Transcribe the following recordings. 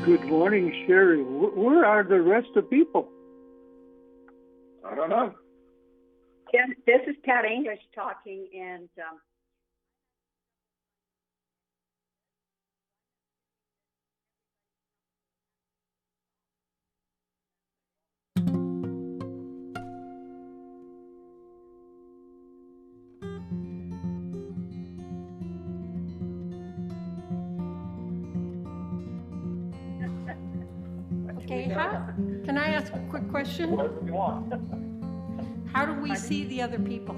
Good morning, Sherry. Where are the rest of the people? I don't know. Yeah, this is Pat English talking, and Okay, can I ask a quick question? Whatever you want. How do we see the other people?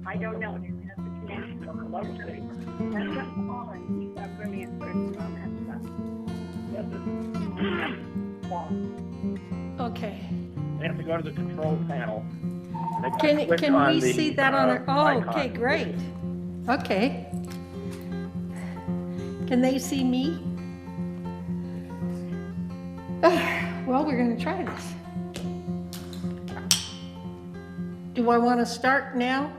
I don't know. That's what I'm calling. He's a brilliant person on that stuff. Okay. They have to go to the control panel. And they Can click we on the, see that on our, oh, icon. okay, great. Okay. Can they see me? Well, we're gonna try this. Do I wanna start now?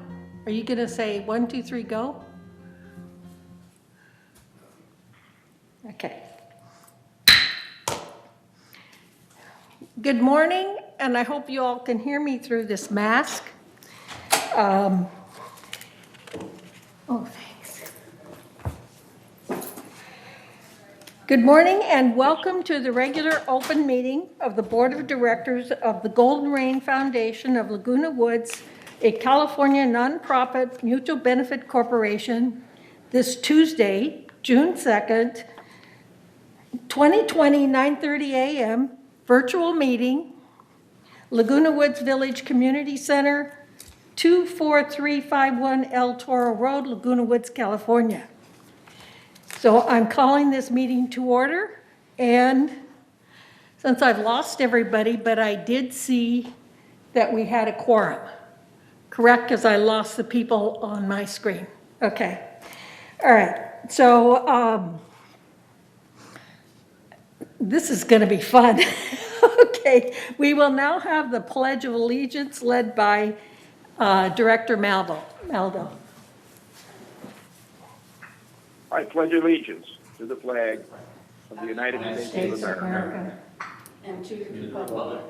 Are you gonna say 1, 2, 3, go? Okay. Good morning, and I hope you all can hear me through this mask. Oh, thanks. Good morning and welcome to the regular open meeting of the Board of Directors of the Golden Rain Foundation of Laguna Woods, a California nonprofit mutual benefit corporation, this Tuesday, June 2nd, 2020, 9:30 a.m., virtual meeting, Laguna Woods Village Community Center, 24351 El Toro Road, Laguna Woods, California. So I'm calling this meeting to order, and since I've lost everybody, but I did see that we had a quorum, correct? Because I lost the people on my screen. Okay. All right. So this is going to be fun. Okay. We will now have the Pledge of Allegiance led by Director Maldo. I pledge allegiance to the flag of the United States of America. And to the republic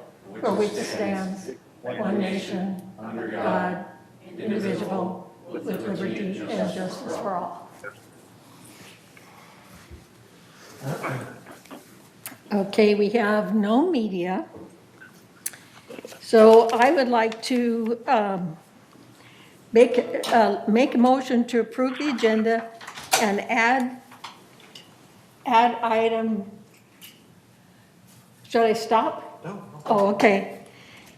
for which it stands, one nation, under God, indivisible, with liberty and justice for all. Okay, we have no media. So I would like to make a motion to approve the agenda and add item, should I stop? No. Oh, okay.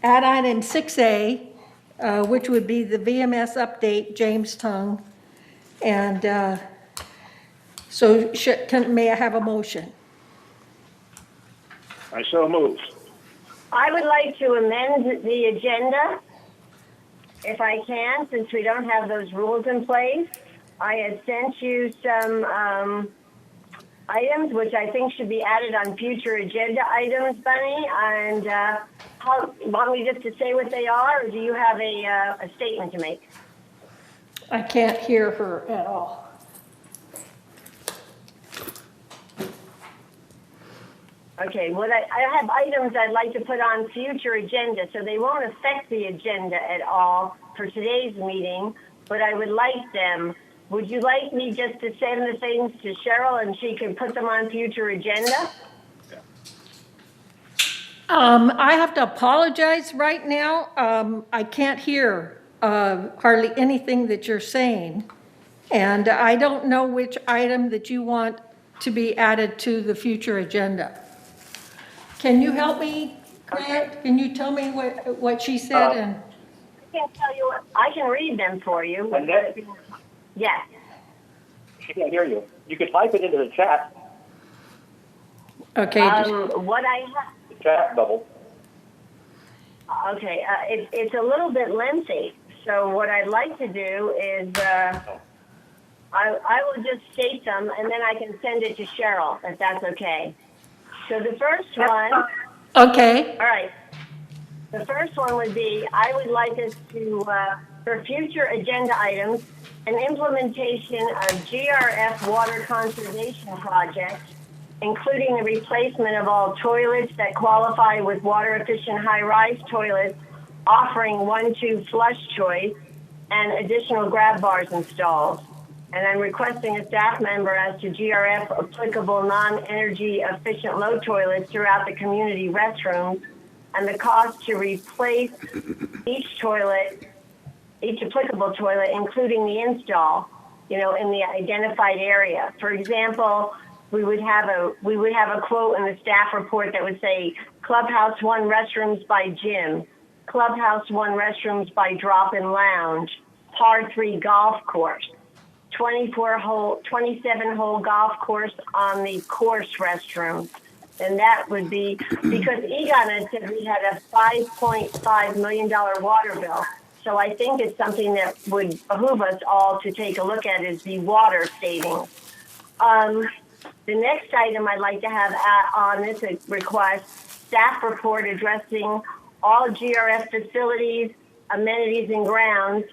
Add item 6A, which would be the VMS update, James Tung. And so may I have a motion? I so move. I would like to amend the agenda, if I can, since we don't have those rules in place. I had sent you some items which I think should be added on future agenda items, Bunny. And want me just to say what they are, or do you have a statement to make? I can't hear her at all. Okay, well, I have items I'd like to put on future agenda, so they won't affect the agenda at all for today's meeting, but I would like them. Would you like me just to send the things to Cheryl and she can put them on future agenda? I have to apologize right now. I can't hear hardly anything that you're saying. And I don't know which item that you want to be added to the future agenda. Can you help me, Grant? Okay. Can you tell me what she said? And I can tell you what, I can read them for you. Yes. She can't hear you. You can type it into the chat. Okay. What I have. The chat bubble. Okay, it's a little bit lengthy. So what I'd like to do is I will just state them and then I can send it to Cheryl if that's okay. So the first one. Okay. All right. The first one would be I would like us to for future agenda items, an implementation of GRF water conservation project including the replacement of all toilets that qualify with water-efficient high-rise toilets, offering 1-2 flush choice, and additional grab bars installed. And I'm requesting a staff member as to GRF applicable non-energy efficient low toilets throughout the community restrooms, and the cost to replace each applicable toilet, including the install, in the identified area. For example, we would have a quote in the staff report that would say, Clubhouse 1 restrooms by gym, Clubhouse 1 restrooms by drop-in lounge, par 3 golf course, 27-hole golf course on the course restroom. And that would be, because Egon had said we had a $5.5 million water bill. So I think it's something that would behoove us all to take a look at is the water savings. The next item I'd like to have on this request, staff report addressing all GRF facilities, amenities, and grounds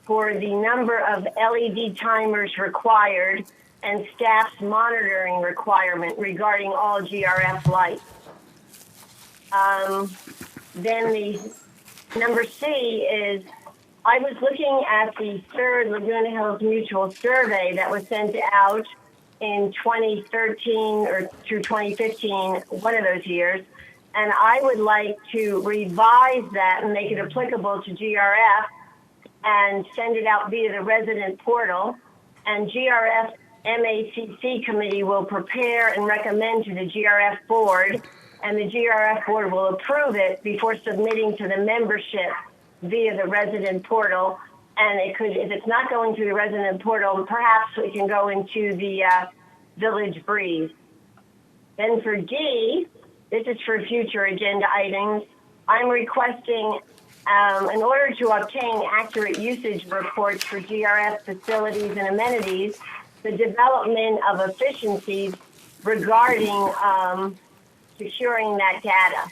for the number of LED timers required and staff's monitoring requirement regarding all GRF lights. Then the number C is, I was looking at the third Laguna Hills Mutual Survey that was sent out in 2013 or through 2015, one of those years, and I would like to revise that and make it applicable to GRF and send it out via the resident portal, and GRF MACC committee will prepare and recommend to the GRF board, and the GRF board will approve it before submitting to the membership via the resident portal. And it could, if it's not going to the resident portal, perhaps it can go into the Village Breeze. Then for D, this is for future agenda items, I'm requesting, in order to obtain accurate usage reports for GRF facilities and amenities, the development of efficiencies regarding securing that data.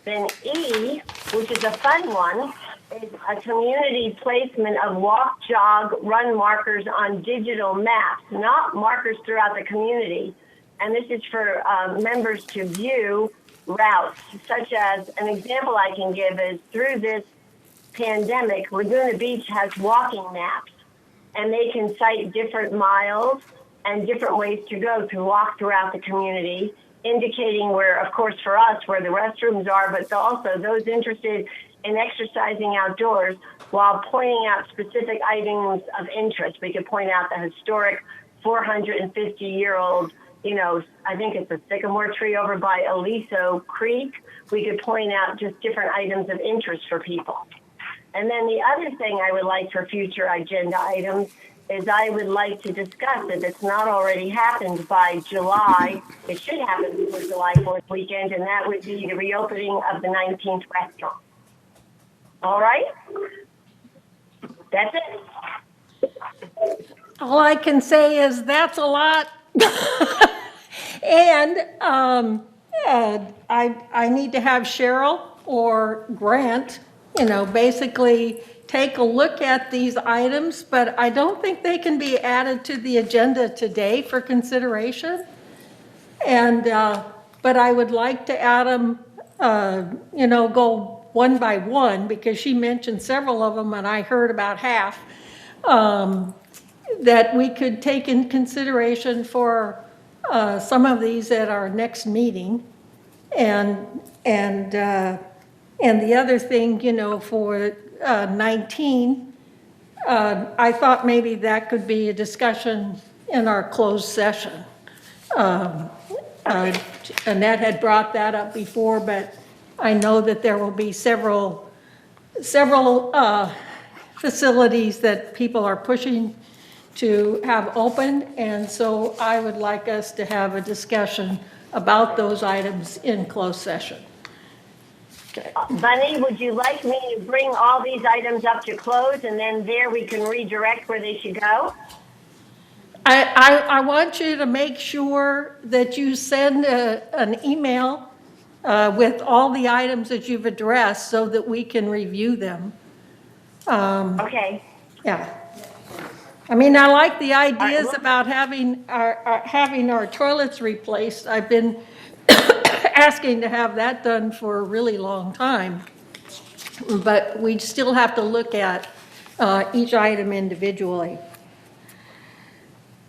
Then E, which is a fun one, is a community placement of walk, jog, run markers on digital maps, not markers throughout the community. And this is for members to view routes, such as an example I can give is through this pandemic, Laguna Beach has walking maps, and they can cite different miles and different ways to go to walk throughout the community, indicating where, of course, for us, where the restrooms are, but also those interested in exercising outdoors, while pointing out specific items of interest. We could point out the historic 450-year-old, I think it's a sycamore tree over by Aliso Creek. We could point out just different items of interest for people. And then the other thing I would like for future agenda items is I would like to discuss, if it's not already happened by July, it should happen before July 4th weekend, and that would be the reopening of the 19th restaurant. All right? That's it. All I can say is that's a lot. And I need to have Cheryl or Grant, basically take a look at these items, but I don't think they can be added to the agenda today for consideration. And, but I would like to add them, go one by one, because she mentioned several of them and I heard about half, that we could take in consideration for some of these at our next meeting. And the other thing, for 19, I thought maybe that could be a discussion in our closed session. Annette had brought that up before, but I know that there will be several facilities that people are pushing to have open, and so I would like us to have a discussion about those items in closed session. Okay. Bunny, would you like me to bring all these items up to close, and then there we can redirect where they should go? I want you to make sure that you send an email with all the items that you've addressed so that we can review them. Okay. Yeah. I mean, I like the ideas about having our toilets replaced. I've been asking to have that done for a really long time. But we still have to look at each item individually.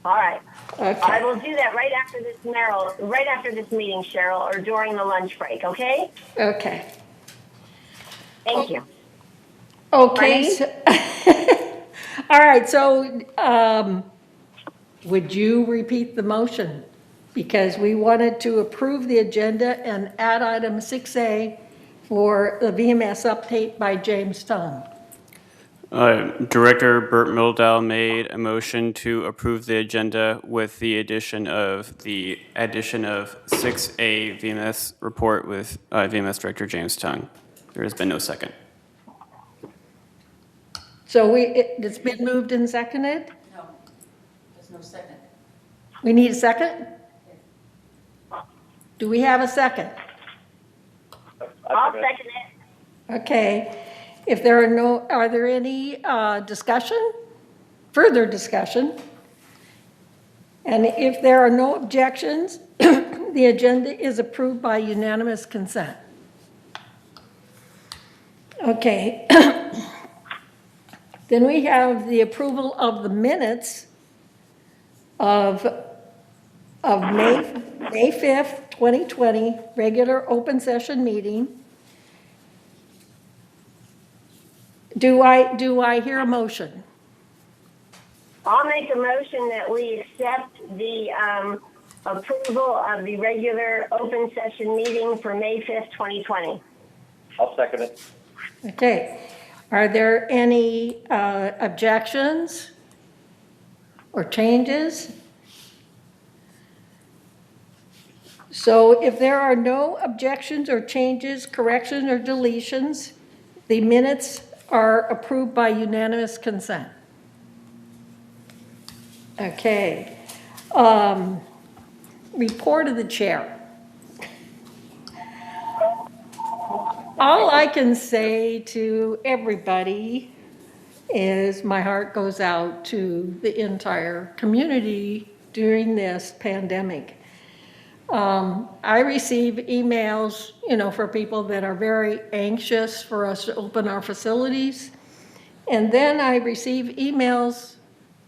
All right. Okay. I will do that right after this, Meryl, right after this meeting, Cheryl, or during the lunch break, okay? Okay. Thank you. Okay. All right, so would you repeat the motion? Because we wanted to approve the agenda and add item 6A for the VMS update by James Tung. Director Burt Mildau made a motion to approve the agenda with the addition of 6A VMS report with VMS Director James Tung. There has been no second. So it's been moved and seconded? No, there's no second. We need a second? Do we have a second? I'll second it. Okay. If there are there any further discussion? And if there are no objections, the agenda is approved by unanimous consent. Okay. Then we have the approval of the minutes of May 5th, 2020, regular open session meeting. Do I hear a motion? I'll make a motion that we accept the approval of the regular open session meeting for May 5th, 2020. I'll second it. Okay. Are there any objections or changes? So if there are no objections or changes, corrections or deletions, the minutes are approved by unanimous consent. Okay. Report of the chair. All I can say to everybody is my heart goes out to the entire community during this pandemic. I receive emails, for people that are very anxious for us to open our facilities. And then I receive emails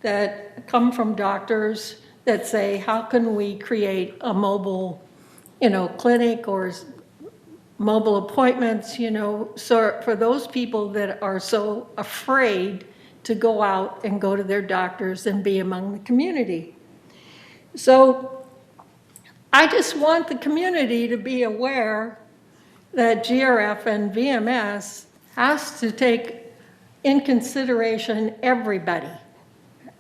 that come from doctors that say, how can we create a mobile, clinic or mobile appointments, so for those people that are so afraid to go out and go to their doctors and be among the community. So I just want the community to be aware that GRF and VMS has to take in consideration everybody.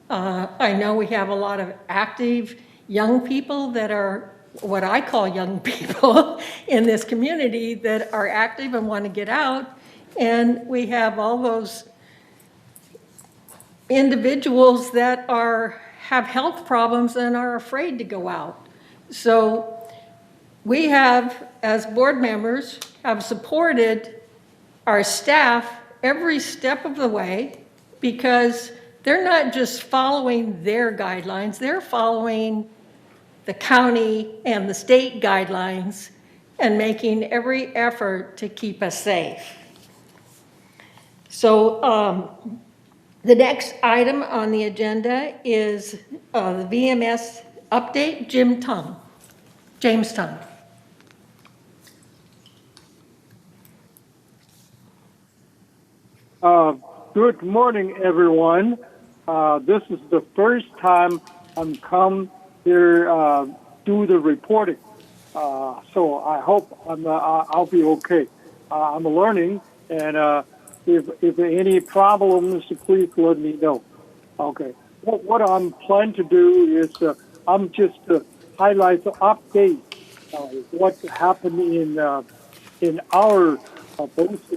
I know we have a lot of active young people that are what I call young people in this community that are active and want to get out. And we have all those individuals that have health problems and are afraid to go out. So we have, as board members, have supported our staff every step of the way because they're not just following their guidelines, they're following the county and the state guidelines and making every effort to keep us safe. So the next item on the agenda is the VMS update, James Tung. Good morning, everyone. This is the first time I'm come here do the reporting, so I hope I'll be okay. I'm learning, and if any problems, please let me know. Okay. What I'm planning to do is I'm just highlight the update what happened in our both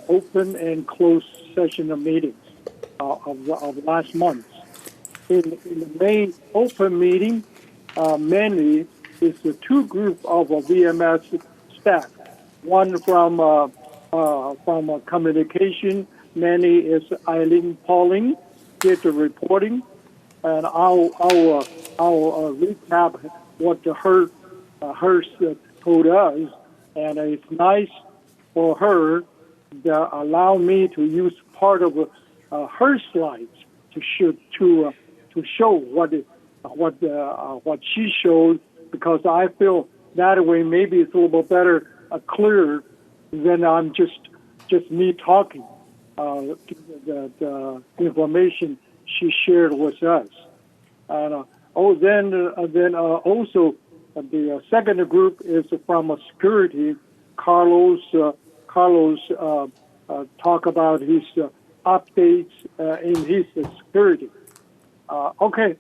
open and closed session of meetings of last month. In the May open meeting, mainly is the two group of VMS staff. One from communication, mainly is Eileen Pauling, did the reporting, and I'll recap what her told us, and it's nice for her to allow me to use part of her slides to show what she showed, because I feel that way maybe it's a little bit better, clearer than I'm just me talking. The information she shared with us, and then also the second group is from security. Carlos talk about his updates in his security. Okay.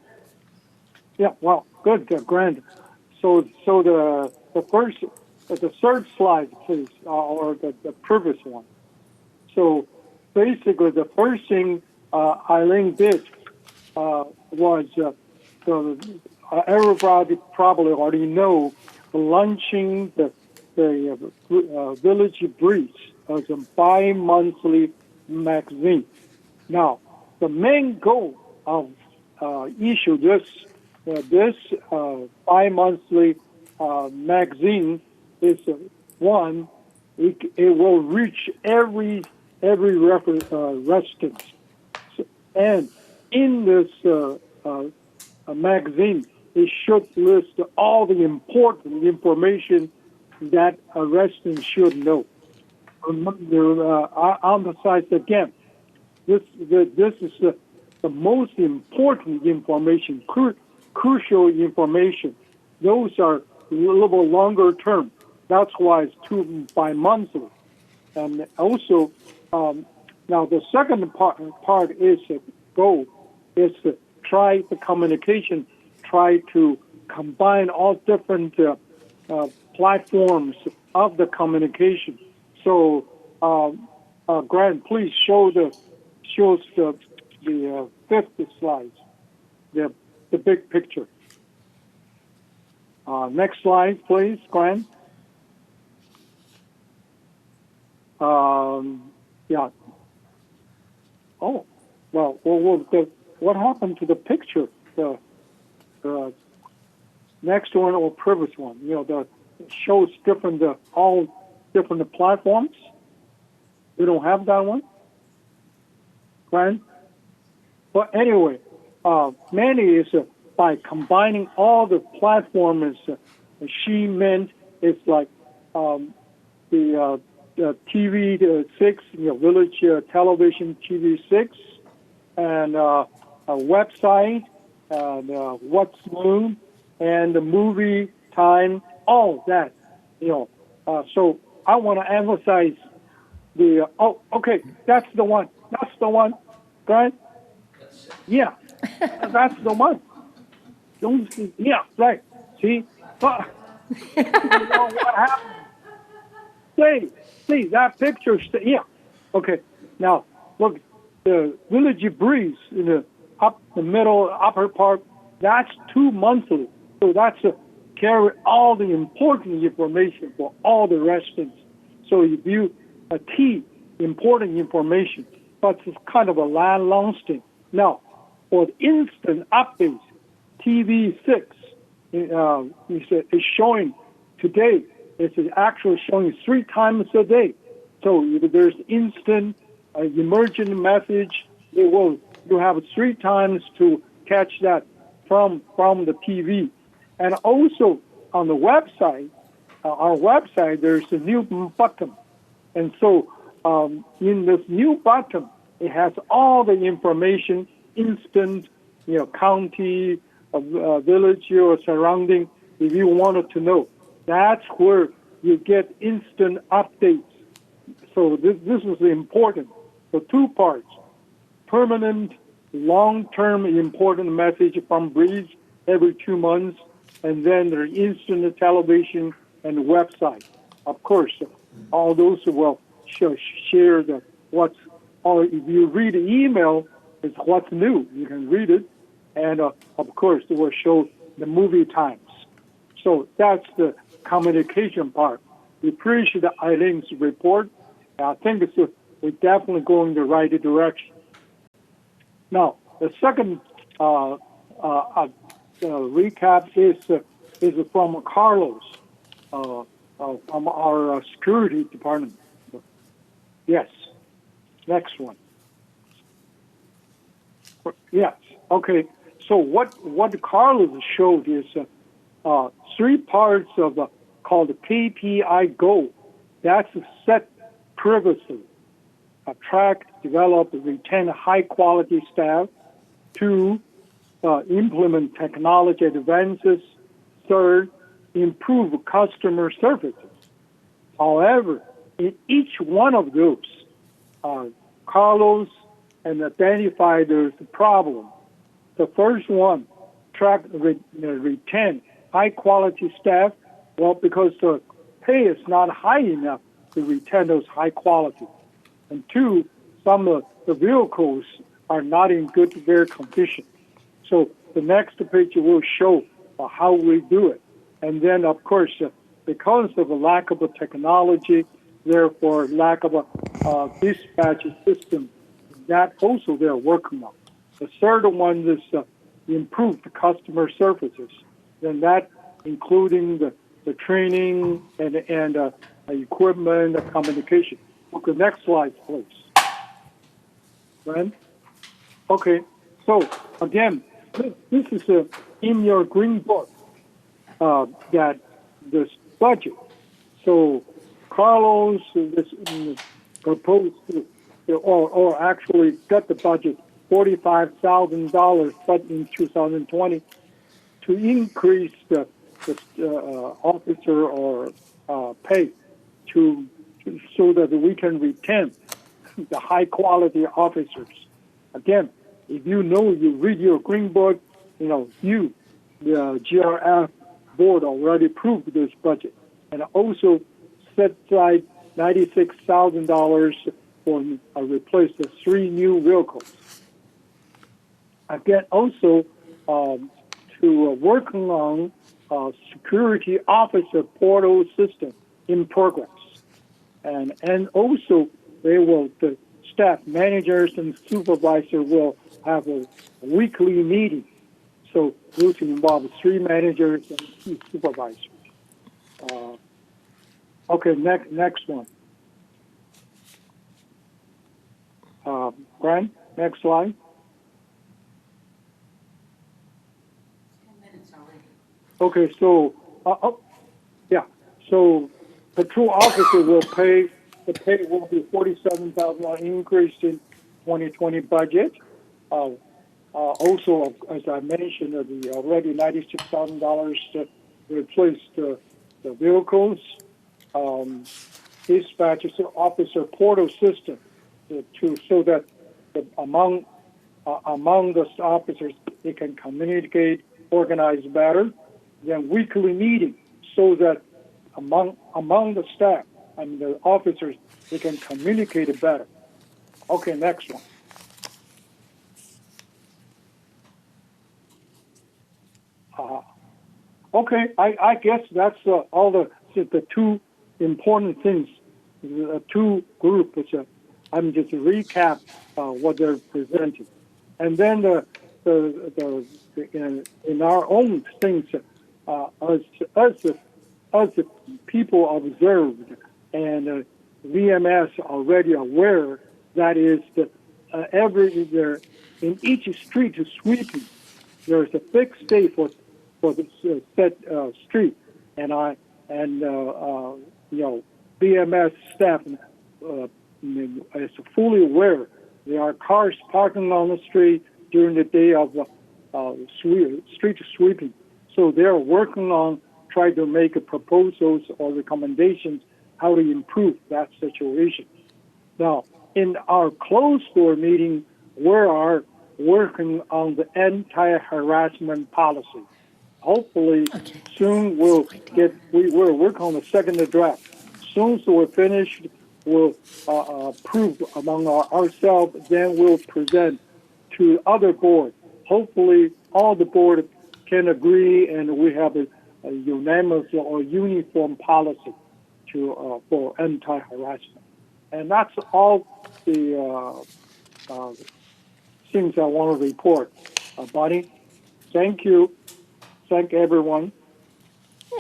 Yeah. Well, good, Grant. So the third slide, please, or the previous one. So basically, the first thing Eileen did was everybody probably already know, launching the Village Breeze as a bi-monthly magazine. Now, the main goal of issue this bi-monthly magazine is one, it will reach every resident, and in this magazine, it should list all the important information that a resident should know. I emphasize again, this is the most important information, crucial information. Those are a little bit longer term. That's why it's bi-monthly. And also, now the second part is goal is to try the communication, try to combine all different platforms of the communication. So, Grant, please shows the fifth slide, the big picture. Next slide, please, Grant. Yeah. Oh, well, what happened to the picture? The next one or previous one? The shows different all different platforms. We don't have that one, Grant. But anyway, many is by combining all the platforms. She meant it's like the TV 6, Village Television TV 6, and a website, and what's new, and the movie time, all that. So I want to emphasize the. Oh, okay, that's the one. That's the one, right? Yeah, that's the one. Don't see. Yeah, right. See, but you know what happened? See that picture. Yeah. Okay. Now look, the Village Breeze in the middle upper part. That's 2 monthly. So that's carry all the important information for all the residents. So if you key important information, but it's kind of a long-lasting. Now for the instant updates, TV 6 is showing today. It's actually showing 3 times a day. So if there's instant emergent message, you have 3 times to catch that from the TV. And also on the website, our website, there's a new button. And so in this new button, it has all the information, instant, county, village or surrounding, if you wanted to know. That's where you get instant updates. So this is important. So 2 parts: permanent, long-term important message from Breeze every 2 months, and then there's instant television and website. Of course, all those will share what's. Or if you read the email, it's what's new. You can read it, and of course, it will show the movie times. So that's the communication part. We appreciate Eileen's report. I think we're definitely going the right direction. Now, the second the recap is from Carlos from our security department. Yes. Next one. Yes. Okay. So what Carlos showed is 3 parts of called KPI goal. That's set previously. Attract, develop, retain high quality staff. 2, implement technology advances. 3rd, improve customer services. However, in each one of those, Carlos and identify there's a problem. The first one, retain high quality staff. Well, because the pay is not high enough to retain those high quality. And 2, some of the vehicles are not in good repair condition. So the next page will show how we do it. And then, of course, because of a lack of a technology, therefore lack of a dispatch system, that also they're working on. The third one is improved customer services. Then that including the training and equipment, communication. Okay, next slide, please. Right? Okay, so again, this is in your green book that this budget. So Carlos proposed to, or actually got the budget $45,000, but in 2020 to increase the officer or pay so that we can retain the high quality officers. Again, if you read your green book, the GRF board already approved this budget and also set aside $96,000 for replace the 3 new vehicles. Again, also to working on security officer portal system in progress, and also the staff managers and supervisors will have a weekly meeting. So those involve 3 managers and 2 supervisors. Okay, next one. Brian, next slide. 10 minutes already. Okay, so so patrol officer will pay. The pay will be $47,000 increase in 2020 budget. Also, as I mentioned, the already $96,000 to replace the vehicles. Dispatch officer portal system so that among the officers they can communicate, organize better. Then weekly meeting so that among the staff and the officers they can communicate better. Okay, next one. Okay, I guess that's all the 2 important things. The 2 groups. I'm just recap what they're presenting, and then in our own things as the people observed and VMS already aware that is that in each street sweeping there's a fixed day for the set street, and BMS staff is fully aware there are cars parking on the street during the day of street sweeping, so they're working on trying to make proposals or recommendations how to improve that situation. Now, in our closed door meeting, we are working on the anti-harassment policy. Hopefully, soon we'll work on the second draft. Soon as we're finished, we'll approve among ourselves. Then we'll present to other boards. Hopefully, all the board can agree, and we have a unanimous or uniform policy for anti-harassment. And that's all the things I want to report. Bonnie? Thank you. Thank everyone.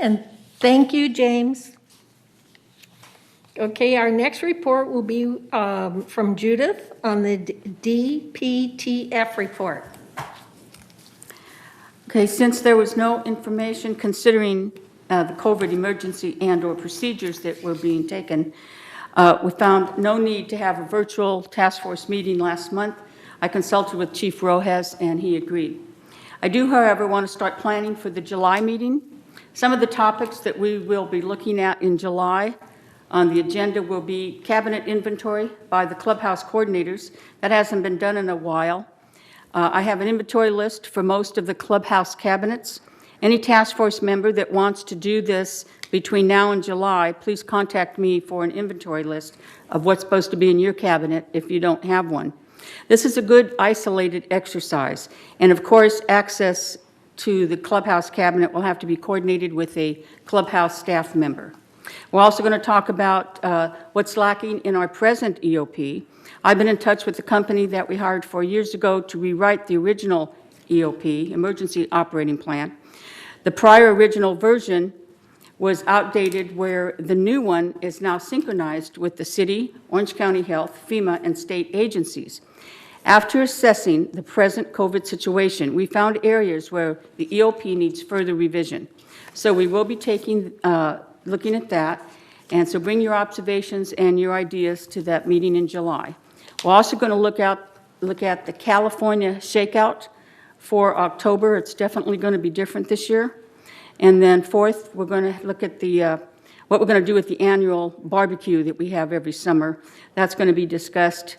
And thank you, James. Okay, our next report will be from Judith on the DPTF report. Okay, since there was no information considering the COVID emergency and/or procedures that were being taken, we found no need to have a virtual task force meeting last month. I consulted with Chief Rojas, and he agreed. I do, however, want to start planning for the July meeting. Some of the topics that we will be looking at in July on the agenda will be cabinet inventory by the clubhouse coordinators. That hasn't been done in a while. I have an inventory list for most of the clubhouse cabinets. Any task force member that wants to do this between now and July, please contact me for an inventory list of what's supposed to be in your cabinet if you don't have one. This is a good isolated exercise. And of course, access to the clubhouse cabinet will have to be coordinated with a clubhouse staff member. We're also going to talk about what's lacking in our present EOP. I've been in touch with the company that we hired 4 years ago to rewrite the original EOP, Emergency Operating Plan. The prior original version was outdated, where the new one is now synchronized with the city, Orange County Health, FEMA, and state agencies. After assessing the present COVID situation, we found areas where the EOP needs further revision. So we will be looking at that, and so bring your observations and your ideas to that meeting in July. We're also going to look at the California shakeout for October. It's definitely going to be different this year. And then fourth, we're going to look at what we're going to do with the annual barbecue that we have every summer. That's going to be discussed.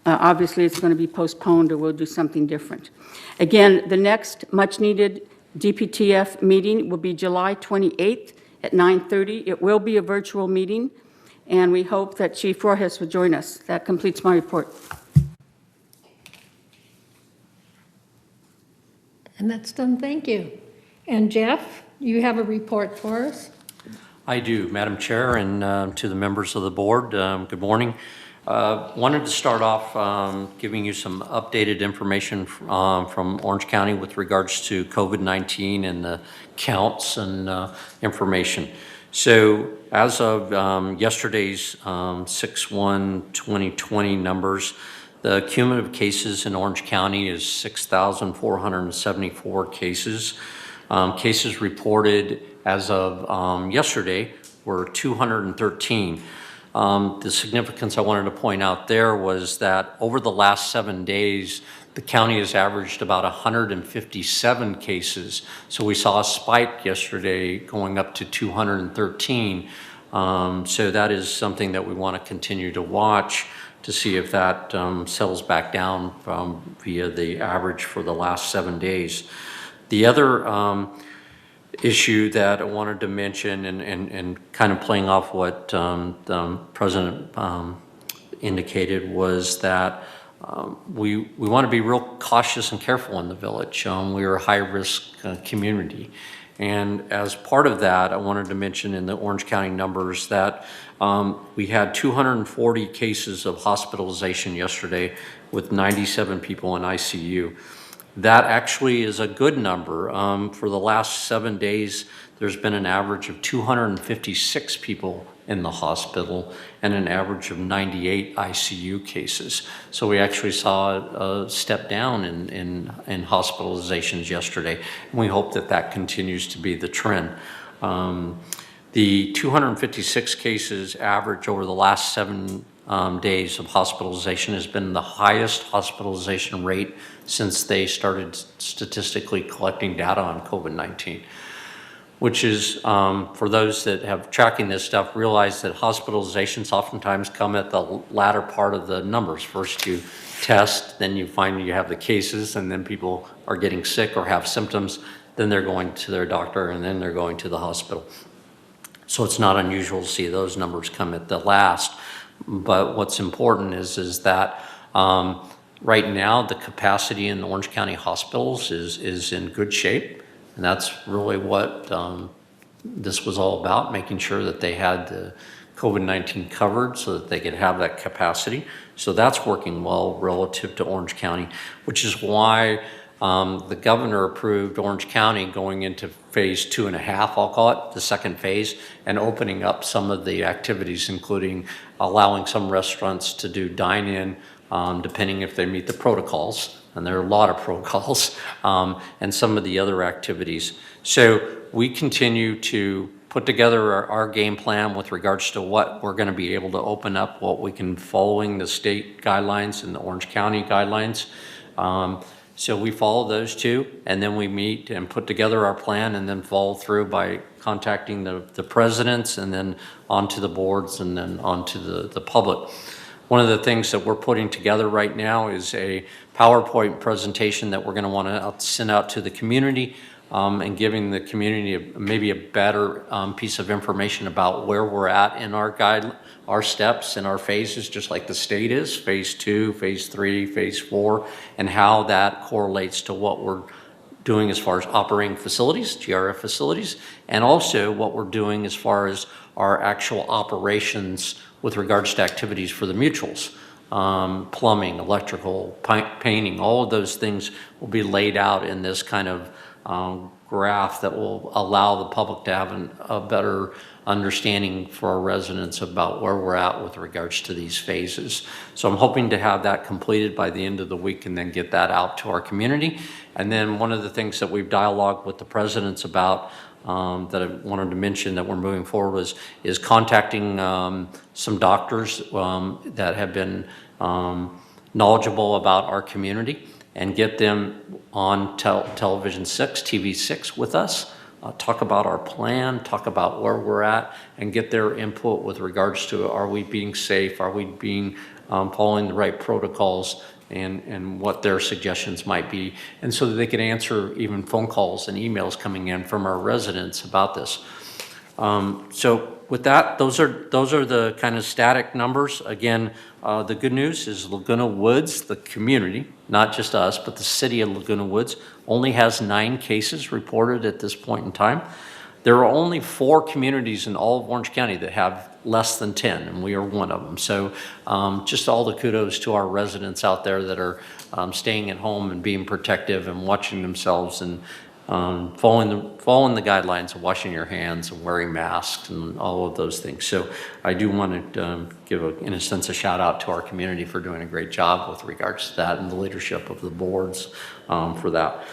Obviously, it's going to be postponed, or we'll do something different. Again, the next much-needed DPTF meeting will be July 28th at 9:30. It will be a virtual meeting, and we hope that Chief Rojas will join us. That completes my report. And that's done, thank you. And Jeff, you have a report for us? I do, Madam Chair, and to the members of the board, good morning. Wanted to start off giving you some updated information from Orange County with regards to COVID-19 and the counts and information. So as of yesterday's 6/1/2020 numbers, the cumulative cases in Orange County is 6,474 cases. Cases reported as of yesterday were 213. The significance I wanted to point out there was that over the last 7 days, the county has averaged about 157 cases. So we saw a spike yesterday going up to 213. So that is something that we want to continue to watch to see if that settles back down via the average for the last 7 days. The other issue that I wanted to mention, and kind of playing off what the President indicated, was that we want to be real cautious and careful in the village. We are a high-risk community. And as part of that, I wanted to mention in the Orange County numbers that we had 240 cases of hospitalization yesterday with 97 people in ICU. That actually is a good number. For the last 7 days, there's been an average of 256 people in the hospital and an average of 98 ICU cases. So we actually saw a step down in hospitalizations yesterday. And we hope that that continues to be the trend. The 256 cases average over the last 7 days of hospitalization has been the highest hospitalization rate since they started statistically collecting data on COVID-19, which is, for those that have tracking this stuff, realize that hospitalizations oftentimes come at the latter part of the numbers. First you test, then you find you have the cases, and then people are getting sick or have symptoms, then they're going to their doctor, and then they're going to the hospital. So it's not unusual to see those numbers come at the last. But what's important is that right now the capacity in the Orange County hospitals is in good shape. And that's really what this was all about, making sure that they had the COVID-19 covered so that they could have that capacity. So that's working well relative to Orange County, which is why The governor approved Orange County going into phase 2.5, I'll call it, the second phase, and opening up some of the activities, including allowing some restaurants to do dine-in, depending if they meet the protocols, and there are a lot of protocols, and some of the other activities. So we continue to put together our game plan with regards to what we're going to be able to open up, what we can, following the state guidelines and the Orange County guidelines. So we follow those two, and then we meet and put together our plan, and then follow through by contacting the presidents, and then onto the boards, and then onto the public. One of the things that we're putting together right now is a PowerPoint presentation that we're going to want to send out to the community, and giving the community maybe a better piece of information about where we're at in our steps and our phases, just like the state is, phase 2, phase 3, phase 4, and how that correlates to what we're doing as far as operating facilities, GRF facilities, and also what we're doing as far as our actual operations with regards to activities for the mutuals. Plumbing, electrical, painting, all of those things will be laid out in this kind of graph that will allow the public to have a better understanding for our residents about where we're at with regards to these phases. So I'm hoping to have that completed by the end of the week, and then get that out to our community. And then one of the things that we've dialogued with the presidents about, that I wanted to mention that we're moving forward is contacting some doctors that have been knowledgeable about our community, and get them on television 6, TV 6 with us, talk about our plan, talk about where we're at, and get their input with regards to, are we being safe, are we being following the right protocols, and what their suggestions might be, and so that they can answer even phone calls and emails coming in from our residents about this. So with that, those are the kind of static numbers. Again, the good news is Laguna Woods, the community, not just us, but the city of Laguna Woods, only has 9 cases reported at this point in time. There are only 4 communities in all of Orange County that have less than 10, and we are one of them. So just all the kudos to our residents out there that are staying at home and being protective and watching themselves, and following the guidelines of washing your hands and wearing masks and all of those things. So I do want to give, in a sense, a shout out to our community for doing a great job with regards to that, and the leadership of the boards for that.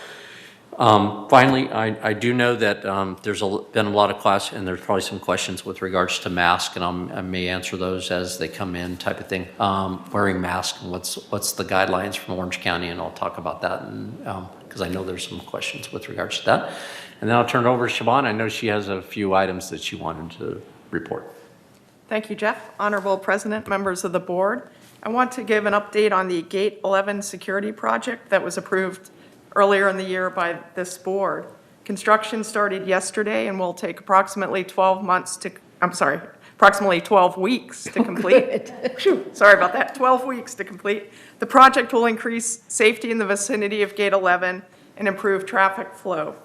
Finally, I do know that there's been a lot of questions, and there's probably some questions with regards to masks, and I may answer those as they come in, type of thing. Wearing masks, and what's the guidelines from Orange County, and I'll talk about that, and because I know there's some questions with regards to that. And then I'll turn it over to Siobhan. I know she has a few items that she wanted to report. Thank you, Jeff. Honorable President, members of the board, I want to give an update on the Gate 11 security project that was approved earlier in the year by this board. Construction started yesterday and will take approximately 12 weeks to complete. Sorry about that, 12 weeks to complete. The project will increase safety in the vicinity of Gate 11 and improve traffic flow.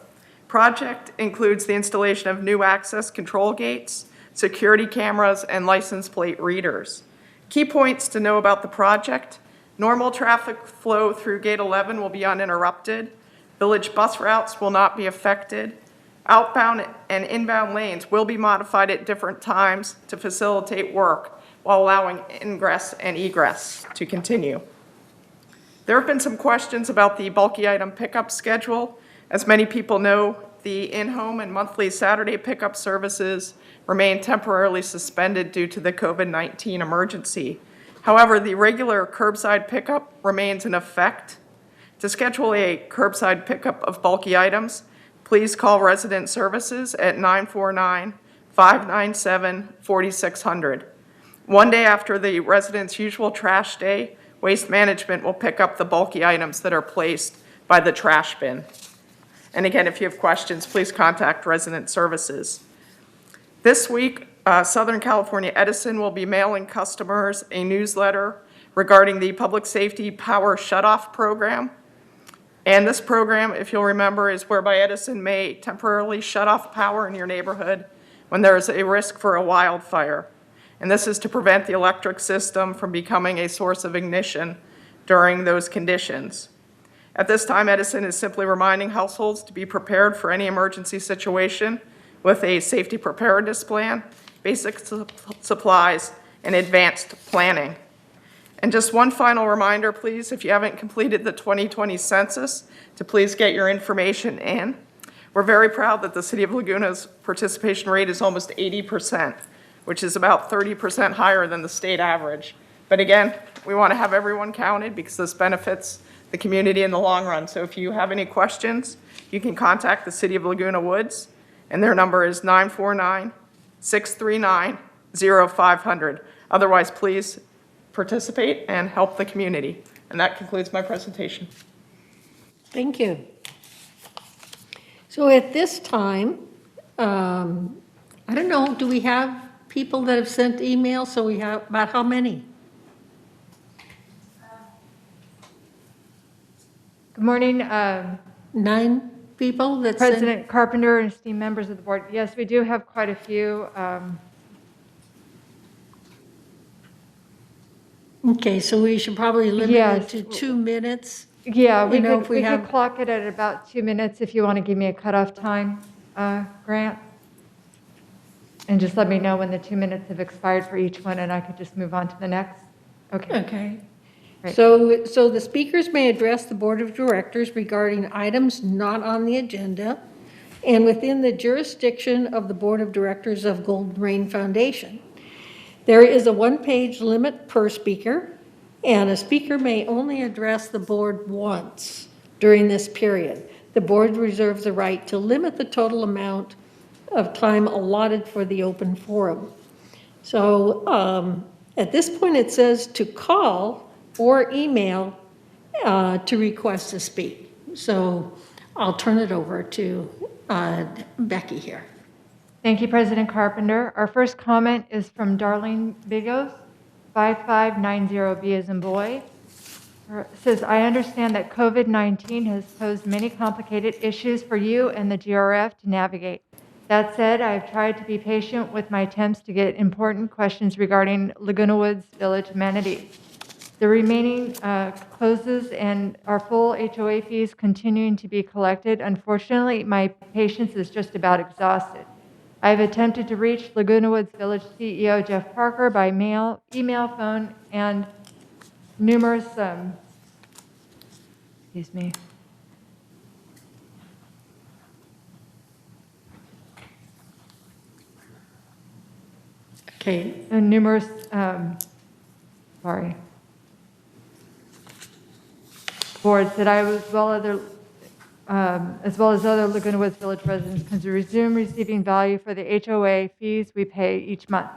Project includes the installation of new access control gates, security cameras, and license plate readers. Key points to know about the project: normal traffic flow through Gate 11 will be uninterrupted. Village bus routes will not be affected. Outbound and inbound lanes will be modified at different times to facilitate work while allowing ingress and egress to continue. There have been some questions about the bulky item pickup schedule. As many people know, the in-home and monthly Saturday pickup services remain temporarily suspended due to the COVID-19 emergency. However, the regular curbside pickup remains in effect. To schedule a curbside pickup of bulky items, please call Resident Services at 949-597-4600. One day after the residents' usual trash day, Waste Management will pick up the bulky items that are placed by the trash bin. And again, if you have questions, please contact Resident Services. This week, Southern California Edison will be mailing customers a newsletter regarding the Public Safety Power Shutoff Program. And this program, if you'll remember, is whereby Edison may temporarily shut off power in your neighborhood when there is a risk for a wildfire. And this is to prevent the electric system from becoming a source of ignition during those conditions. At this time, Edison is simply reminding households to be prepared for any emergency situation with a safety preparedness plan, basic supplies, and advanced planning. And just one final reminder, please, if you haven't completed the 2020 census, to please get your information in. We're very proud that the City of Laguna's participation rate is almost 80%, which is about 30% higher than the state average. But again, we want to have everyone counted because this benefits the community in the long run. So if you have any questions, you can contact the City of Laguna Woods, and their number is 949-639-0500. Otherwise, please participate and help the community. And that concludes my presentation. Thank you. So at this time, I don't know, do we have people that have sent emails? So we have about how many? Good morning, 9 people that President Carpenter and esteemed members of the board. Yes, we do have quite a few. Okay, so we should probably limit it to 2 minutes. Yeah, we know, could, if we have- could clock it at about 2 minutes if you want to give me a cutoff time, Grant. And just let me know when the 2 minutes have expired for each one, and I could just move on to the next. Okay. Okay. Great. So the speakers may address the Board of Directors regarding items not on the agenda and within the jurisdiction of the Board of Directors of Golden Rain Foundation. There is a 1-page limit per speaker, and a speaker may only address the board once during this period. The board reserves the right to limit the total amount of time allotted for the open forum. So at this point, it says to call or email to request to speak. So I'll turn it over to Becky here. Thank you, President Carpenter. Our first comment is from Darlene Bigos, 5590B as in boy. It says, I understand that COVID-19 has posed many complicated issues for you and the GRF to navigate. That said, I've tried to be patient with my attempts to get important questions regarding Laguna Woods Village amenities. The remaining closes and our full HOA fees continuing to be collected. Unfortunately, my patience is just about exhausted. I've attempted to reach Laguna Woods Village CEO Jeff Parker by mail, email, phone, and numerous, excuse me. Okay. And numerous, sorry, boards that I was as well as other Laguna Woods Village residents can resume receiving value for the HOA fees we pay each month.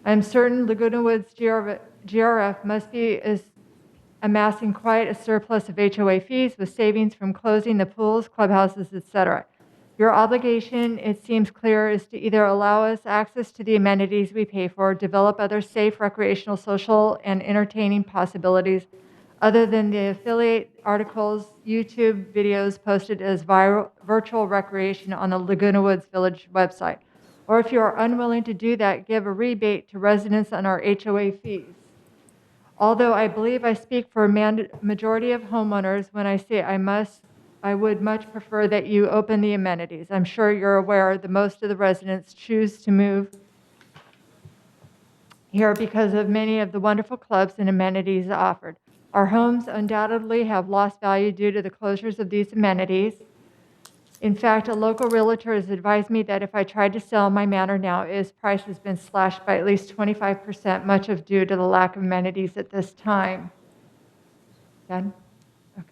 I'm certain Laguna Woods GRF must be amassing quite a surplus of HOA fees with savings from closing the pools, clubhouses, etc. Your obligation, it seems clear, is to either allow us access to the amenities we pay for, develop other safe recreational, social, and entertaining possibilities other than the affiliate articles, YouTube videos posted as virtual recreation on the Laguna Woods Village website. Or if you are unwilling to do that, give a rebate to residents on our HOA fees. Although I believe I speak for a majority of homeowners when I say I would much prefer that you open the amenities. I'm sure you're aware that most of the residents choose to move here because of many of the wonderful clubs and amenities offered. Our homes undoubtedly have lost value due to the closures of these amenities. In fact, a local realtor has advised me that if I tried to sell my manor now, its price has been slashed by at least 25%, much of due to the lack of amenities at this time. Done? Okay.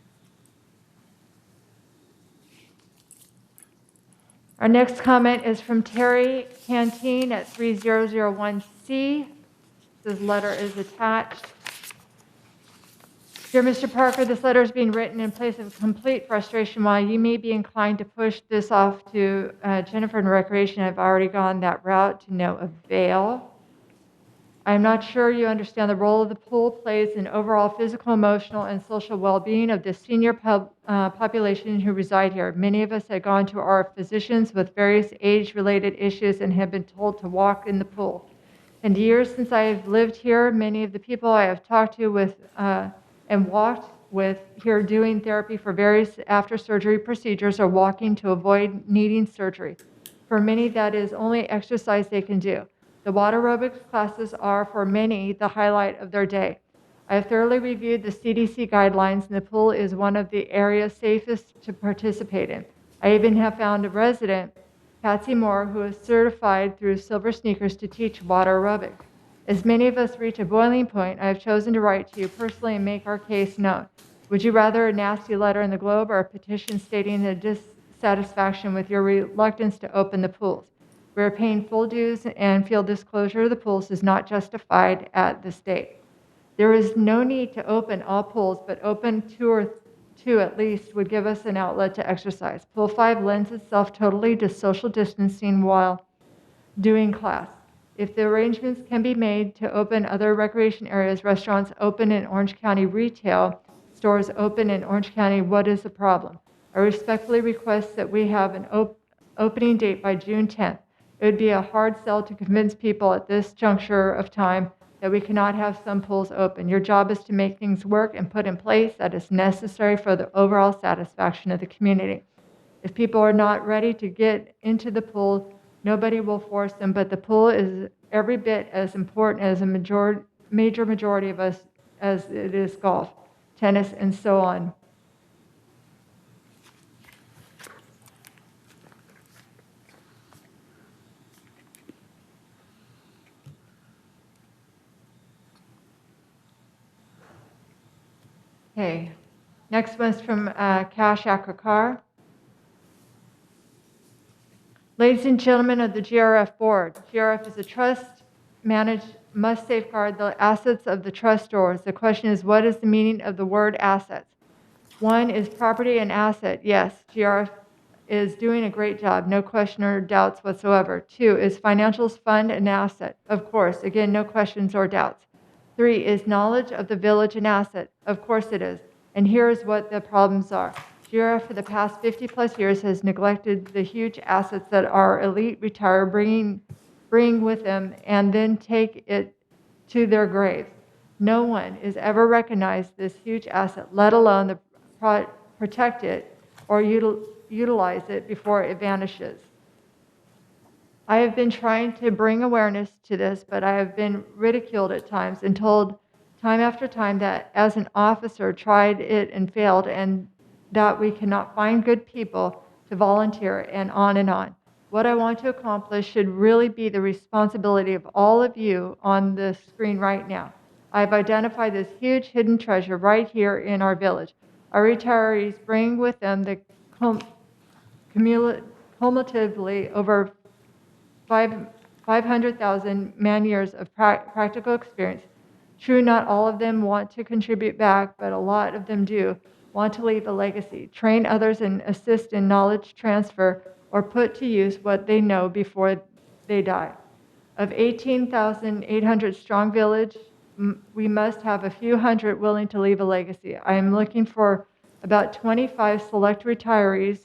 Our next comment is from Terry Canteen at 3001C. This letter is attached. Dear Mr. Parker, this letter is being written in place of complete frustration. While you may be inclined to push this off to Jennifer and Recreation, I've already gone that route to no avail. I'm not sure you understand the role of the pool plays in overall physical, emotional, and social well-being of the senior population who reside here. Many of us have gone to our physicians with various age-related issues and have been told to walk in the pool. In the years since I have lived here, many of the people I have talked to and walked with here doing therapy for various after-surgery procedures or walking to avoid needing surgery. For many, that is only exercise they can do. The water aerobics classes are, for many, the highlight of their day. I have thoroughly reviewed the CDC guidelines, and the pool is one of the areas safest to participate in. I even have found a resident, Patsy Moore, who is certified through Silver Sneakers to teach water aerobics. As many of us reach a boiling point, I have chosen to write to you personally and make our case known. Would you rather a nasty letter in the Globe or a petition stating the dissatisfaction with your reluctance to open the pools? We are paying full dues and feel disclosure of the pools is not justified at this date. There is no need to open all pools, but open two at least would give us an outlet to exercise. Pool 5 lends itself totally to social distancing while doing class. If the arrangements can be made to open other recreation areas, restaurants open in Orange County, retail stores open in Orange County, what is the problem? I respectfully request that we have an opening date by June 10th. It would be a hard sell to convince people at this juncture of time that we cannot have some pools open. Your job is to make things work and put in place that is necessary for the overall satisfaction of the community. If people are not ready to get into the pool, nobody will force them, but the pool is every bit as important as a major majority of us as it is golf, tennis, and so on. Okay, next one's from Cash Akrakar. Ladies and gentlemen of the GRF board, GRF is a trust must safeguard the assets of the trustors. The question is, what is the meaning of the word assets? One is property and asset. Yes, GRF is doing a great job, no question or doubts whatsoever. 2 is financials fund an asset. Of course, again, no questions or doubts. 3 is knowledge of the village an asset. Of course it is. And here's what the problems are. GRF for the past 50 plus years has neglected the huge assets that our elite retire, bring with them and then take it to their graves. No one is ever recognized this huge asset, let alone protect it or utilize it before it vanishes. I have been trying to bring awareness to this, but I have been ridiculed at times and told time after time that as an officer tried it and failed and that we cannot find good people to volunteer and on and on. What I want to accomplish should really be the responsibility of all of you on the screen right now. I've identified this huge hidden treasure right here in our village. Our retirees bring with them the cumulatively over 500,000 man-years of practical experience. True, not all of them want to contribute back, but a lot of them do want to leave a legacy, train others and assist in knowledge transfer, or put to use what they know before they die. Of 18,800 strong village, we must have a few hundred willing to leave a legacy. I am looking for about 25 select retirees,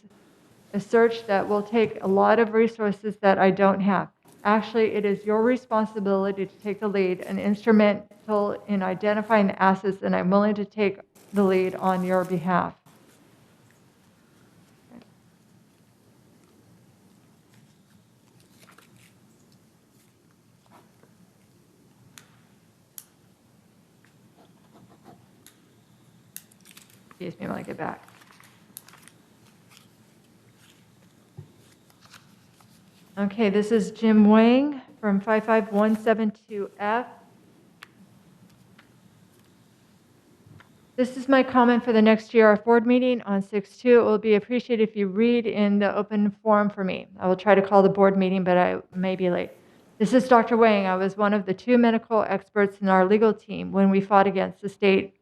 a search that will take a lot of resources that I don't have. Actually, it is your responsibility to take the lead and instrumental in identifying the assets, and I'm willing to take the lead on your behalf. Excuse me while I get back. Okay, this is Jim Wang from 55172F. This is my comment for the next GRF board meeting on 6/2. It will be appreciated if you read in the open forum for me. I will try to call the board meeting, but I may be late. This is Dr. Wang. I was one of the 2 medical experts in our legal team when we fought against the state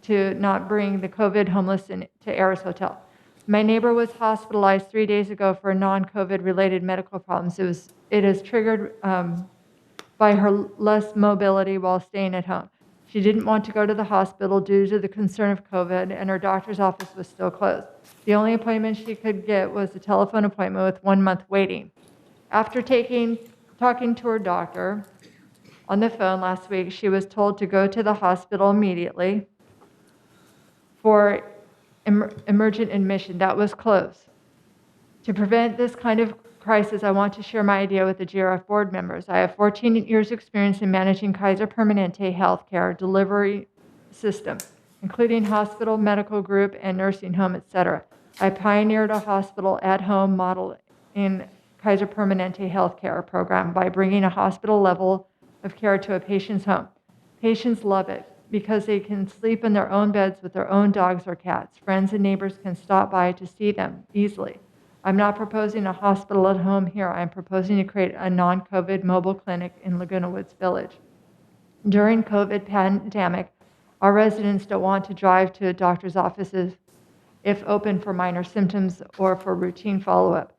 to not bring the COVID homeless to Aris Hotel. My neighbor was hospitalized 3 days ago for non-COVID related medical problems. It is triggered by her less mobility while staying at home. She didn't want to go to the hospital due to the concern of COVID, and her doctor's office was still closed. The only appointment she could get was a telephone appointment with 1 month waiting. After talking to her doctor on the phone last week, she was told to go to the hospital immediately. for emergent admission. That was close. To prevent this kind of crisis, I want to share my idea with the GRF board members. I have 14 years experience in managing Kaiser Permanente healthcare delivery system, including hospital, medical group, and nursing home, etc. I pioneered a hospital at-home model in Kaiser Permanente healthcare program by bringing a hospital level of care to a patient's home. Patients love it because they can sleep in their own beds with their own dogs or cats. Friends and neighbors can stop by to see them easily. I'm not proposing a hospital at home here. I'm proposing to create a non-COVID mobile clinic in Laguna Woods Village. During COVID pandemic, our residents don't want to drive to doctor's offices if open for minor symptoms or for routine follow-up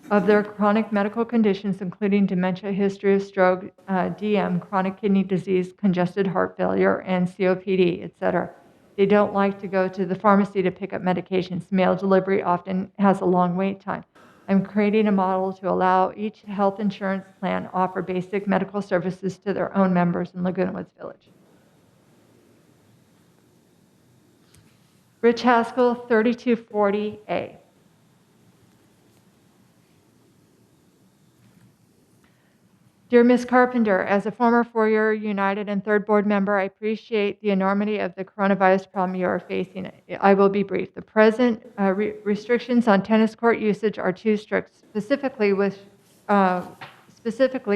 of their chronic medical conditions, including dementia, history of stroke, DM, chronic kidney disease, congested heart failure, and COPD, etc. They don't like to go to the pharmacy to pick up medications. Mail delivery often has a long wait time. I'm creating a model to allow each health insurance plan offer basic medical services to their own members in Laguna Woods Village. Rich Haskell, 3240A. Dear Ms. Carpenter, as a former four-year United and Third Board member, I appreciate the enormity of the coronavirus problem you are facing. I will be brief. The present restrictions on tennis court usage are too strict. Specifically,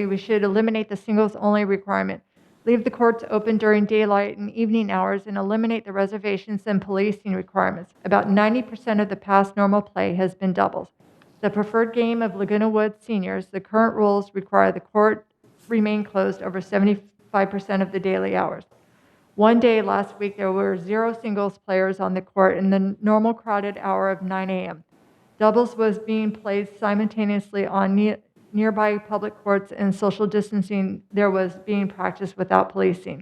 we should eliminate the singles-only requirement, leave the courts open during daylight and evening hours, and eliminate the reservations and policing requirements. About 90% of the past normal play has been doubles. The preferred game of Laguna Woods seniors, the current rules require the court remain closed over 75% of the daily hours. One day last week, there were 0 singles players on the court in the normal crowded hour of 9 a.m. Doubles was being played simultaneously on nearby public courts, and social distancing there was being practiced without policing.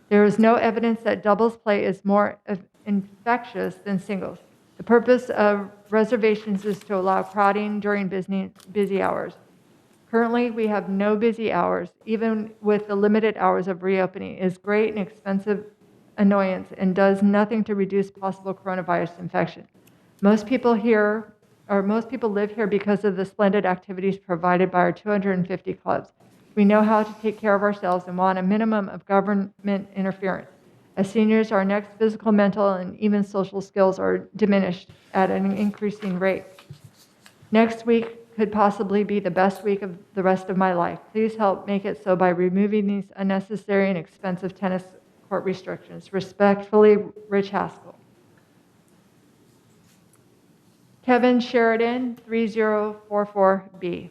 There is no evidence that doubles play is more infectious than singles. The purpose of reservations is to allow crowding during busy hours. Currently, we have no busy hours, even with the limited hours of reopening. It is great and expensive annoyance and does nothing to reduce possible coronavirus infection. Most people live here because of the splendid activities provided by our 250 clubs. We know how to take care of ourselves and want a minimum of government interference. As seniors, our next physical, mental, and even social skills are diminished at an increasing rate. Next week could possibly be the best week of the rest of my life. Please help make it so by removing these unnecessary and expensive tennis court restrictions. Respectfully, Rich Haskell. Kevin Sheridan, 3044B.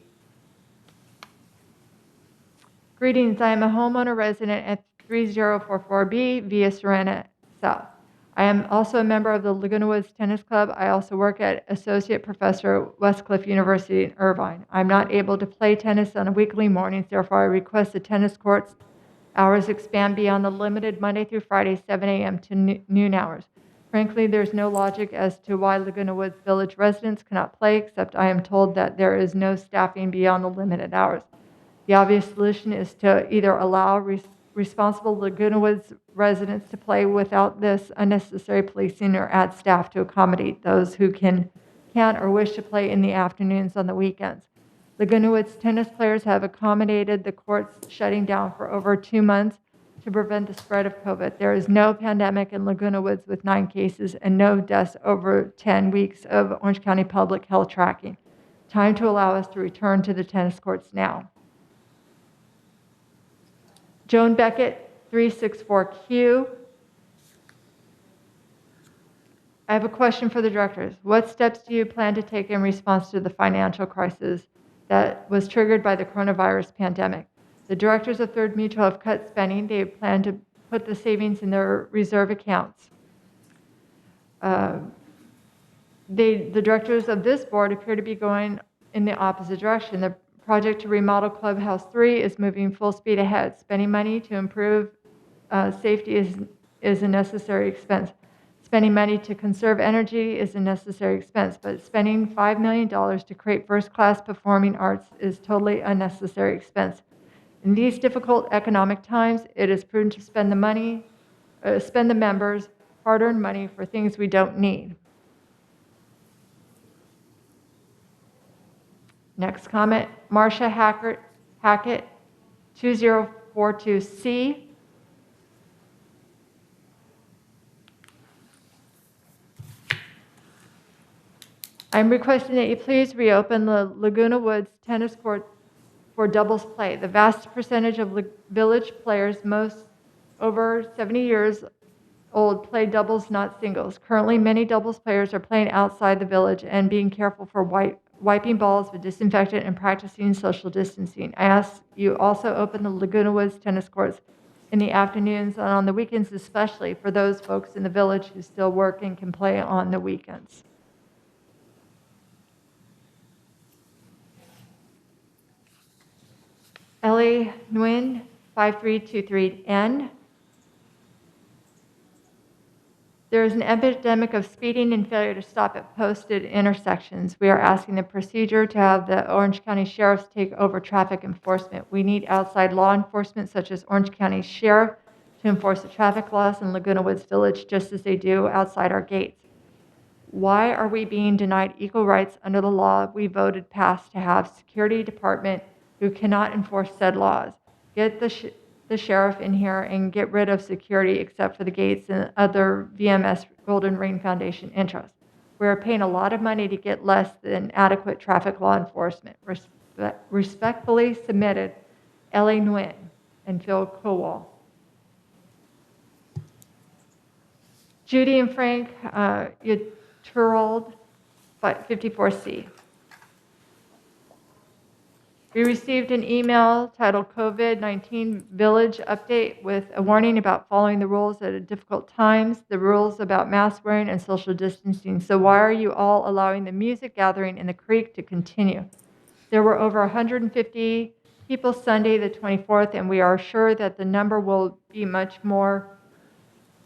Greetings, I am a homeowner resident at 3044B via Serena South. I am also a member of the Laguna Woods Tennis Club. I also work at Associate Professor at Westcliff University in Irvine. I'm not able to play tennis on weekly mornings, therefore I request the tennis courts hours expand beyond the limited Monday through Friday 7 a.m. to noon hours. Frankly, there's no logic as to why Laguna Woods Village residents cannot play, except I am told that there is no staffing beyond the limited hours. The obvious solution is to either allow responsible Laguna Woods residents to play without this unnecessary policing, or add staff to accommodate those who can't or wish to play in the afternoons on the weekends. Laguna Woods tennis players have accommodated the courts shutting down for over 2 months to prevent the spread of COVID. There is no pandemic in Laguna Woods with 9 cases and no deaths over 10 weeks of Orange County public health tracking. Time to allow us to return to the tennis courts now. Joan Beckett, 364Q. I have a question for the directors. What steps do you plan to take in response to the financial crisis that was triggered by the coronavirus pandemic? The directors of Third Mutual have cut spending. They plan to put the savings in their reserve accounts. The directors of this board appear to be going in the opposite direction. The project to remodel Clubhouse 3 is moving full speed ahead. Spending money to improve safety is a necessary expense. Spending money to conserve energy is a necessary expense, but spending $5 million to create first-class performing arts is totally unnecessary expense. In these difficult economic times, it is prudent to spend the members hard-earned money for things we don't need. Next comment, Marcia Hackett, 2042C. I'm requesting that you please reopen the Laguna Woods tennis court for doubles play. The vast percentage of village players, most over 70 years old, play doubles, not singles. Currently, many doubles players are playing outside the village and being careful for wiping balls with disinfectant and practicing social distancing. I ask you also open the Laguna Woods tennis courts in the afternoons and on the weekends, especially for those folks in the village who still work and can play on the weekends. Ellie Nguyen, 5323N. There is an epidemic of speeding and failure to stop at posted intersections. We are asking the procedure to have the Orange County Sheriffs take over traffic enforcement. We need outside law enforcement such as Orange County Sheriff to enforce the traffic laws in Laguna Woods Village just as they do outside our gates. Why are we being denied equal rights under the law we voted past to have security department who cannot enforce said laws? Get the sheriff in here and get rid of security except for the gates and other VMS Golden Ring Foundation interests. We are paying a lot of money to get less than adequate traffic law enforcement. Respectfully submitted, Ellie Nguyen and Phil Kowal. Judy and Frank Turald, 54C. We received an email titled COVID-19 Village Update with a warning about following the rules at difficult times, the rules about mask wearing and social distancing. So why are you all allowing the music gathering in the creek to continue? There were over 150 people Sunday the 24th, and we are sure that the number will be much more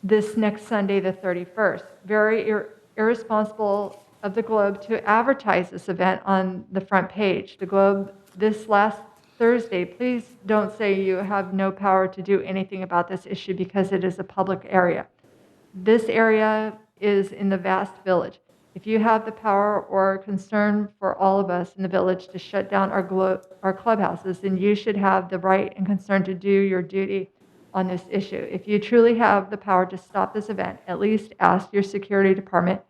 this next Sunday the 31st. Very irresponsible of the Globe to advertise this event on the front page. The Globe this last Thursday, please don't say you have no power to do anything about this issue because it is a public area. This area is in the vast village. If you have the power or concern for all of us in the village to shut down our clubhouses, then you should have the right and concern to do your duty on this issue. If you truly have the power to stop this event, at least ask your security department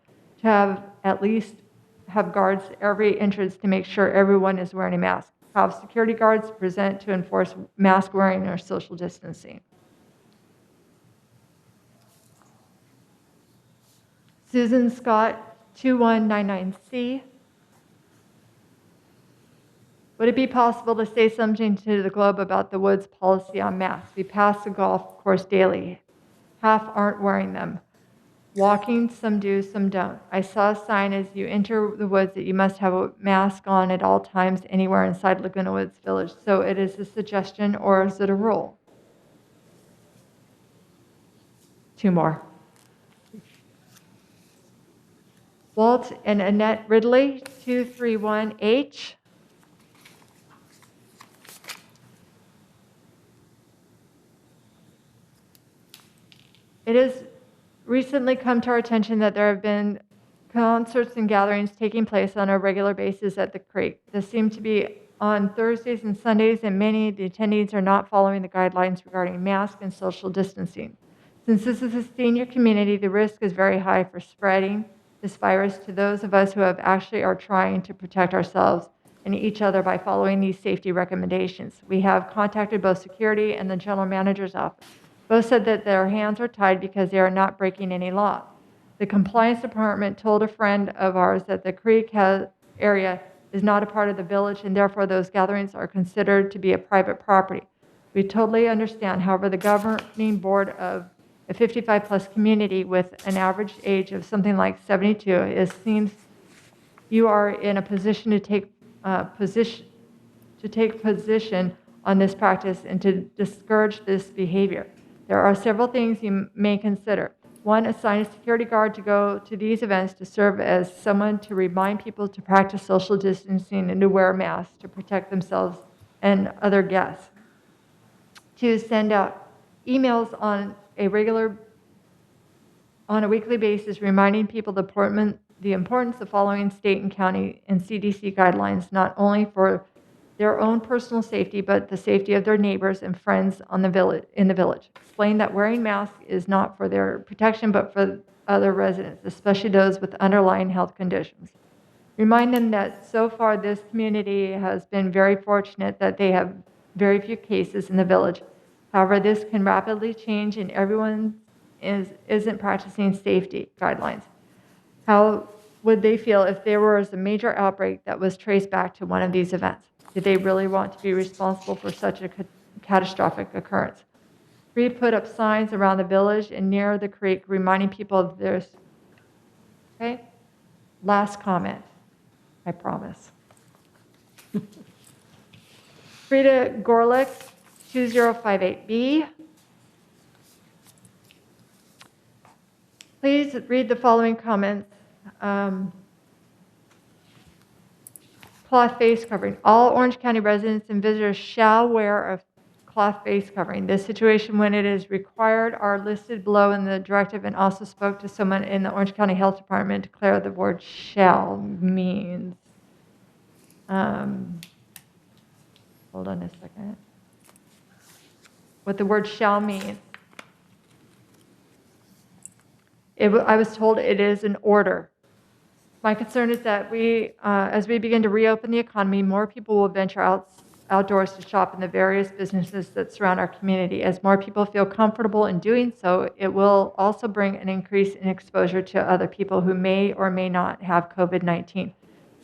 to have guards at every entrance to make sure everyone is wearing a mask. Have security guards present to enforce mask wearing or social distancing. Susan Scott, 2199C. Would it be possible to say something to the Globe about the Woods policy on masks? We pass the golf course daily. Half aren't wearing them. Walking, some do, some don't. I saw a sign as you enter the woods that you must have a mask on at all times anywhere inside Laguna Woods Village. So it is a suggestion or is it a rule? Two more. Walt and Annette Ridley, 231H. It has recently come to our attention that there have been concerts and gatherings taking place on a regular basis at the creek. This seems to be on Thursdays and Sundays, and many of the attendees are not following the guidelines regarding masks and social distancing. Since this is a senior community, the risk is very high for spreading this virus to those of us who are trying to protect ourselves and each other by following these safety recommendations. We have contacted both security and the general manager's office. Both said that their hands are tied because they are not breaking any law. The compliance department told a friend of ours that the creek area is not a part of the village and therefore those gatherings are considered to be a private property. We totally understand, however, the governing board of a 55-plus community with an average age of something like 72, it seems you are in a position to take position on this practice and to discourage this behavior. There are several things you may consider. One, assign a security guard to go to these events to serve as someone to remind people to practice social distancing and to wear masks to protect themselves and other guests. Two, send out emails on a regular on a weekly basis, reminding people the importance of following state and county and CDC guidelines, not only for their own personal safety, but the safety of their neighbors and friends in the village. Explain that wearing masks is not for their protection, but for other residents, especially those with underlying health conditions. Remind them that so far this community has been very fortunate that they have very few cases in the village. However, this can rapidly change and everyone isn't practicing safety guidelines. How would they feel if there was a major outbreak that was traced back to one of these events? Did they really want to be responsible for such a catastrophic occurrence? 3, put up signs around the village and near the creek reminding people of this. Okay? Last comment, I promise. Frida Gorlick, 2058B. Please read the following comments. Cloth face covering. All Orange County residents and visitors shall wear a cloth face covering. This situation, when it is required, are listed below in the directive, and also spoke to someone in the Orange County Health Department to declare the word shall means. Hold on a second. What the word shall means. I was told it is an order. My concern is that as we begin to reopen the economy, more people will venture outdoors to shop in the various businesses that surround our community. As more people feel comfortable in doing so, it will also bring an increase in exposure to other people who may or may not have COVID-19.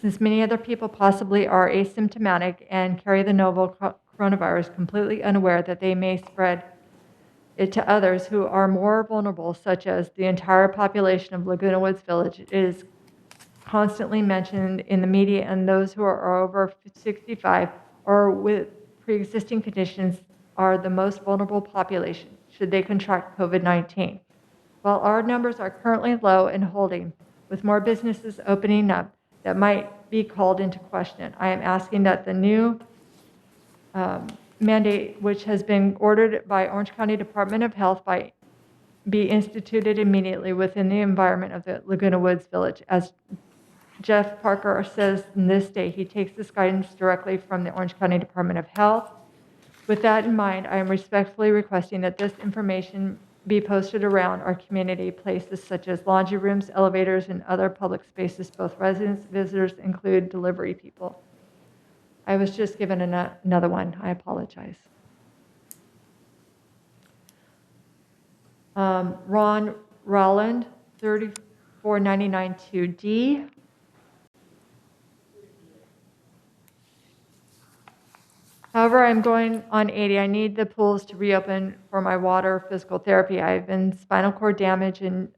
Since many other people possibly are asymptomatic and carry the novel coronavirus completely unaware that they may spread it to others who are more vulnerable, such as the entire population of Laguna Woods Village, it is constantly mentioned in the media, and those who are over 65 or with pre-existing conditions are the most vulnerable population should they contract COVID-19. While our numbers are currently low and holding, with more businesses opening up that might be called into question, I am asking that the new mandate, which has been ordered by Orange County Department of Health, be instituted immediately within the environment of the Laguna Woods Village. As Jeff Parker says in this day, he takes this guidance directly from the Orange County Department of Health. With that in mind, I am respectfully requesting that this information be posted around our community, places such as laundry rooms, elevators, and other public spaces. Both residents, visitors, include delivery people. I was just given another one. I apologize. Ron Rowland, 34992D. However, I'm going on 80. I need the pools to reopen for my water physical therapy. I've been spinal cord damage and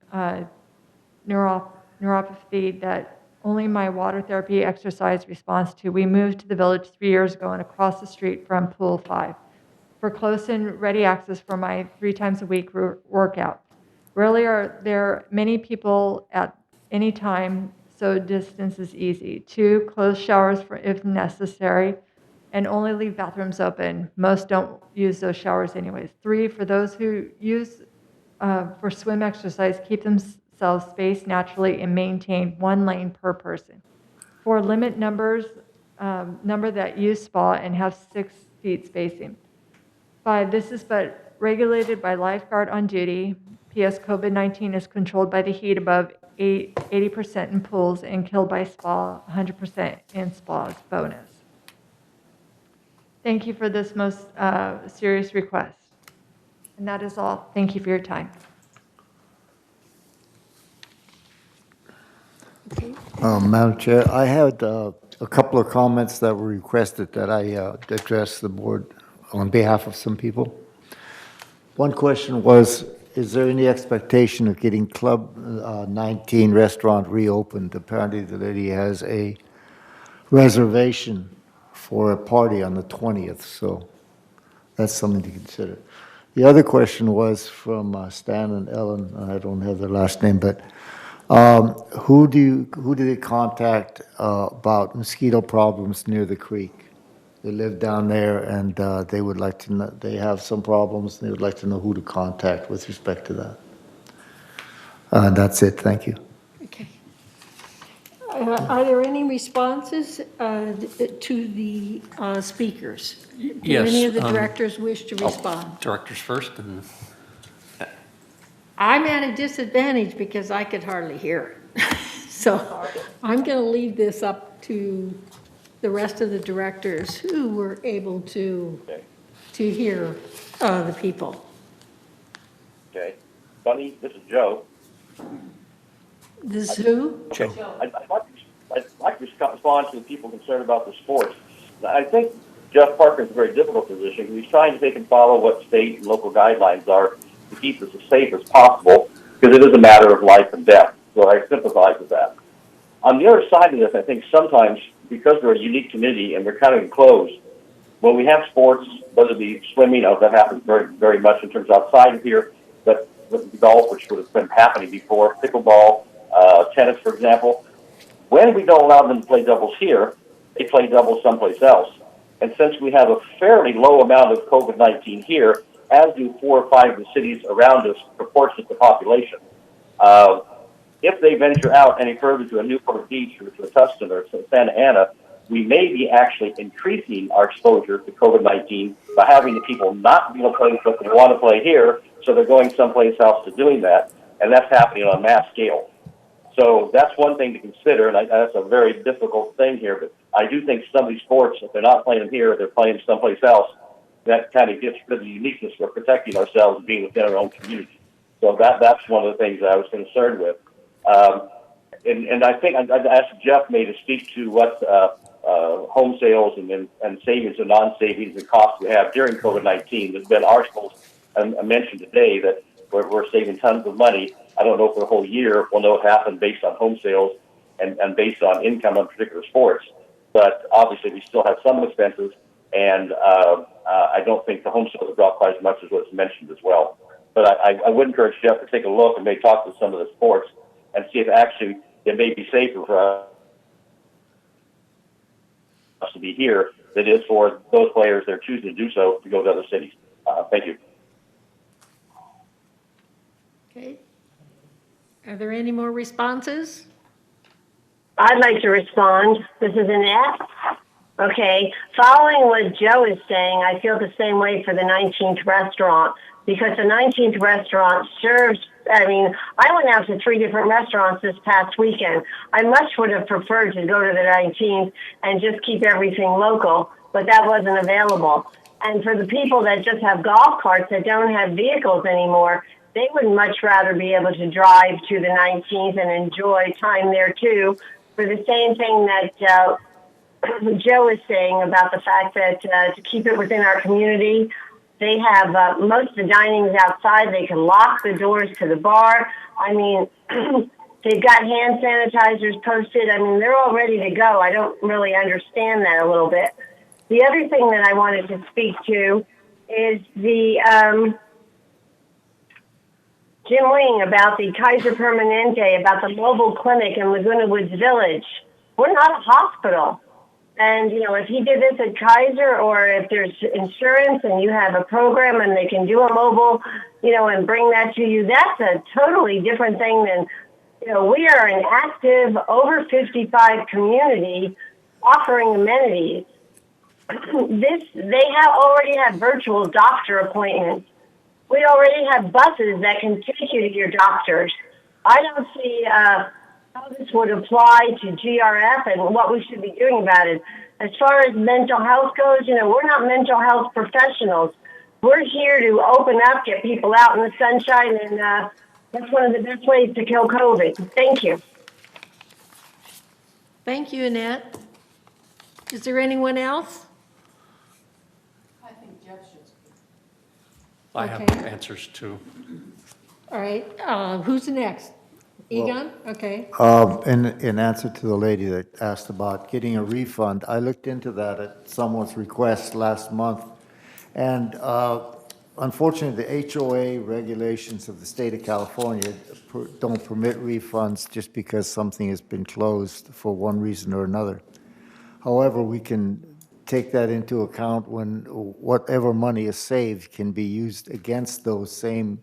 neuropathy that only my water therapy exercise responds to. We moved to the village 3 years ago and across the street from Pool 5 for close and ready access for my 3 times a week workout. Rarely are there many people at any time, so distance is easy. 2, close showers if necessary, and only leave bathrooms open. Most don't use those showers anyways. 3, for those who use for swim exercise, keep themselves spaced naturally and maintain 1 lane per person. 4, limit number that use spa and have 6 feet spacing. 5, this is but regulated by lifeguard on duty. P.S. COVID-19 is controlled by the heat above 80% in pools and killed by spa, 100% in spas. Bonus. Thank you for this most serious request. And that is all. Thank you for your time. Madam Chair, I had a couple of comments that were requested that I address the board on behalf of some people. One question was, is there any expectation of getting Club 19 restaurant reopened? Apparently the lady has a reservation for a party on the 20th, so that's something to consider. The other question was from Stan and Ellen. I don't have their last name, but who do they contact about mosquito problems near the creek? They live down there, and they would like to know, they have some problems, and they would like to know who to contact with respect to that. That's it, thank you. Okay. Are there any responses to the speakers? Do Yes, any of the directors wish to respond? Directors first, and I'm at a disadvantage because I could hardly hear. So I'm going to leave this up to the rest of the directors who were able to hear the people. Okay. Bunny, this is Joe. This who? Okay. I'd like to respond to the people concerned about the sports. I think Jeff Parker's in a very difficult position because he's trying to take and follow what state and local guidelines are to keep us as safe as possible because it is a matter of life and death. So I sympathize with that. On the other side of this, I think sometimes because we're a unique community and we're kind of enclosed, when we have sports, whether it be swimming, that happens very, very much in terms outside of here, but with golf, which would have been happening before, pickleball, tennis, for example, when we don't allow them to play doubles here, they play doubles someplace else. And since we have a fairly low amount of COVID-19 here, as do 4 or 5 of the cities around us, proportionate to population, if they venture out any further to a Newport Beach or to a Tustin or to Santa Ana, we may be actually increasing our exposure to COVID-19 by having the people not be able to play what they want to play here, so they're going someplace else to doing that, and that's happening on a mass scale. So that's one thing to consider, and that's a very difficult thing here, but I do think some of these sports, if they're not playing them here, they're playing someplace else, that kind of gets rid of the uniqueness for protecting ourselves and being within our own community. So that's one of the things that I was concerned with. And I think I'd ask Jeff maybe to speak to what home sales and savings and non-savings and costs we have during COVID-19. There's been articles mentioned today that we're saving tons of money. I don't know for the whole year. We'll know what happened based on home sales and based on income on particular sports. But obviously, we still have some expenses, and I don't think the home sales have dropped quite as much as what's mentioned as well. But I would encourage Jeff to take a look and maybe talk to some of the sports and see if actually it may be safer for us to be here than it is for those players that are choosing to do so to go to other cities. Thank you. Okay. Are there any more responses? I'd like to respond. This is Annette. Okay. Following what Joe is saying, I feel the same way for the 19th restaurant because the 19th restaurant serves, I went out to 3 different restaurants this past weekend. I much would have preferred to go to the 19th and just keep everything local, but that wasn't available. And for the people that just have golf carts that don't have vehicles anymore, they would much rather be able to drive to the 19th and enjoy time there too, for the same thing that Joe is saying about the fact that to keep it within our community, they have most of the dining's outside. They can lock the doors to the bar. They've got hand sanitizers posted. They're all ready to go. I don't really understand that a little bit. The other thing that I wanted to speak to is the Jim Wing about the Kaiser Permanente, about the mobile clinic in Laguna Woods Village. We're not a hospital. And, if he did this at Kaiser or if there's insurance and you have a program and they can do a mobile, and bring that to you, that's a totally different thing than, we are an active over 55 community offering amenities. They already have virtual doctor appointments. We already have buses that can take you to your doctors. I don't see how this would apply to GRF and what we should be doing about it. As far as mental health goes, we're not mental health professionals. We're here to open up, get people out in the sunshine, and that's one of the best ways to kill COVID. Thank you. Thank you, Annette. Is there anyone else? I think Jeff should speak. I have Okay. answers too. All right, who's next? Egon? Okay. In answer to the lady that asked about getting a refund, I looked into that at someone's request last month. And unfortunately, the HOA regulations of the state of California don't permit refunds just because something has been closed for one reason or another. However, we can take that into account when whatever money is saved can be used against those same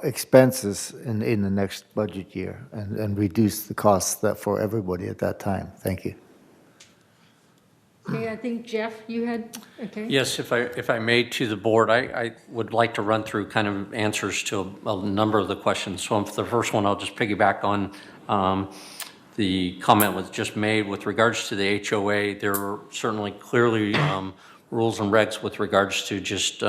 expenses in the next budget year and reduce the costs that for everybody at that time. Thank you. Okay, I think Jeff, you had, okay. Yes, if I may, to the board, I would like to run through kind of answers to a number of the questions. So for the first one, I'll just piggyback on the comment was just made with regards to the HOA. There are certainly clearly rules and regs with regards to just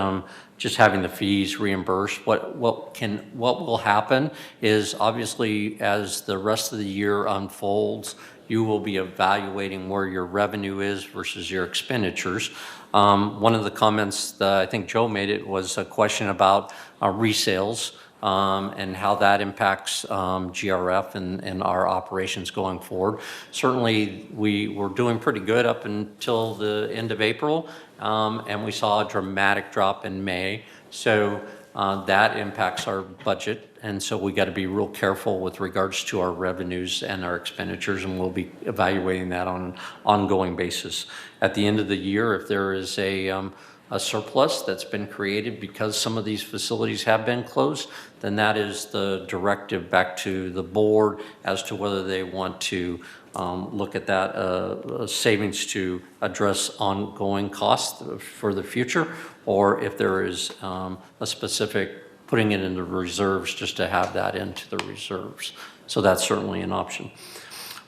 having the fees reimbursed. What will happen is obviously as the rest of the year unfolds, you will be evaluating where your revenue is versus your expenditures. One of the comments that I think Joe made it was a question about resales and how that impacts GRF and our operations going forward. Certainly, we were doing pretty good up until the end of April, and we saw a dramatic drop in May. So that impacts our budget. And so we got to be real careful with regards to our revenues and our expenditures, and we'll be evaluating that on an ongoing basis. At the end of the year, if there is a surplus that's been created because some of these facilities have been closed, then that is the directive back to the board as to whether they want to look at that savings to address ongoing costs for the future, or if there is a specific putting it into reserves just to have that into the reserves. So that's certainly an option.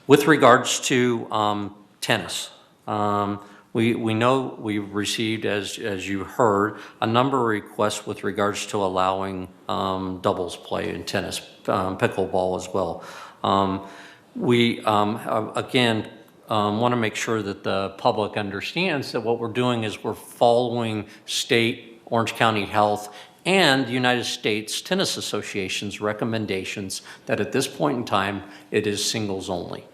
With regards to tennis, we know we've received, as you heard, a number of requests with regards to allowing doubles play in tennis, pickleball as well. We, again, want to make sure that the public understands that what we're doing is we're following state, Orange County Health, and the United States Tennis Association's recommendations that at this point in time, it is singles only.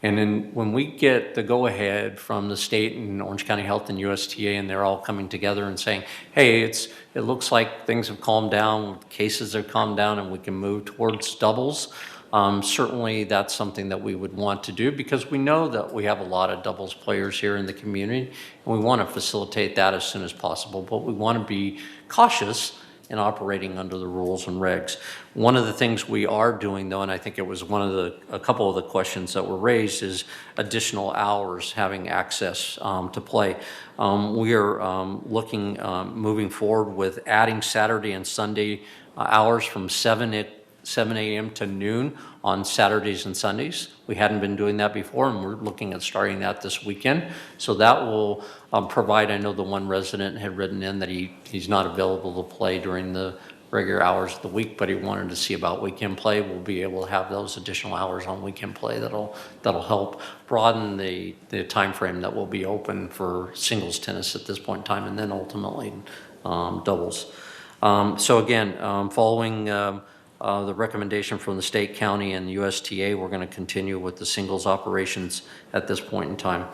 And then when we get the go-ahead from the state and Orange County Health and USTA, and they're all coming together and saying, hey, it looks like things have calmed down, cases have calmed down, and we can move towards doubles. Certainly that's something that we would want to do because we know that we have a lot of doubles players here in the community, and we want to facilitate that as soon as possible, but we want to be cautious in operating under the rules and regs. One of the things we are doing though, and I think it was a couple of the questions that were raised, is additional hours having access to play. We are looking, moving forward with adding Saturday and Sunday hours from 7 a.m. to noon on Saturdays and Sundays. We hadn't been doing that before, and we're looking at starting that this weekend. So that will provide, I know the one resident had written in that he's not available to play during the regular hours of the week, but he wanted to see about weekend play. We'll be able to have those additional hours on weekend play that'll help broaden the time frame that will be open for singles tennis at this point in time, and then ultimately doubles. So again, following the recommendation from the state, county, and USTA, we're going to continue with the singles operations at this point in time.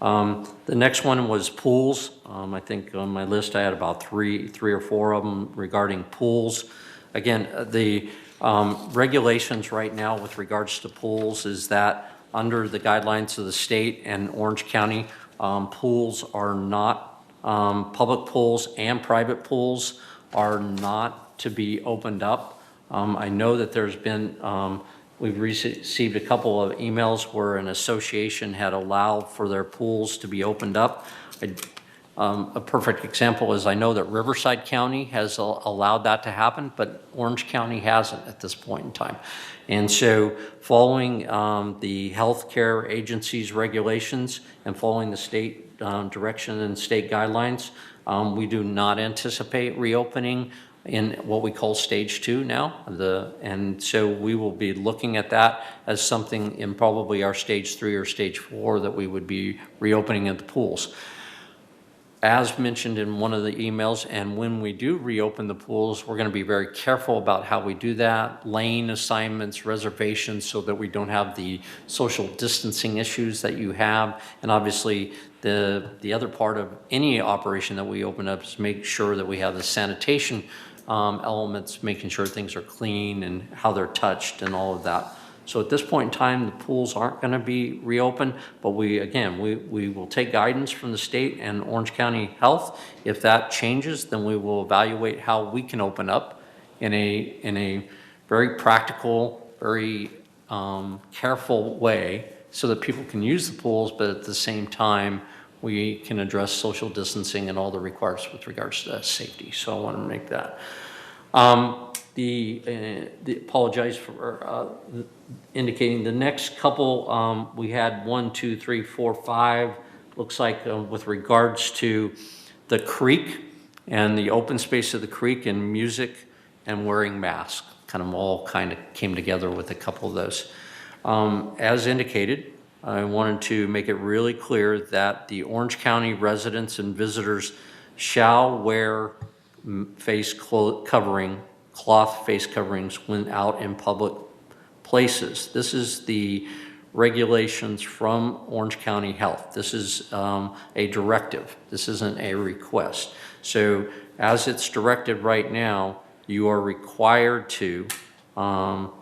The next one was pools. I think on my list I had about three or four of them regarding pools. Again, the regulations right now with regards to pools is that under the guidelines of the state and Orange County, pools are not, public pools and private pools are not to be opened up. I know that there's been, we've received a couple of emails where an association had allowed for their pools to be opened up. A perfect example is I know that Riverside County has allowed that to happen, but Orange County hasn't at this point in time. And so following the healthcare agency's regulations and following the state direction and state guidelines, we do not anticipate reopening in what we call stage 2 now. And so we will be looking at that as something in probably our stage 3 or stage 4 that we would be reopening at the pools. As mentioned in one of the emails, and when we do reopen the pools, we're going to be very careful about how we do that, lane assignments, reservations, so that we don't have the social distancing issues that you have. And obviously, the other part of any operation that we open up is make sure that we have the sanitation elements, making sure things are clean and how they're touched and all of that. So at this point in time, the pools aren't going to be reopened, but we will take guidance from the state and Orange County Health. If that changes, then we will evaluate how we can open up in a very practical, very careful way so that people can use the pools, but at the same time, we can address social distancing and all the requirements with regards to safety. So I want to make that. Apologize for indicating the next couple, we had 1, 2, 3, 4, 5, looks like with regards to the creek and the open space of the creek and music and wearing masks, all came together with a couple of those. As indicated, I wanted to make it really clear that the Orange County residents and visitors shall wear cloth face coverings when out in public places. This is the regulations from Orange County Health. This is a directive. This isn't a request. So as it's directed right now, you are required to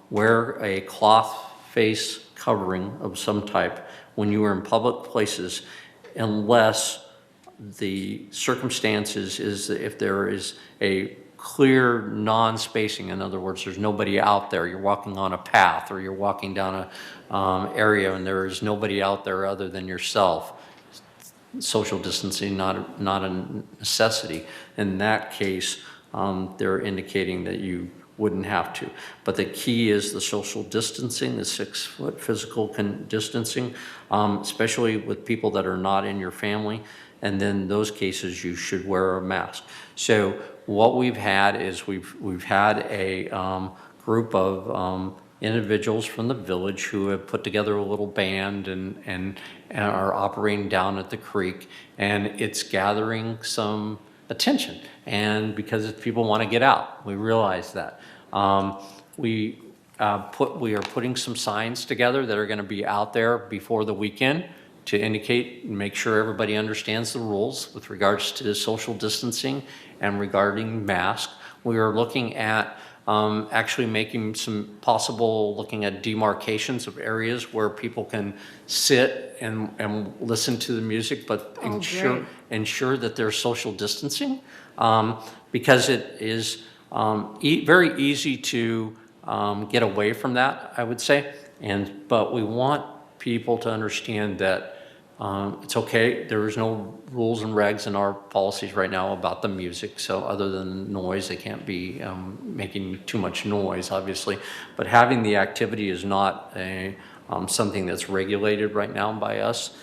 wear a cloth face covering of some type when you are in public places, unless the circumstances is that if there is a clear non-spacing, in other words, there's nobody out there, you're walking on a path or you're walking down a area and there is nobody out there other than yourself, social distancing not a necessity. In that case, they're indicating that you wouldn't have to. But the key is the social distancing, the 6-foot physical distancing, especially with people that are not in your family. And then those cases, you should wear a mask. So what we've had is we've had a group of individuals from the village who have put together a little band and are operating down at the creek, and it's gathering some attention. And because people want to get out, we realize that. We are putting some signs together that are going to be out there before the weekend to indicate and make sure everybody understands the rules with regards to social distancing and regarding masks. We are looking at actually making some possible, looking at demarcations of areas where people can sit and listen to the music, but ensure that there's social distancing, because it is very easy to get away from that, I would say. But we want people to understand that it's okay. There is no rules and regs in our policies right now about the music. So other than noise, they can't be making too much noise, obviously. But having the activity is not something that's regulated right now by us.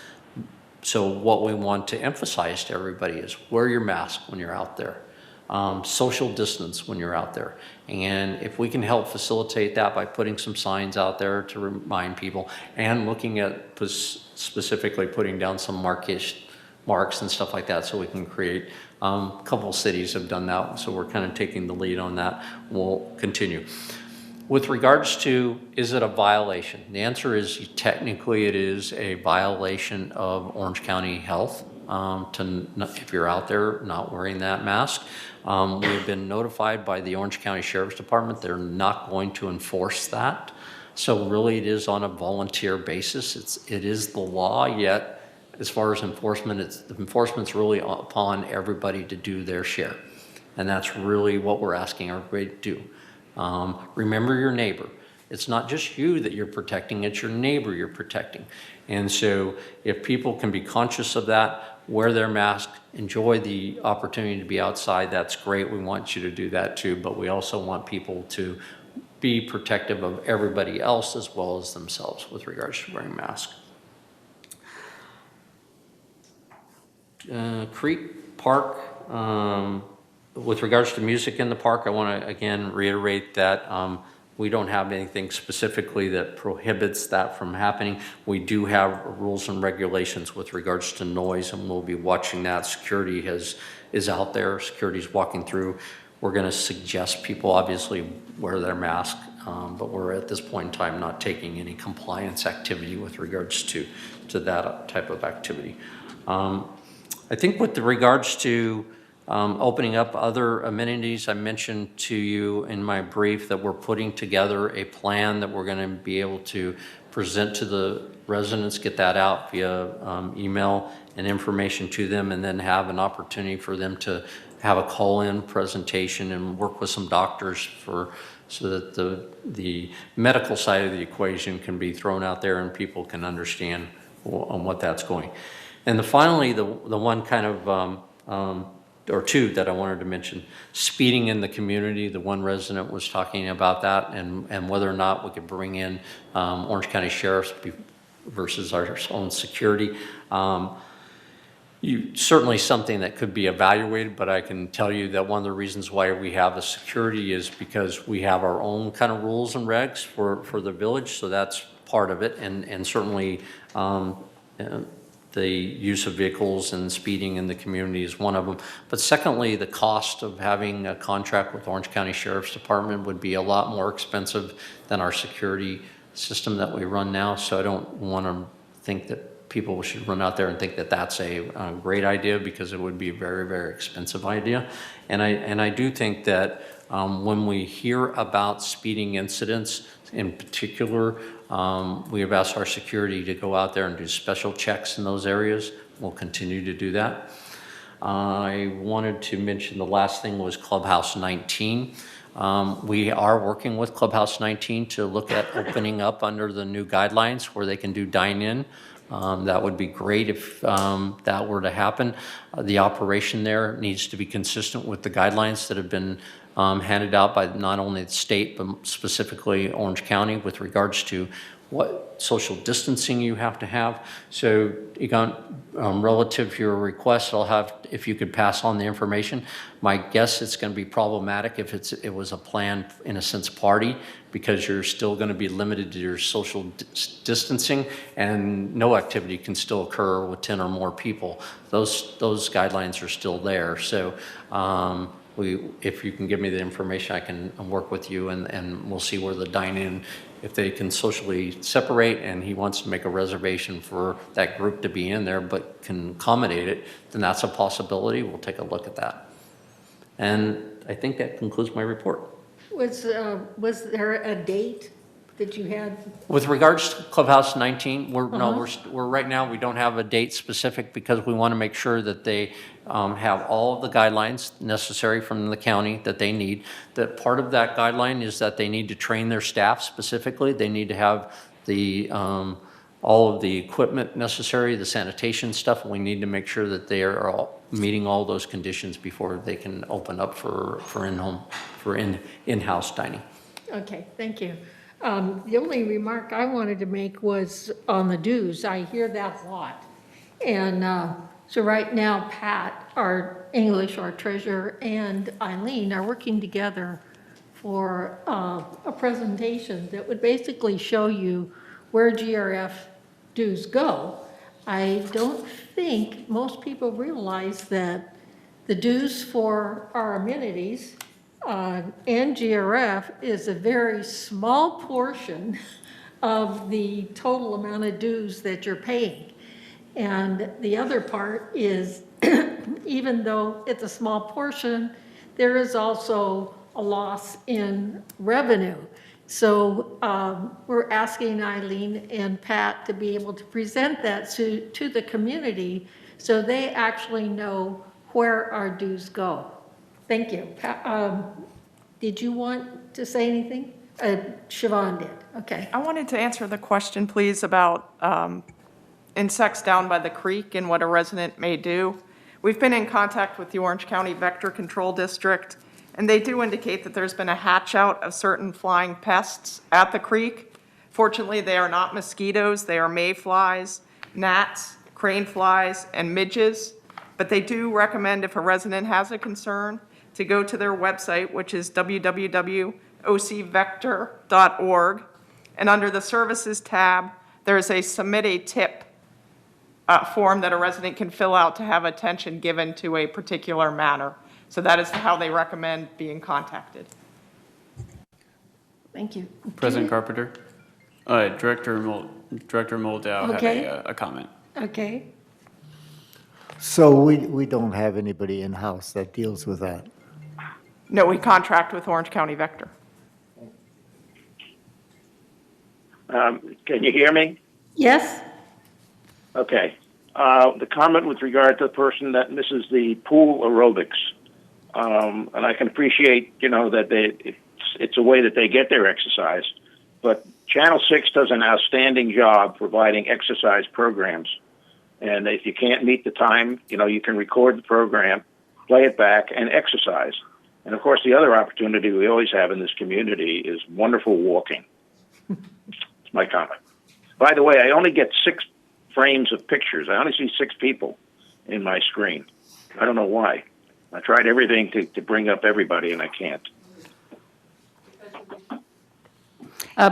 So what we want to emphasize to everybody is wear your mask when you're out there. Social distance when you're out there. And if we can help facilitate that by putting some signs out there to remind people and looking at specifically putting down some marks and stuff like that so we can create, a couple of cities have done that, so we're kind of taking the lead on that. We'll continue. With regards to, is it a violation? The answer is technically it is a violation of Orange County Health. If you're out there not wearing that mask. We've been notified by the Orange County Sheriff's Department they're not going to enforce that. So really it is on a volunteer basis. It is the law, yet as far as enforcement, enforcement's really upon everybody to do their share. And that's really what we're asking everybody to do. Remember your neighbor. It's not just you that you're protecting, it's your neighbor you're protecting. And so if people can be conscious of that, wear their mask, enjoy the opportunity to be outside, that's great. We want you to do that too, but we also want people to be protective of everybody else as well as themselves with regards to wearing masks. Creek Park, with regards to music in the park, I want to again reiterate that we don't have anything specifically that prohibits that from happening. We do have rules and regulations with regards to noise, and we'll be watching that. Security is out there. Security's walking through. We're going to suggest people obviously wear their mask, but we're at this point in time not taking any compliance activity with regards to that type of activity. I think with regards to opening up other amenities, I mentioned to you in my brief that we're putting together a plan that we're going to be able to present to the residents, get that out via email and information to them, and then have an opportunity for them to have a call-in presentation and work with some doctors so that the medical side of the equation can be thrown out there and people can understand on what that's going. And finally, the one kind of, or two that I wanted to mention, speeding in the community. The one resident was talking about that and whether or not we could bring in Orange County Sheriff's versus our own security. Certainly something that could be evaluated, but I can tell you that one of the reasons why we have a security is because we have our own kind of rules and regs for the village, so that's part of it, and certainly the use of vehicles and speeding in the community is one of them. But secondly, the cost of having a contract with Orange County Sheriff's Department would be a lot more expensive than our security system that we run now, so I don't want to think that people should run out there and think that that's a great idea, because it would be a very, very expensive idea. And I do think that when we hear about speeding incidents in particular, we have asked our security to go out there and do special checks in those areas. We'll continue to do that. I wanted to mention the last thing was Clubhouse 19. We are working with Clubhouse 19 to look at opening up under the new guidelines where they can do dine-in. That would be great if that were to happen. The operation there needs to be consistent with the guidelines that have been handed out by not only the state, but specifically Orange County with regards to what social distancing you have to have. So, Egon, relative to your request, I'll have, if you could pass on the information. My guess it's going to be problematic if it was a planned, in a sense, party, because you're still going to be limited to your social distancing, and no activity can still occur with 10 or more people. Those guidelines are still there. So if you can give me the information, I can work with you, and we'll see where the dine-in, if they can socially separate and he wants to make a reservation for that group to be in there but can accommodate it, then that's a possibility. We'll take a look at that. And I think that concludes my report. Was there a date that you had? With regards to Clubhouse 19, we're right now, we don't have a date specific, because we want to make sure that they have all of the guidelines necessary from the county that they need. That part of that guideline is that they need to train their staff specifically. They need to have the all of the equipment necessary, the sanitation stuff. We need to make sure that they are all meeting all those conditions before they can open up for in-house dining. Okay, thank you. The only remark I wanted to make was on the dues. I hear that a lot. And so right now, Pat, our English, our treasurer, and Eileen are working together for a presentation that would basically show you where GRF dues go. I don't think most people realize that the dues for our amenities and GRF is a very small portion of the total amount of dues that you're paying. And the other part is, even though it's a small portion, there is also a loss in revenue. So we're asking Eileen and Pat to be able to present that to the community so they actually know where our dues go. Thank you. Did you want to say anything? Siobhan did. Okay. I wanted to answer the question, please, about insects down by the creek and what a resident may do. We've been in contact with the Orange County Vector Control District, and they do indicate that there's been a hatch out of certain flying pests at the creek. Fortunately, they are not mosquitoes. They are mayflies, gnats, crane flies, and midges. But they do recommend, if a resident has a concern, to go to their website, which is www.ocvector.org. And under the Services tab, there's a Submit a Tip form that a resident can fill out to have attention given to a particular matter. So that is how they recommend being contacted. Thank you. President Carpenter, Director Moldow Okay. had a comment. Okay. So we don't have anybody in-house that deals with that? No, we contract with Orange County Vector. Can you hear me? Yes? Okay. The comment with regard to the person that misses the pool aerobics. and I can appreciate, that it's a way that they get their exercise. But Channel 6 does an outstanding job providing exercise programs. And if you can't meet the time, you can record the program, play it back, and exercise. And of course, the other opportunity we always have in this community is wonderful walking. It's my comment. By the way, I only get 6 frames of pictures. I only see 6 people in my screen. I don't know why. I tried everything to bring up everybody, and I can't.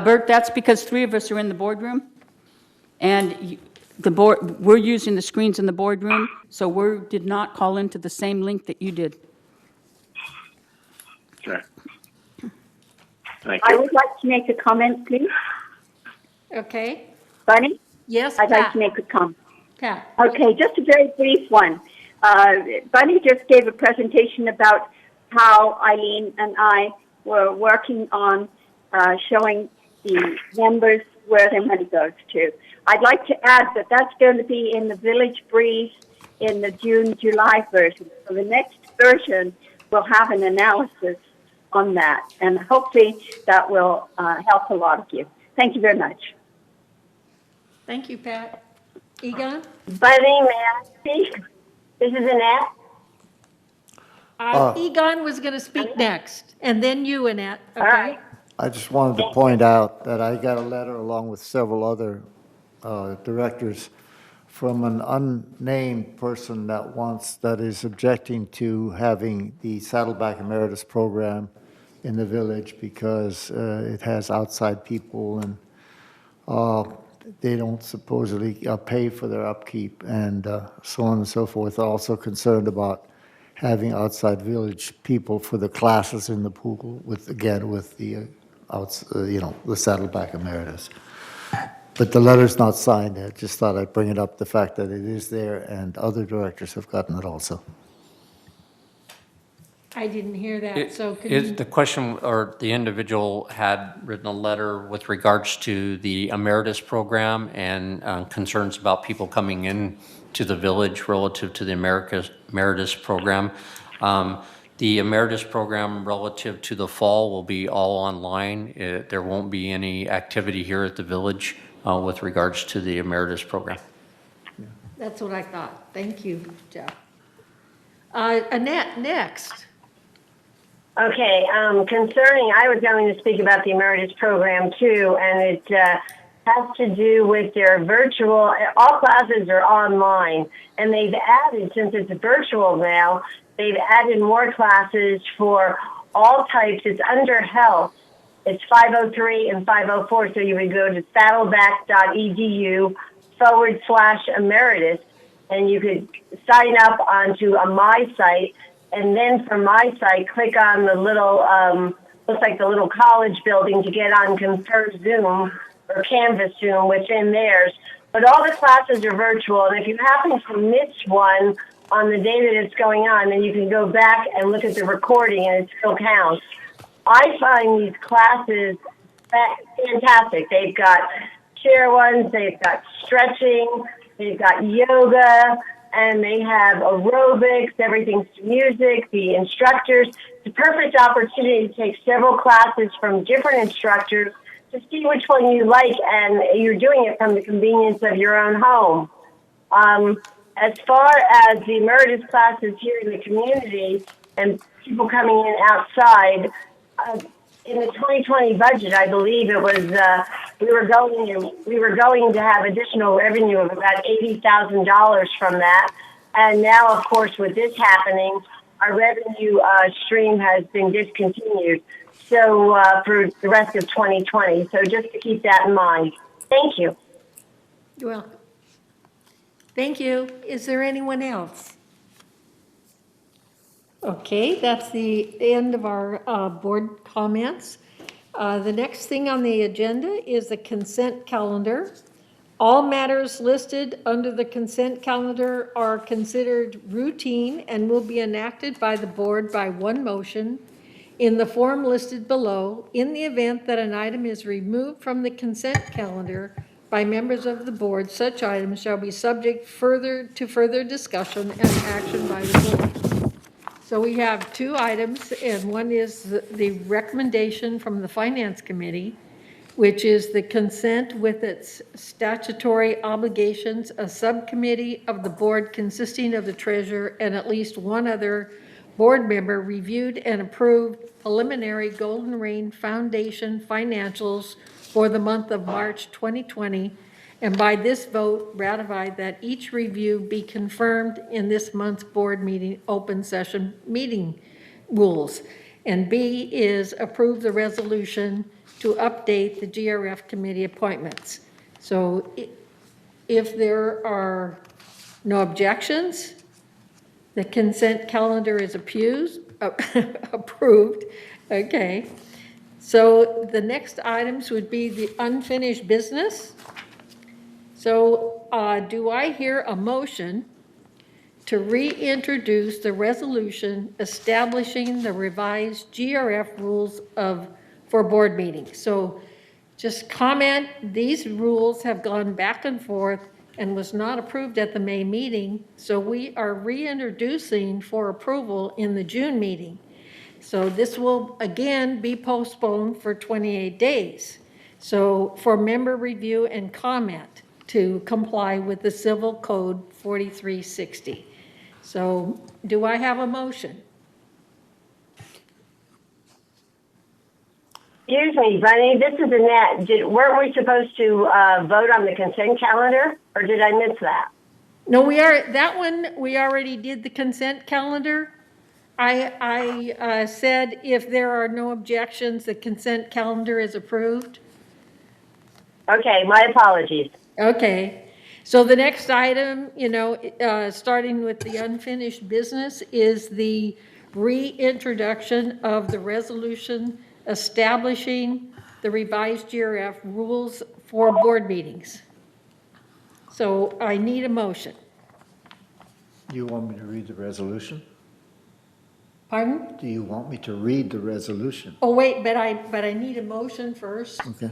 Bert, that's because 3 of us are in the boardroom, and we're using the screens in the boardroom, so we did not call into the same link that you did. Okay. Thank I you. would like to make a comment, please. Okay. Bunny? Yes, I'd like Pat. to make a comment. Pat. Okay, just a very brief one. Bunny just gave a presentation about how Eileen and I were working on showing the members where their money goes to. I'd like to add that that's going to be in the Village Breeze in the June-July version. So the next version will have an analysis on that, and hopefully that will help a lot of you. Thank you very much. Thank you, Pat. Egon? Bunny, may I speak? This is Annette. Egon was going to speak next, and then you, Annette, okay? All right. I just wanted to point out that I got a letter along with several other directors from an unnamed person that is objecting to having the Saddleback Emeritus program in the village because it has outside people and they don't supposedly pay for their upkeep and so on and so forth. Also concerned about having outside village people for the classes in the pool with the the Saddleback Emeritus. But the letter's not signed. I just thought I'd bring it up, the fact that it is there, and other directors have gotten it also. I didn't hear that, so could you? The question, or the individual had written a letter with regards to the emeritus program and concerns about people coming in to the village relative to the emeritus program. The emeritus program relative to the fall will be all online. There won't be any activity here at the village with regards to the emeritus program. That's what I thought. Thank you, Jeff. Annette, next. Okay, I was going to speak about the Emeritus program too, and it has to do with their virtual, all classes are online, and they've added, since it's virtual now, they've added more classes for all types. It's under health. It's 503 and 504, so you would go to saddleback.edu/emeritus, and you could sign up onto a My Site, and then from My Site, click on the little, looks like the little college building to get on Confer Zoom or Canvas Zoom within theirs. But all the classes are virtual, and if you happen to miss one on the day that it's going on, then you can go back and look at the recording, and it still counts. I find these classes fantastic. They've got chair ones, they've got stretching, they've got yoga, and they have aerobics, everything's music, the instructors. It's a perfect opportunity to take several classes from different instructors to see which one you like, and you're doing it from the convenience of your own home. As far as the emeritus classes here in the community and people coming in outside, in the 2020 budget, I believe it was we were going to have additional revenue of about $80,000 from that, and now, of course, with this happening, our revenue stream has been discontinued. So for the rest of 2020, so just to keep that in mind. Thank you. You're welcome. Thank you. Is there anyone else? Okay, that's the end of our board comments. The next thing on the agenda is the consent calendar. All matters listed under the consent calendar are considered routine and will be enacted by the board by one motion in the form listed below. In the event that an item is removed from the consent calendar by members of the board, such items shall be subject to further discussion and action by the board. So we have two items, and one is the recommendation from the Finance Committee, which is the consent with its statutory obligations, a subcommittee of the board consisting of the treasurer and at least one other board member reviewed and approved preliminary Golden Rain Foundation financials for the month of March 2020, and by this vote ratify that each review be confirmed in this month's board meeting open session meeting rules. And B is approve the resolution to update the GRF committee appointments. So if there are no objections, the consent calendar is approved. Okay. So the next items would be the unfinished business. So do I hear a motion to reintroduce the resolution establishing the revised GRF rules for board meetings? So just comment, these rules have gone back and forth and was not approved at the May meeting, so we are reintroducing for approval in the June meeting. So this will again be postponed for 28 days. So for member review and comment to comply with the Civil Code 4360. So do I have a motion? Excuse me, Bunny, this is Annette. Weren't we supposed to vote on the consent calendar, or did I miss that? No, that one, we already did the consent calendar. I said if there are no objections, the consent calendar is approved. Okay, my apologies. Okay, so the next item, starting with the unfinished business, is the reintroduction of the resolution establishing the revised GRF rules for board meetings. So I need a motion. Do you want me to read the resolution? Pardon? Do you want me to read the resolution? Oh, wait, but I need a motion first. Okay.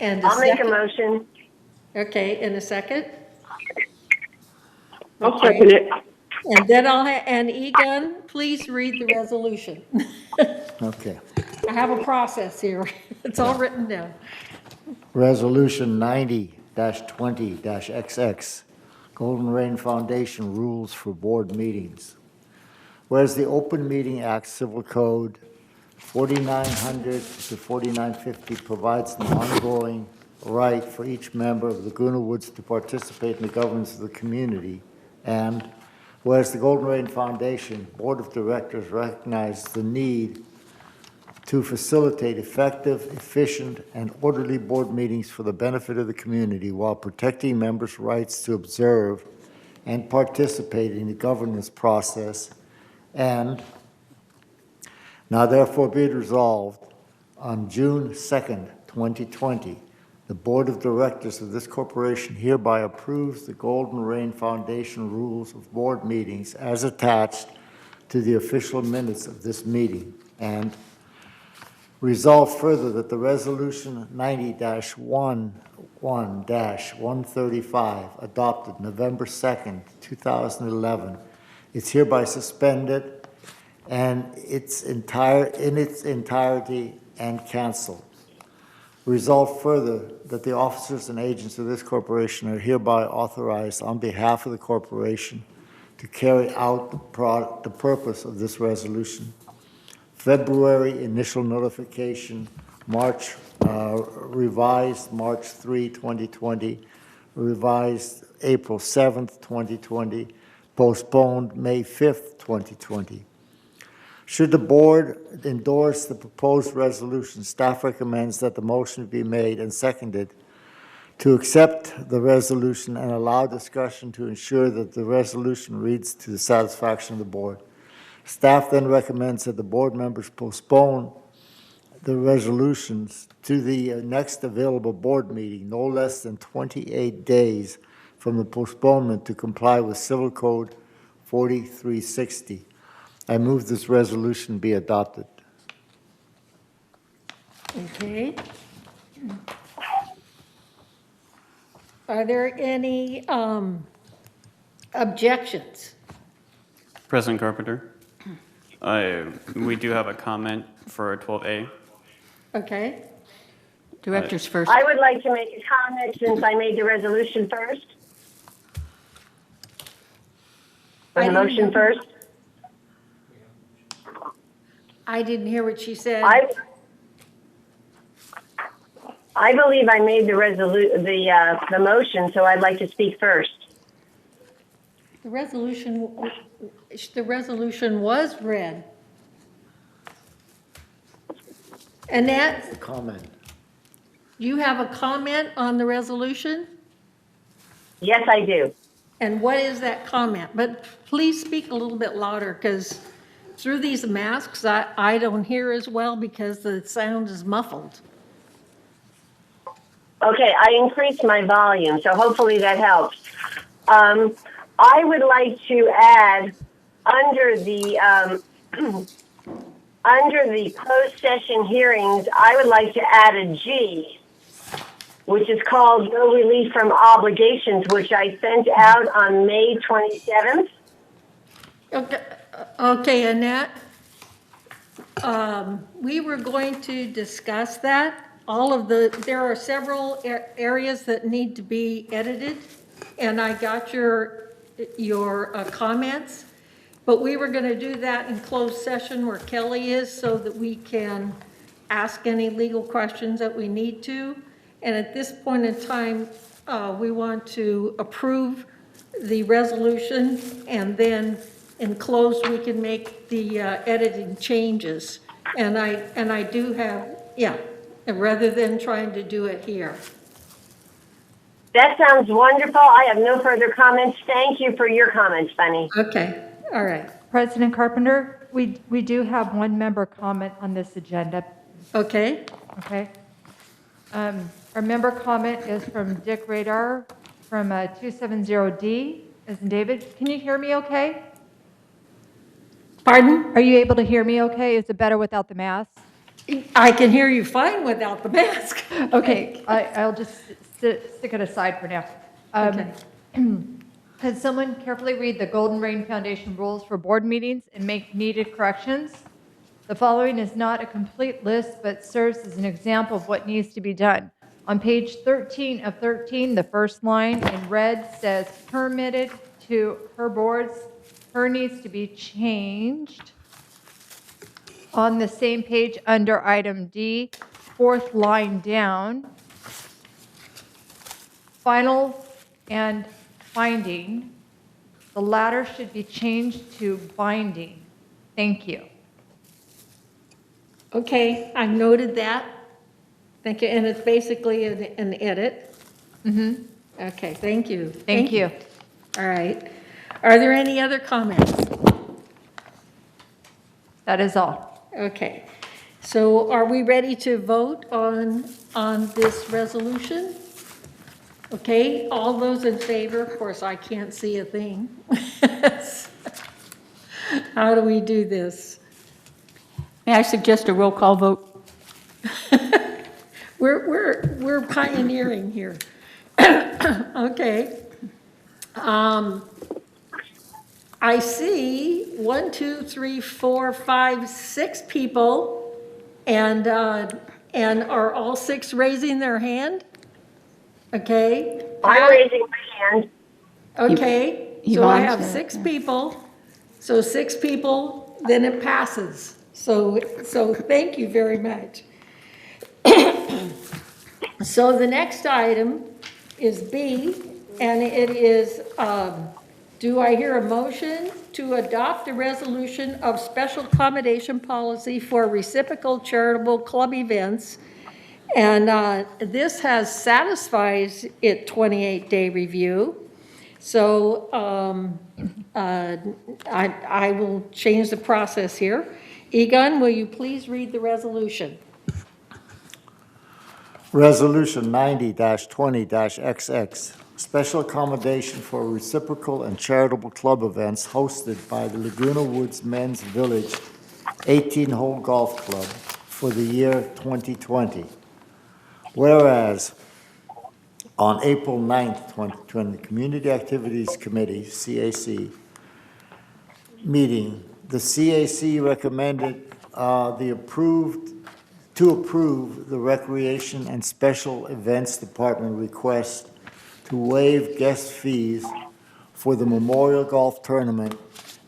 And I'll make a motion. Okay, and a second? I'll second it. And then and Egon, please read the resolution. Okay. I have a process here. It's all written down. Resolution 90-20-XX, Golden Rain Foundation Rules for Board Meetings. Whereas the Open Meeting Act Civil Code 4900 to 4950 provides an ongoing right for each member of Laguna Woods to participate in the governance of the community, and whereas the Golden Rain Foundation Board of Directors recognizes the need to facilitate effective, efficient, and orderly board meetings for the benefit of the community while protecting members' rights to observe and participate in the governance process. And now therefore be it resolved, on June 2nd, 2020, the Board of Directors of this corporation hereby approves the Golden Rain Foundation Rules of Board Meetings as attached to the official minutes of this meeting, and resolve further that the Resolution 90-11-135 adopted November 2nd, 2011 is hereby suspended and in its entirety and canceled. Resolve further that the officers and agents of this corporation are hereby authorized on behalf of the corporation to carry out the purpose of this resolution. February initial notification, March revised March 3, 2020, revised April 7th, 2020, postponed May 5th, 2020. Should the board endorse the proposed resolution, staff recommends that the motion be made and seconded to accept the resolution and allow discussion to ensure that the resolution reads to the satisfaction of the board. Staff then recommends that the board members postpone the resolutions to the next available board meeting, no less than 28 days from the postponement to comply with Civil Code 4360. I move this resolution be adopted. Okay. Are there any objections? President Carpenter, we do have a comment for 12A. Okay, Directors first. I would like to make a comment since I made the resolution first. Or I the didn't motion know. first. I didn't hear what she said. I believe I made the motion, so I'd like to speak first. The resolution was read. Annette, Comment. you have a comment on the resolution? Yes, I do. And what is that comment? But please speak a little bit louder, because through these masks, I don't hear as well because the sound is muffled. Okay, I increased my volume, so hopefully that helps. I would like to add under the under the closed session hearings, I would like to add a G, which is called No Relief from Obligations, which I sent out on May 27th. Okay, Annette. We were going to discuss that. There are several areas that need to be edited, and I got your comments, but we were going to do that in closed session where Kelly is so that we can ask any legal questions that we need to. And at this point in time, we want to approve the resolution, and then in closed, we can make the editing changes. And I do have, rather than trying to do it here. That sounds wonderful. I have no further comments. Thank you for your comments, Bunny. Okay, all right. President Carpenter, we do have one member comment on this agenda. Okay. Okay. Our member comment is from Dick Radar from 270D, as in David. Can you hear me okay? Pardon? Are you able to hear me okay? Is it better without the mask? I can hear you fine without the mask. Okay, I'll just stick it aside for now. Okay. Could someone carefully read the Golden Rain Foundation rules for board meetings and make needed corrections? The following is not a complete list, but serves as an example of what needs to be done. On page 13 of 13, the first line in red says permitted to her boards. Her needs to be changed. On the same page under item D, fourth line down, final and finding, the latter should be changed to binding. Thank you. Okay, I noted that. Thank you, and it's basically an edit. Mm-hmm. Okay, thank you. Thank you. All right. Are there any other comments? That is all. Okay, so are we ready to vote on this resolution? Okay, all those in favor, of course, I can't see a thing. How do we do this? May I suggest a roll call vote? We're pioneering here. Okay. I see 1, 2, 3, 4, 5, 6 people, and are all 6 raising their hand? Okay. I'm raising my hand. Okay, so I have 6 people. So 6 people, then it passes. So thank you very much. So the next item is B, and it is, do I hear a motion to adopt a resolution of special accommodation policy for reciprocal charitable club events? And this has satisfied its 28-day review. So I will change the process here. Egon, will you please read the resolution? Resolution 90-20-XX, special accommodation for reciprocal and charitable club events hosted by the Laguna Woods Men's Village 18-hole golf club for the year 2020. Whereas On April 9th, 2020, Community Activities Committee, CAC, meeting, the CAC recommended to approve the Recreation and Special Events Department request to waive guest fees for the Memorial Golf Tournament,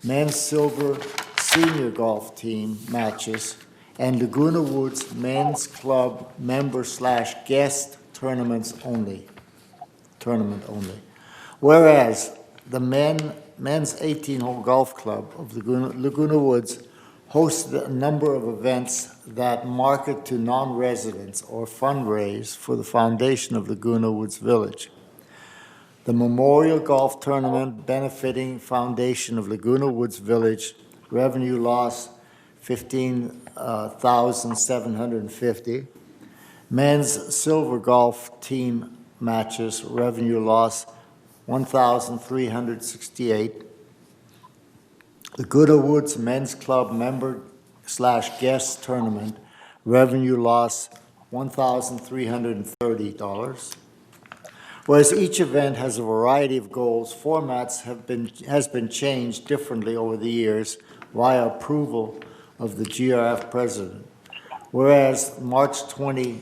Men's Silver Senior Golf Team matches, and Laguna Woods Men's Club member/guest tournament only. Whereas the men's 18-hole golf club of Laguna Woods hosted a number of events that market to non-residents or fundraise for the foundation of Laguna Woods Village. The Memorial Golf Tournament benefiting foundation of Laguna Woods Village, revenue loss $15,750. Men's silver golf team matches, revenue loss $1,368. Laguna Woods Men's Club member/guest tournament, revenue loss $1,330. Whereas each event has a variety of goals, formats has been changed differently over the years via approval of the GRF president. Whereas March 12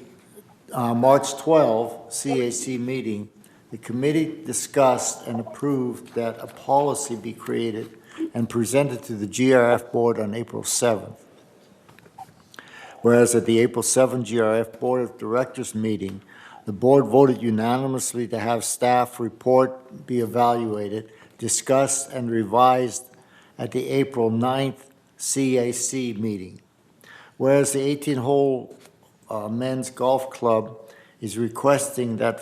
CAC meeting, the committee discussed and approved that a policy be created and presented to the GRF board on April 7th. Whereas at the April 7 GRF Board of Directors meeting, the board voted unanimously to have staff report be evaluated, discussed, and revised at the April 9th CAC meeting. Whereas the 18-hole men's golf club is requesting that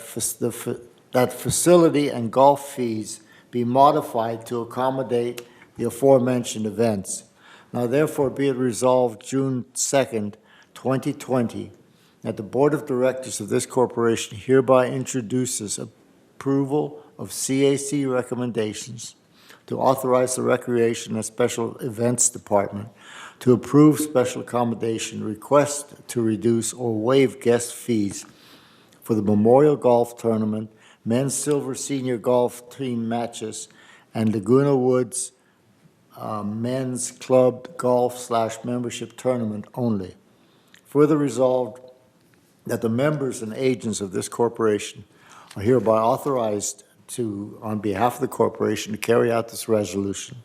that facility and golf fees be modified to accommodate the aforementioned events. Now therefore be it resolved June 2nd, 2020, that the Board of Directors of this corporation hereby introduces approval of CAC recommendations to authorize the Recreation and Special Events Department to approve special accommodation request to reduce or waive guest fees for the Memorial Golf Tournament, Men's Silver Senior Golf Team matches, and Laguna Woods Men's Club Golf/Membership Tournament only. Further resolved that the members and agents of this corporation are hereby authorized to, on behalf of the corporation, to carry out this resolution.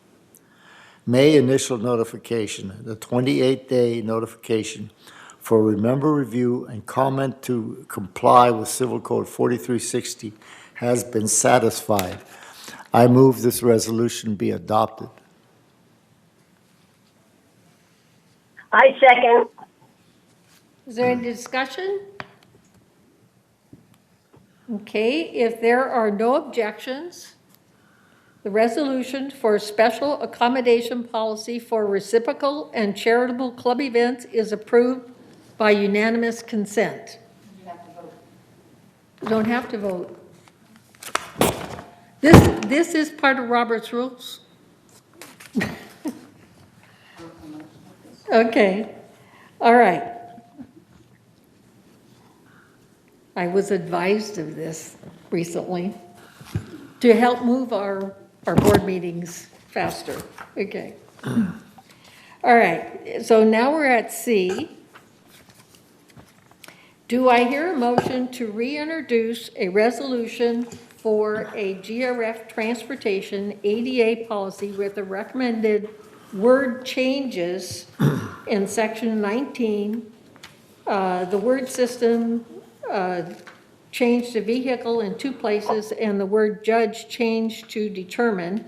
May initial notification, the 28-day notification for remember review and comment to comply with Civil Code 4360 has been satisfied. I move this resolution be adopted. I second. Is there any discussion? Okay, if there are no objections, the resolution for special accommodation policy for reciprocal and charitable club events is approved by unanimous consent. You don't have to vote. This is part of Robert's rules. Okay, all right. I was advised of this recently to help move our board meetings faster. Okay. All right, so now we're at C. Do I hear a motion to reintroduce a resolution for a GRF transportation ADA policy with the recommended word changes in section 19, the word system changed to vehicle in 2 places, and the word judge changed to determined.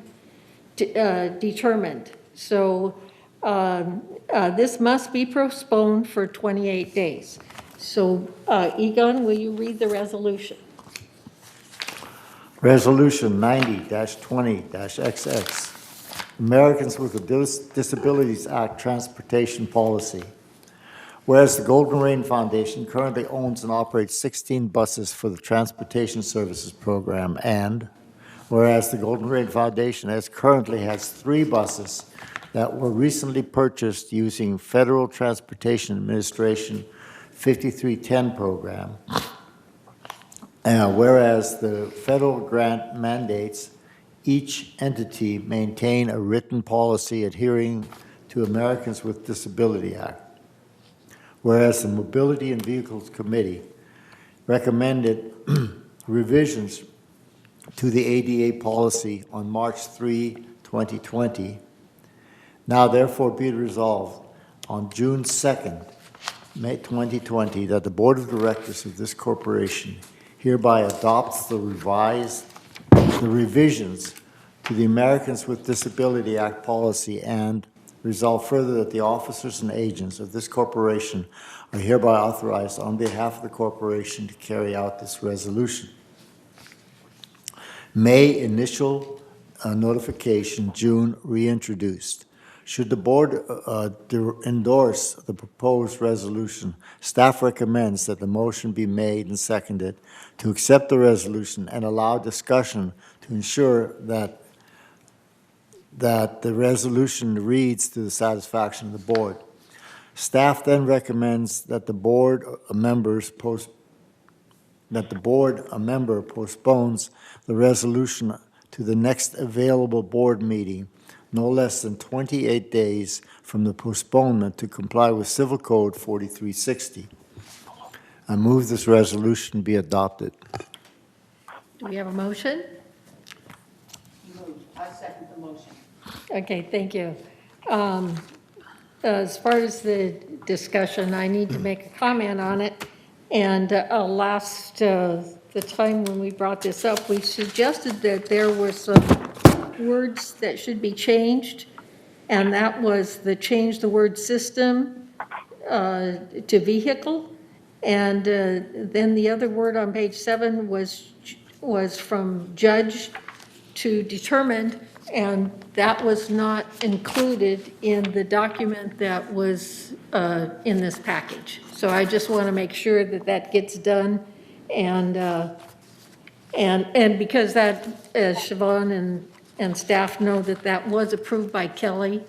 So this must be postponed for 28 days. So Egon, will you read the resolution? Resolution 90-20-XX, Americans with Disabilities Act Transportation Policy. Whereas the Golden Rain Foundation currently owns and operates 16 buses for the Transportation Services Program, and whereas the Golden Rain Foundation currently has 3 buses that were recently purchased using Federal Transportation Administration 5310 program. Whereas the federal grant mandates each entity maintain a written policy adhering to Americans with Disability Act. Whereas the Mobility and Vehicles Committee recommended revisions to the ADA policy on March 3, 2020. Now therefore be it resolved on June 2nd, May 2020, that the Board of Directors of this corporation hereby adopts the revisions to the Americans with Disability Act policy, and resolve further that the officers and agents of this corporation are hereby authorized on behalf of the corporation to carry out this resolution. May initial notification, June reintroduced. Should the board endorse the proposed resolution, staff recommends that the motion be made and seconded to accept the resolution and allow discussion to ensure that the resolution reads to the satisfaction of the board. Staff then recommends that a member postpones the resolution to the next available board meeting, no less than 28 days from the postponement, to comply with Civil Code 4360. I move this resolution be adopted. Do we have a motion? I second the motion. Okay, thank you. As far as the discussion, I need to make a comment on it. And the time when we brought this up, we suggested that there were some words that should be changed, and that was change the word system to vehicle. And then the other word on page 7 was from judge to determined, and that was not included in the document that was in this package. So I just want to make sure that that gets done, and because that, as Siobhan and staff know, that was approved by Kelly,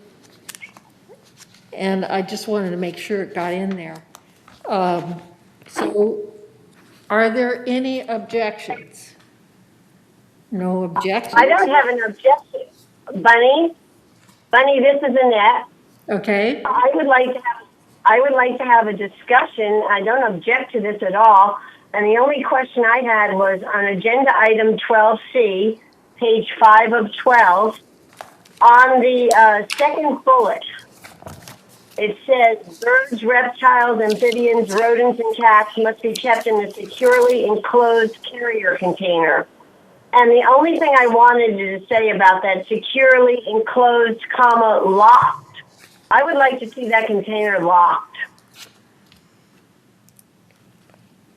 and I just wanted to make sure it got in there. So are there any objections? No objections? I don't have an objection. Bunny, this is Annette. Okay. I would like to have a discussion. I don't object to this at all. And the only question I had was on agenda item 12C, page 5 of 12, on the second bullet. It says birds, reptiles, amphibians, rodents, and cats must be kept in a securely enclosed carrier container. And the only thing I wanted to say about that securely enclosed, locked, I would like to see that container locked.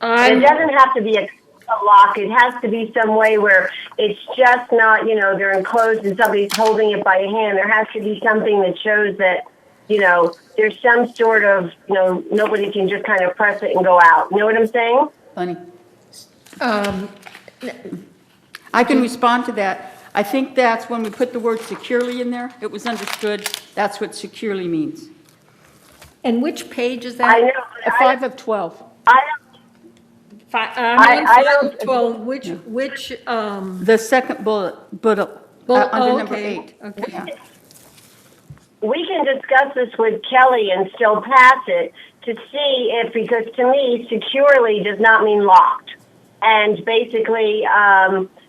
It doesn't have to be a lock. It has to be some way where it's just not, they're enclosed and somebody's holding it by a hand. There has to be something that shows that, there's some sort of, nobody can just kind of press it and go out. You know what I'm saying? Funny. I can respond to that. I think that's when we put the word securely in there, it was understood that's what securely means. And which page is that? I know. 5 of 12. I'm on 5 of 12. Which The second bullet, under number 8. Okay. Yeah. We can discuss this with Kelly and still pass it to see if, because to me, securely does not mean locked. And basically,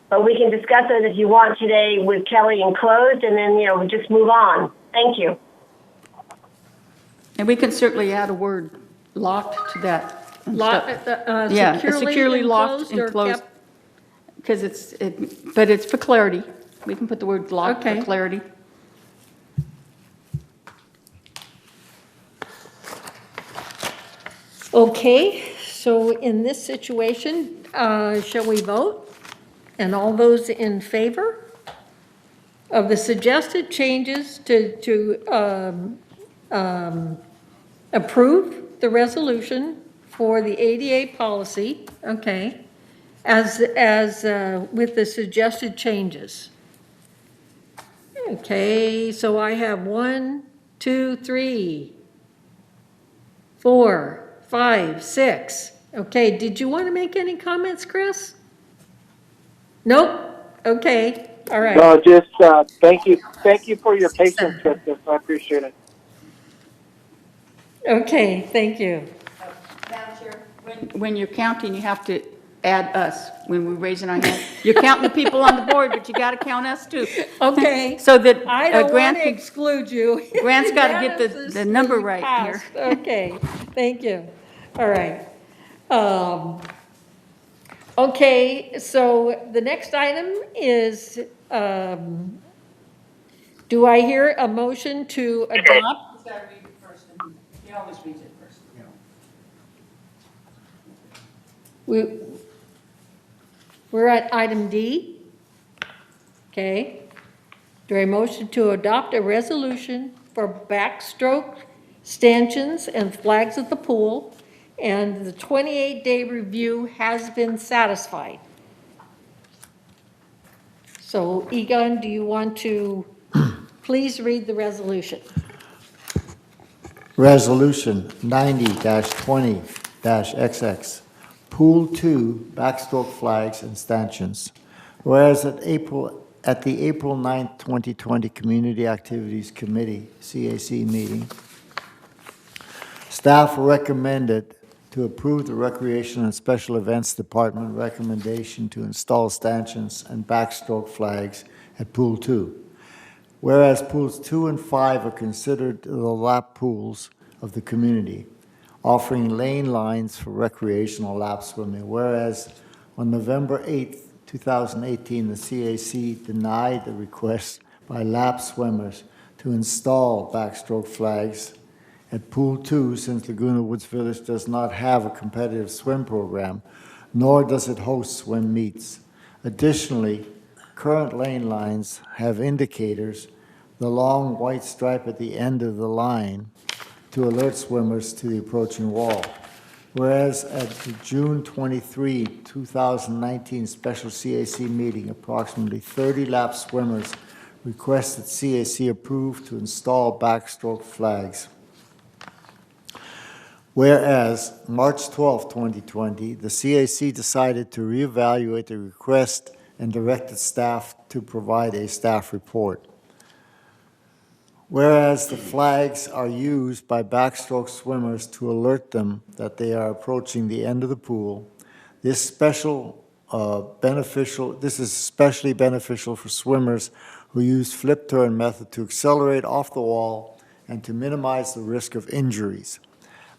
but we can discuss it if you want today with Kelly and closed, and then, we'll just move on. Thank you. And we can certainly add a word locked to that. Yeah, securely locked and closed. Because but it's for clarity. We can put the word locked for clarity. Okay, so in this situation, shall we vote? And all those in favor of the suggested changes to approve the resolution for the ADA policy, okay, as with the suggested changes. Okay, so I have 1, 2, 3, 4, 5, 6. Okay, did you want to make any comments, Chris? Nope, okay, all right. No, just thank you for your patience with this. I appreciate it. Okay, thank you. Madam Chair, when you're counting, you have to add us when we're raising our hand. You're counting the people on the board, but you got to count us too. Okay. So that I don't want Grant to can, exclude you. Grant's got to get the Unanimously number right here. passed. Okay, thank you. All right. Okay, so the next item is, do I hear a motion to adopt? He's got to read it first. He always reads it first. We're at item D. Okay. Do I motion to adopt a resolution for backstroke stanchions and flags at the pool, and the 28-day review has been satisfied? So Egon, do you want to please read the resolution? Resolution 90-20-XX, Pool 2 backstroke flags and stanchions. Whereas at the April 9th, 2020 Community Activities Committee, CAC meeting, staff recommended to approve the Recreation and Special Events Department recommendation to install stanchions and backstroke flags at Pool 2. Whereas pools 2 and 5 are considered the lap pools of the community, offering lane lines for recreational lap swimming. Whereas on November 8th, 2018, the CAC denied the request by lap swimmers to install backstroke flags at Pool 2, since Laguna Woods Village does not have a competitive swim program, nor does it host swim meets. Additionally, current lane lines have indicators, the long white stripe at the end of the line, to alert swimmers to the approaching wall. Whereas at the June 23, 2019 special CAC meeting, approximately 30 lap swimmers requested CAC approve to install backstroke flags. Whereas March 12, 2020, the CAC decided to reevaluate the request and directed staff to provide a staff report. Whereas the flags are used by backstroke swimmers to alert them that they are approaching the end of the pool, this is especially beneficial for swimmers who use flip turn method to accelerate off the wall and to minimize the risk of injuries.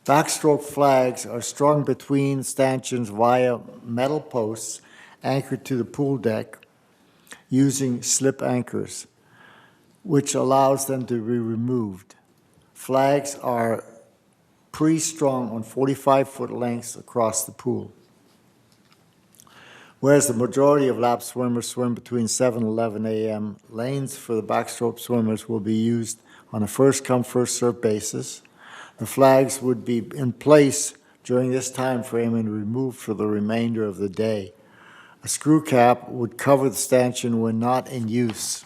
Backstroke flags are strung between stanchions via metal posts anchored to the pool deck using slip anchors, which allows them to be removed. Flags are pre-strung on 45-foot lengths across the pool. Whereas the majority of lap swimmers swim between 7 and 11 a.m., lanes for the backstroke swimmers will be used on a first-come, first-served basis. The flags would be in place during this time frame and removed for the remainder of the day. A screw cap would cover the stanchion when not in use.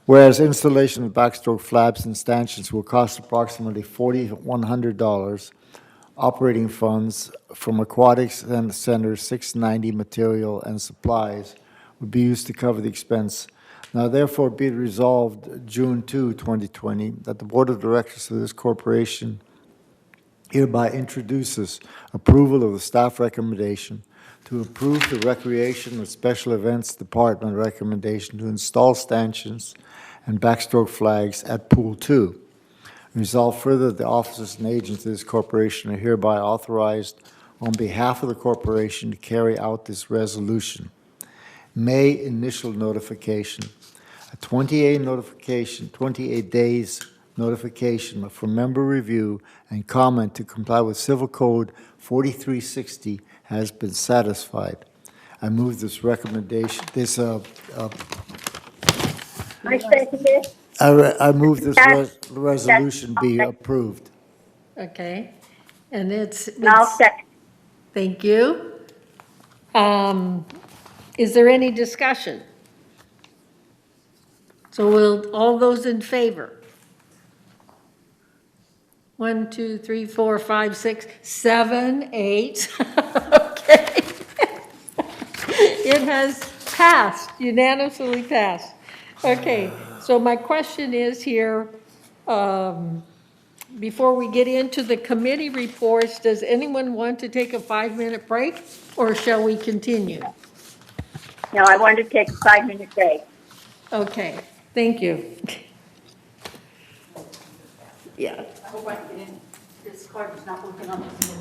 Whereas installation of backstroke flaps and stanchions will cost approximately $4,100, operating funds from Aquatics Center 690 material and supplies would be used to cover the expense. Now therefore be it resolved June 2, 2020, that the Board of Directors of this corporation hereby introduces approval of the staff recommendation to approve the Recreation and Special Events Department recommendation to install stanchions and backstroke flags at Pool 2. Resolve further that the officers and agents of this corporation are hereby authorized on behalf of the corporation to carry out this resolution. May initial notification. A 28 days notification for member review and comment to comply with Civil Code 4360 has been satisfied. I move this recommendation, I second it. I move this resolution be approved. Okay, and it's. I'll second. Thank you. Is there any discussion? So will all those in favor? 1, 2, 3, 4, 5, 6, 7, 8. Okay. has passed, unanimously passed. Okay, so my question is here, before we get into the committee reports, does anyone want to take a 5-minute break, or shall we continue? No, I wanted to take a 5-minute break. Okay, thank you. Yeah. I hope I can get in. This card is not working on this board.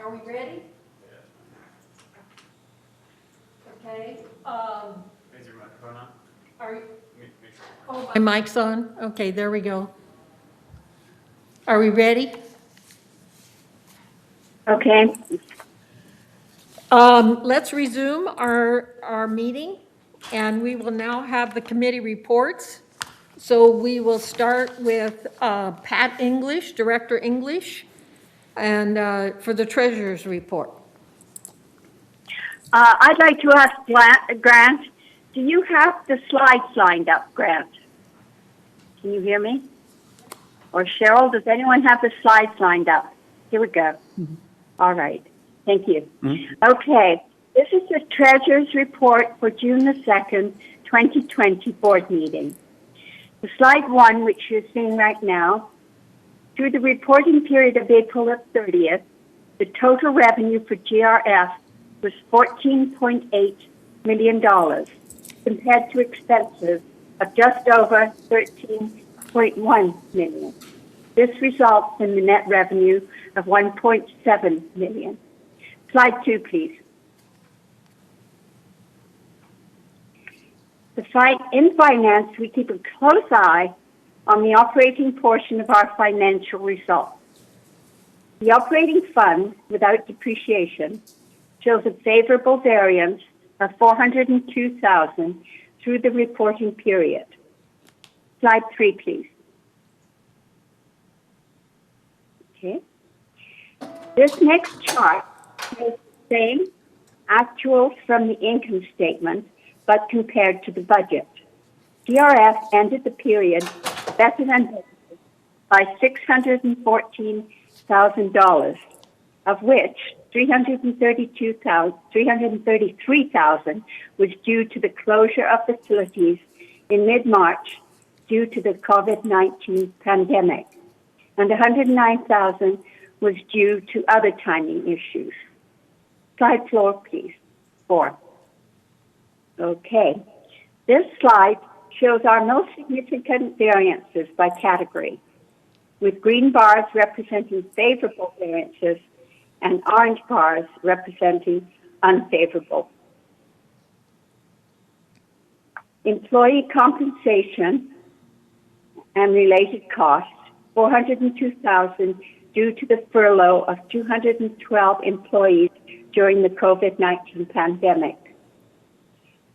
Are we ready? Okay. Is your microphone on? Are you? Make sure. Oh, my mic's on? Okay, there we go. Are we ready? Okay. Let's resume our meeting, and we will now have the committee reports. So we will start with Pat English, Director English, and for the treasurer's report. I'd like to ask Grant, do you have the slides lined up, Grant? Can you hear me? Or Cheryl, does anyone have the slides lined up? Here we go. All right. Thank you. Okay. This is the treasurer's report for June the 2nd, 2020 board meeting. The slide 1, which you're seeing right now, through the reporting period of April the 30th, the total revenue for GRF was $14.8 million, compared to expenses of just over $13.1 million. This results in the net revenue of $1.7 million. Slide 2, please. In finance, we keep a close eye on the operating portion of our financial results. The operating fund, without depreciation, shows a favorable variance of $402,000 through the reporting period. Slide 3, please. Okay. This next chart shows the same actuals from the income statement, but compared to the budget. GRF ended the period better than budgeted by $614,000, of which $333,000 was due to the closure of facilities in mid-March due to the COVID-19 pandemic, and $109,000 was due to other timing issues. Slide 4, please. 4. Okay. This slide shows our most significant variances by category, with green bars representing favorable variances and orange bars representing unfavorable. Employee compensation and related costs, $402,000 due to the furlough of 212 employees during the COVID-19 pandemic.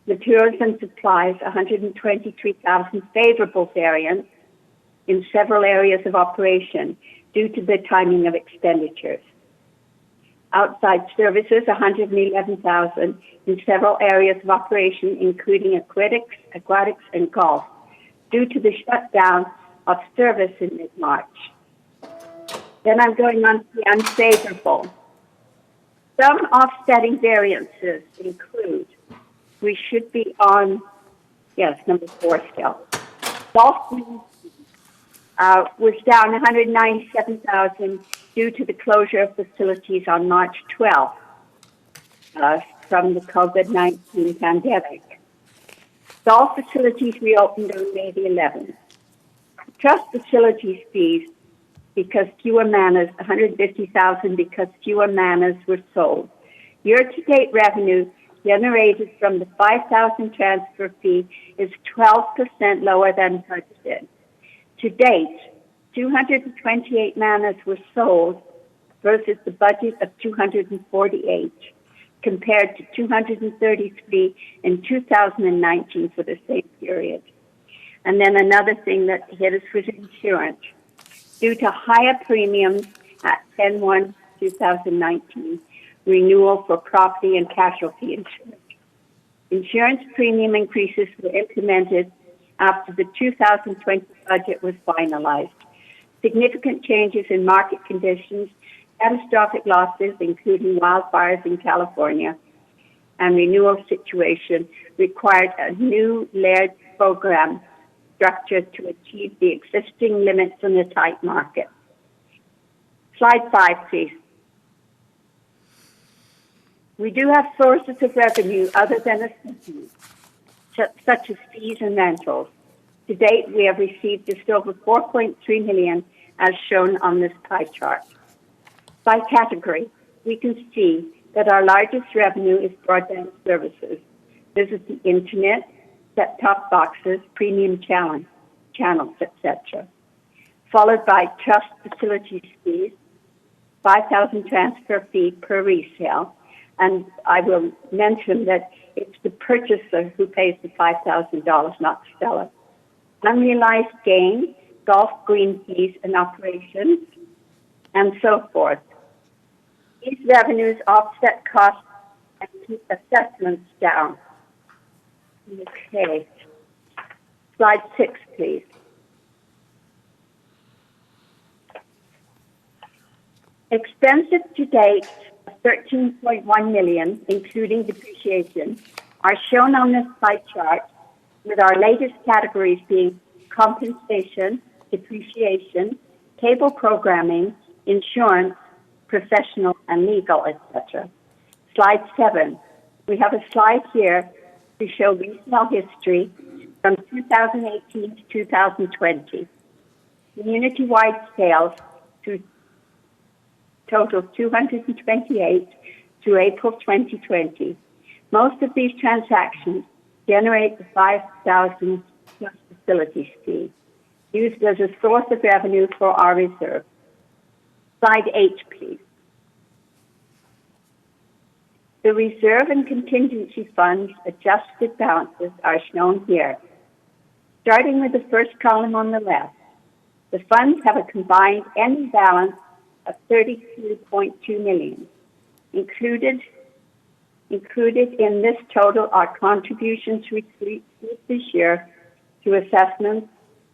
Materials and supplies, $123,000 favorable variance in several areas of operation due to the timing of expenditures. Outside services, $111,000 in several areas of operation, including aquatics, and golf, due to the shutdown of service in mid-March. Then I'm going on to the unfavorable. Some offsetting variances include, we should be on, yes, number 4 still. Golf was down $197,000 due to the closure of facilities on March 12th from the COVID-19 pandemic. Golf facilities reopened on May the 11th. Trust facilities fees because fewer manas, $150,000 because fewer manas were sold. Year-to-date revenue generated from the $5,000 transfer fee is 12% lower than budgeted. To date, 228 manas were sold versus the budget of 248, compared to 233 in 2019 for the same period. And then another thing that hit us was insurance. Due to higher premiums at 10/1/2019, renewal for property and casualty insurance. Insurance premium increases were implemented after the 2020 budget was finalized. Significant changes in market conditions, catastrophic losses, including wildfires in California, and renewal situation required a new layered program structure to achieve the existing limits in the tight market. Slide 5, please. We do have sources of revenue other than assessments, such as fees and rentals. To date, we have received just over $4.3 million, as shown on this pie chart. By category, we can see that our largest revenue is broadband services. This is the internet, set-top boxes, premium channels, etc. Followed by trust facilities fees, 5,000 transfer fee per resale. And I will mention that it's the purchaser who pays the $5,000, not the seller. Unrealized gain, golf green fees and operations, and so forth. These revenues offset costs and keep assessments down. Okay. Slide 6, please. Expenses to date of $13.1 million, including depreciation, are shown on this pie chart, with our latest categories being compensation, depreciation, cable programming, insurance, professional and legal, etc. Slide 7. We have a slide here to show resale history from 2018 to 2020. Community-wide sales to total 228 through April 2020. Most of these transactions generate the $5,000 plus facilities fee, used as a source of revenue for our reserve. Slide 8, please. The reserve and contingency funds adjusted balances are shown here. Starting with the first column on the left, the funds have a combined ending balance of $32.2 million. Included in this total are contributions received this year to assessments,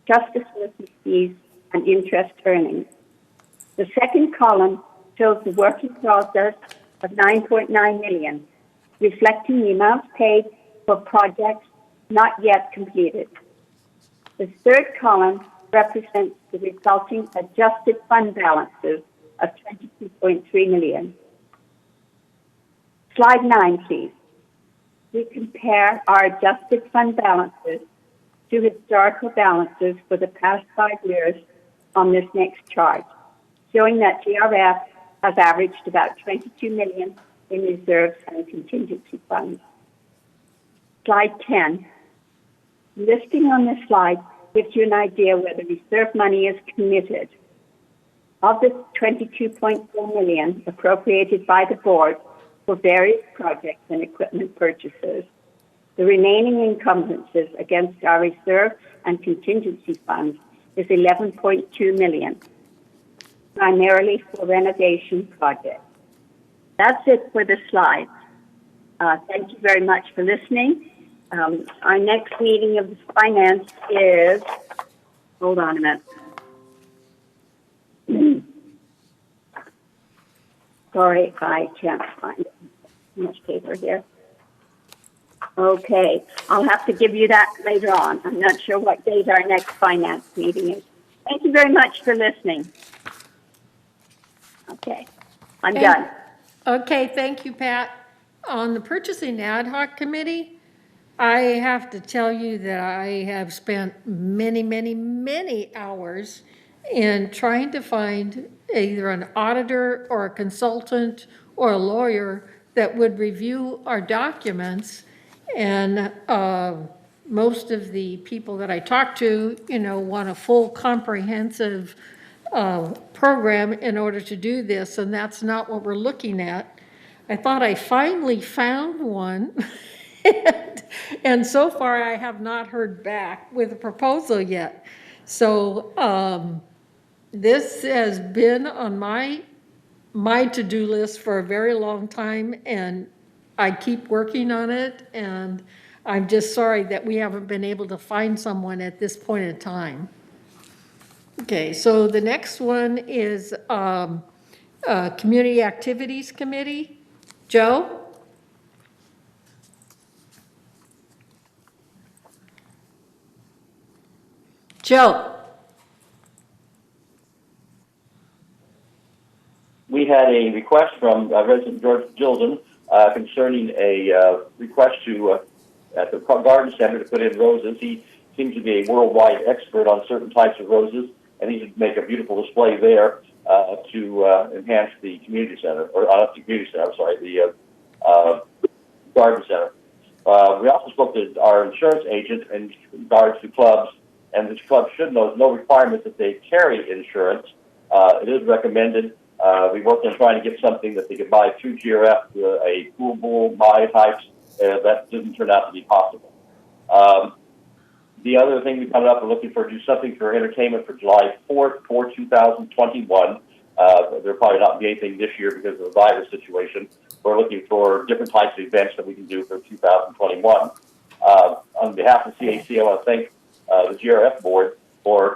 trust facility fees, and interest earnings. The second column shows the work in process of $9.9 million, reflecting the amounts paid for projects not yet completed. The third column represents the resulting adjusted fund balances of $22.3 million. Slide 9, please. We compare our adjusted fund balances to historical balances for the past 5 years on this next chart, showing that GRF has averaged about $22 million in reserves and contingency funds. Slide 10. Listing on this slide gives you an idea where the reserve money is committed. Of the $22.4 million appropriated by the board for various projects and equipment purchases, the remaining encumbrances against our reserve and contingency funds is $11.2 million, primarily for renovation projects. That's it for the slides. Thank you very much for listening. Our next meeting of the finance is, hold on a minute. Sorry, I can't find too much paper here. Okay, I'll have to give you that later on. I'm not sure what date our next finance meeting is. Thank you very much for listening. Okay, I'm done. Okay, thank you, Pat. On the purchasing ad hoc committee, I have to tell you that I have spent many, many, many hours in trying to find either an auditor or a consultant or a lawyer that would review our documents. And most of the people that I talk to, want a full comprehensive program in order to do this, and that's not what we're looking at. I thought I finally found one, and so far I have not heard back with a proposal yet. So this has been on my to-do list for a very long time, and I keep working on it, and I'm just sorry that we haven't been able to find someone at this point in time. Okay, so the next one is Community Activities Committee. Joe? Joe? We had a request from resident George Gilden concerning a request to at the garden center to put in roses. He seems to be a worldwide expert on certain types of roses, and he should make a beautiful display there. to enhance the community center, or not the community center, I'm sorry, the garden center. We also spoke to our insurance agent in regards to clubs, and the club should know there's no requirement that they carry insurance. It is recommended. We worked on trying to get something that they could buy through GRF, a pool bull, my types. That didn't turn out to be possible. The other thing we coming up, we're looking for do something for entertainment for July 4th, 2021. There'll probably not be anything this year because of the virus situation. We're looking for different types of events that we can do for 2021. On behalf of CAC, I want to thank the GRF board for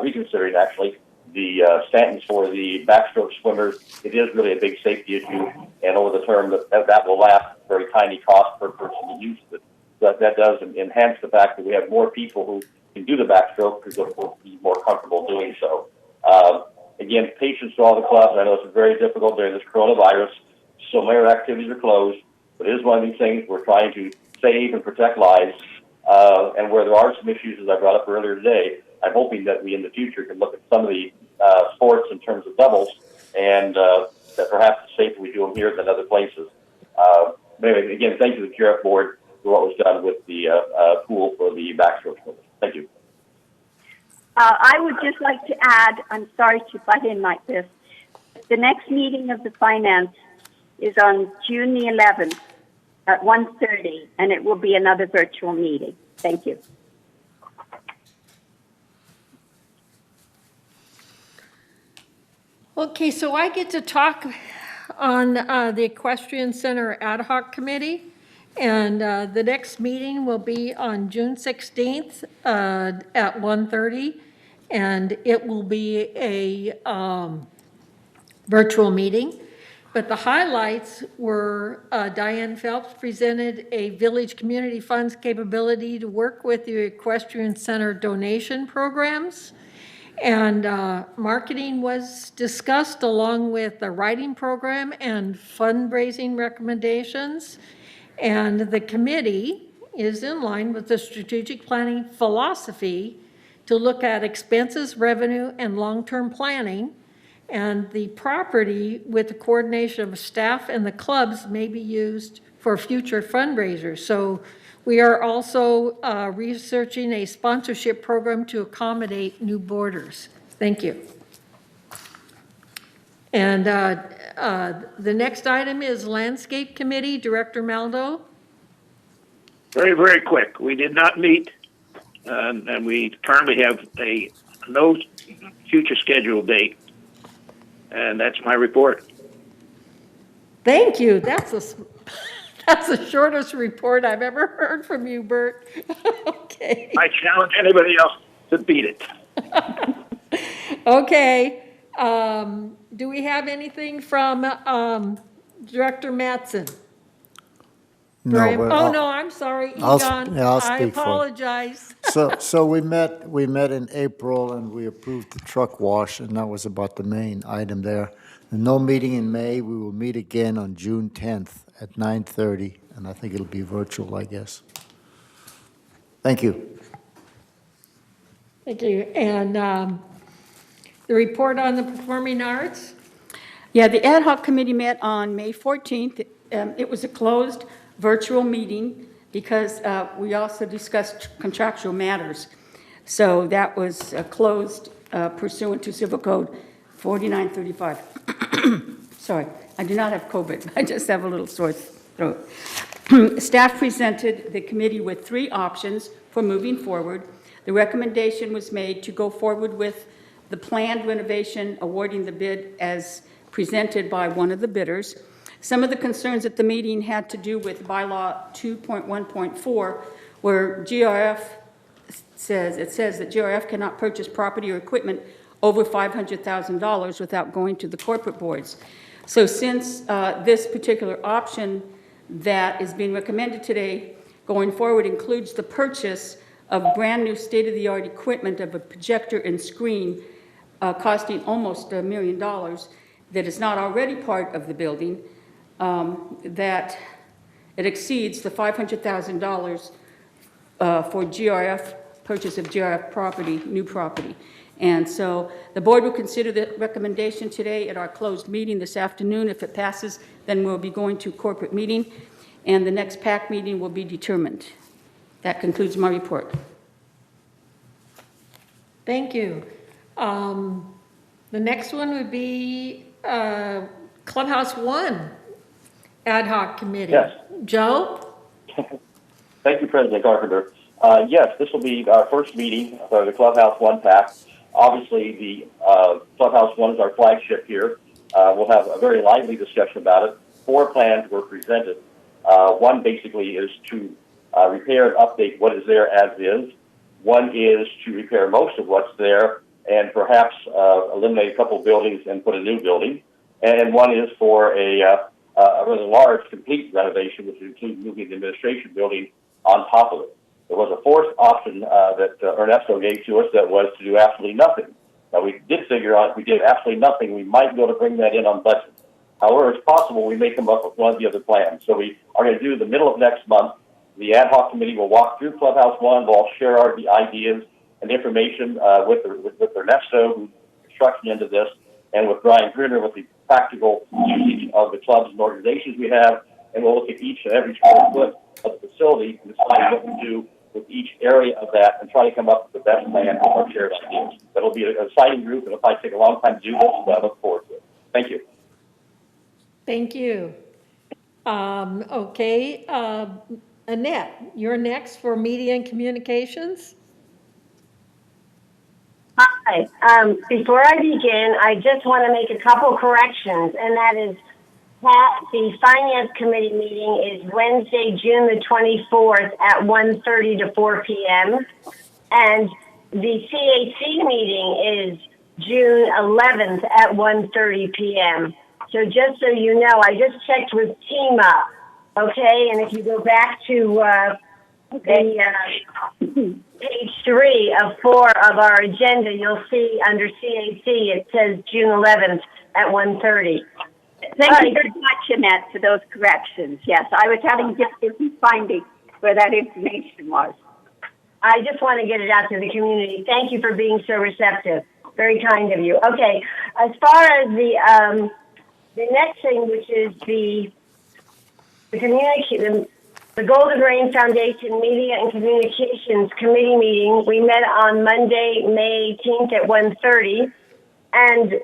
reconsidering actually the standings for the backstroke swimmers. It is really a big safety issue, and over the term that will last very tiny cost per person to use it. That does enhance the fact that we have more people who can do the backstroke because they'll be more comfortable doing so. Again, patience to all the clubs. I know it's very difficult during this coronavirus. So many activities are closed, but it is one of these things we're trying to save and protect lives. And where there are some issues, as I brought up earlier today, I'm hoping that we in the future can look at some of the sports in terms of doubles, and that perhaps it's safer we do them here than other places. Anyway, again, thank you to the GRF board for what was done with the pool for the backstroke swimmers. Thank you. I would just like to add, I'm sorry to butt in like this, the next meeting of the finance is on June the 11th at 1:30, and it will be another virtual meeting. Thank you. Okay, so I get to talk on the Equestrian Center Ad Hoc Committee, and the next meeting will be on June 16th at 1:30, and it will be a virtual meeting. But the highlights were Diane Phelps presented a Village Community Funds capability to work with the Equestrian Center donation programs. And marketing was discussed along with the writing program and fundraising recommendations. And the committee is in line with the strategic planning philosophy to look at expenses, revenue, and long-term planning. And the property with the coordination of staff and the clubs may be used for future fundraisers. So we are also researching a sponsorship program to accommodate new boarders. Thank you. And the next item is Landscape Committee, Director Maldo. Very, very quick. We did not meet, and we currently have no future scheduled date. And that's my report. Thank you. That's the shortest report I've ever heard from you, Bert. Okay. I challenge anybody else to beat it. Okay. Do we have anything from Director Mattson? No, Oh, no, I'm sorry, Egon. I'll speak I apologize. So we met in April and we approved the truck wash, and that was about the main item there. And no meeting in May. We will meet again on June 10th at 9:30, and I think it'll be virtual, I guess. Thank you. Thank you. And the report on the performing arts? Yeah, the ad hoc committee met on May 14th. It was a closed virtual meeting because we also discussed contractual matters. So that was closed pursuant to Civil Code 4935. Sorry, I do not have COVID. I just have a little sore throat. Staff presented the committee with 3 options for moving forward. The recommendation was made to go forward with the planned renovation, awarding the bid as presented by one of the bidders. Some of the concerns at the meeting had to do with bylaw 2.1.4, where GRF says that GRF cannot purchase property or equipment over $500,000 without going to the corporate boards. So since this particular option that is being recommended today going forward includes the purchase of brand new state-of-the-art equipment of a projector and screen costing almost $1 million that is not already part of the building, that it exceeds the $500,000 for GRF, purchase of GRF property, new property. And so the board will consider the recommendation today at our closed meeting this afternoon. If it passes, then we'll be going to corporate meeting, and the next PAC meeting will be determined. That concludes my report. Thank you. The next one would be Clubhouse One Ad Hoc Committee. Yes. Joe? Thank you, President Carpenter. Yes, this will be our first meeting for the Clubhouse One PAC. Obviously, the Clubhouse One is our flagship here. We'll have a very lively discussion about it. 4 plans were presented. One basically is to repair and update what is there as is. One is to repair most of what's there and perhaps eliminate a couple buildings and put a new building. And one is for a really large, complete renovation, which includes moving the administration building on top of it. There was a 4th option that Ernesto gave to us that was to do absolutely nothing. Now, we did figure out if we did absolutely nothing, we might be able to bring that in on budget. However, it's possible we may come up with one of the other plans. So we are going to do the middle of next month. The ad hoc committee will walk through Clubhouse One. We'll all share the ideas and information with Ernesto, who's construction into this, and with Brian Gruner with the practical usage of the clubs and organizations we have. And we'll look at each and every square foot of the facility and decide what we do with each area of that and try to come up with the best plan with our shared ideas. That'll be an exciting group, and it'll probably take a long time to do this, but I look forward to it. Thank you. Thank you. Okay, Annette, you're next for Media and Communications. Hi. Before I begin, I just want to make a couple corrections, and that is that the Finance Committee meeting is Wednesday, June the 24th at 1:30 to 4 p.m. And the CAC meeting is June 11th at 1:30 p.m. So just so you know, I just checked with Team Up, okay? And if you go back to page 3 of 4 of our agenda, you'll see under CAC it says June 11th at 1:30. Thank you very much, Annette, for those corrections. Yes, I was having difficulty finding where that information was. I just want to get it out to the community. Thank you for being so receptive. Very kind of you. Okay, as far as the next thing, which is the Golden Rain Foundation Media and Communications Committee meeting, we met on Monday, May 18th at 1:30, and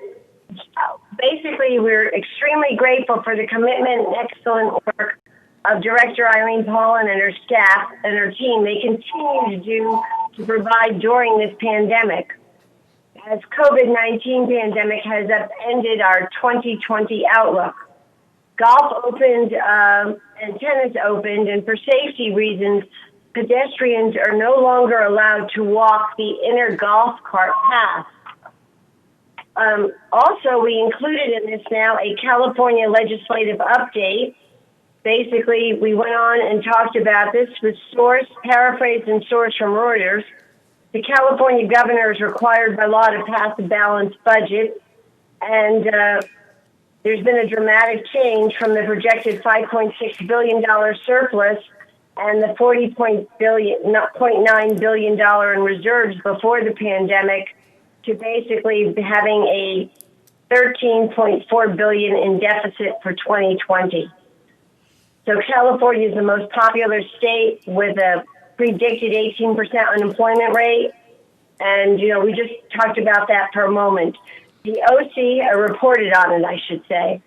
basically we're extremely grateful for the commitment and excellent work of Director Eileen Paulin and her staff and her team. They continue to provide during this pandemic, as COVID-19 pandemic has upended our 2020 outlook. Golf opened and tennis opened, and for safety reasons, pedestrians are no longer allowed to walk the inner golf cart path. Also, we included in this now a California legislative update. Basically, we went on and talked about this with paraphrased and sourced from Reuters. The California governor is required by law to pass a balanced budget, and there's been a dramatic change from the projected $5.6 billion surplus and the $40.9 billion in reserves before the pandemic to basically having a $13.4 billion in deficit for 2020. So California is the most popular state with a predicted 18% unemployment rate. And, we just talked about that for a moment. The OC reported on it, I should say.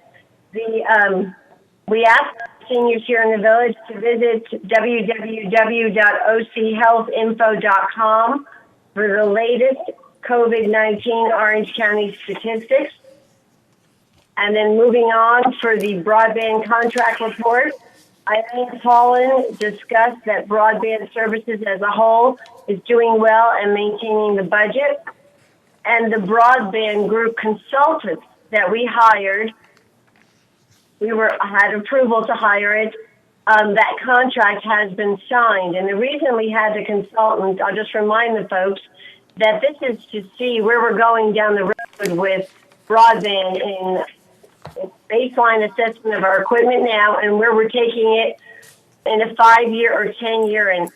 We asked seniors here in the village to visit www.ochealthinfo.com for the latest COVID-19 Orange County statistics. And then moving on for the broadband contract report, Eileen Paulin discussed that broadband services as a whole is doing well and maintaining the budget. And the broadband group consultants that we hired, had approval to hire it. That contract has been signed. And the reason we had the consultant, I'll just remind the folks, that this is to see where we're going down the road with broadband in baseline assessment of our equipment now and where we're taking it in a 5-year or 10-year and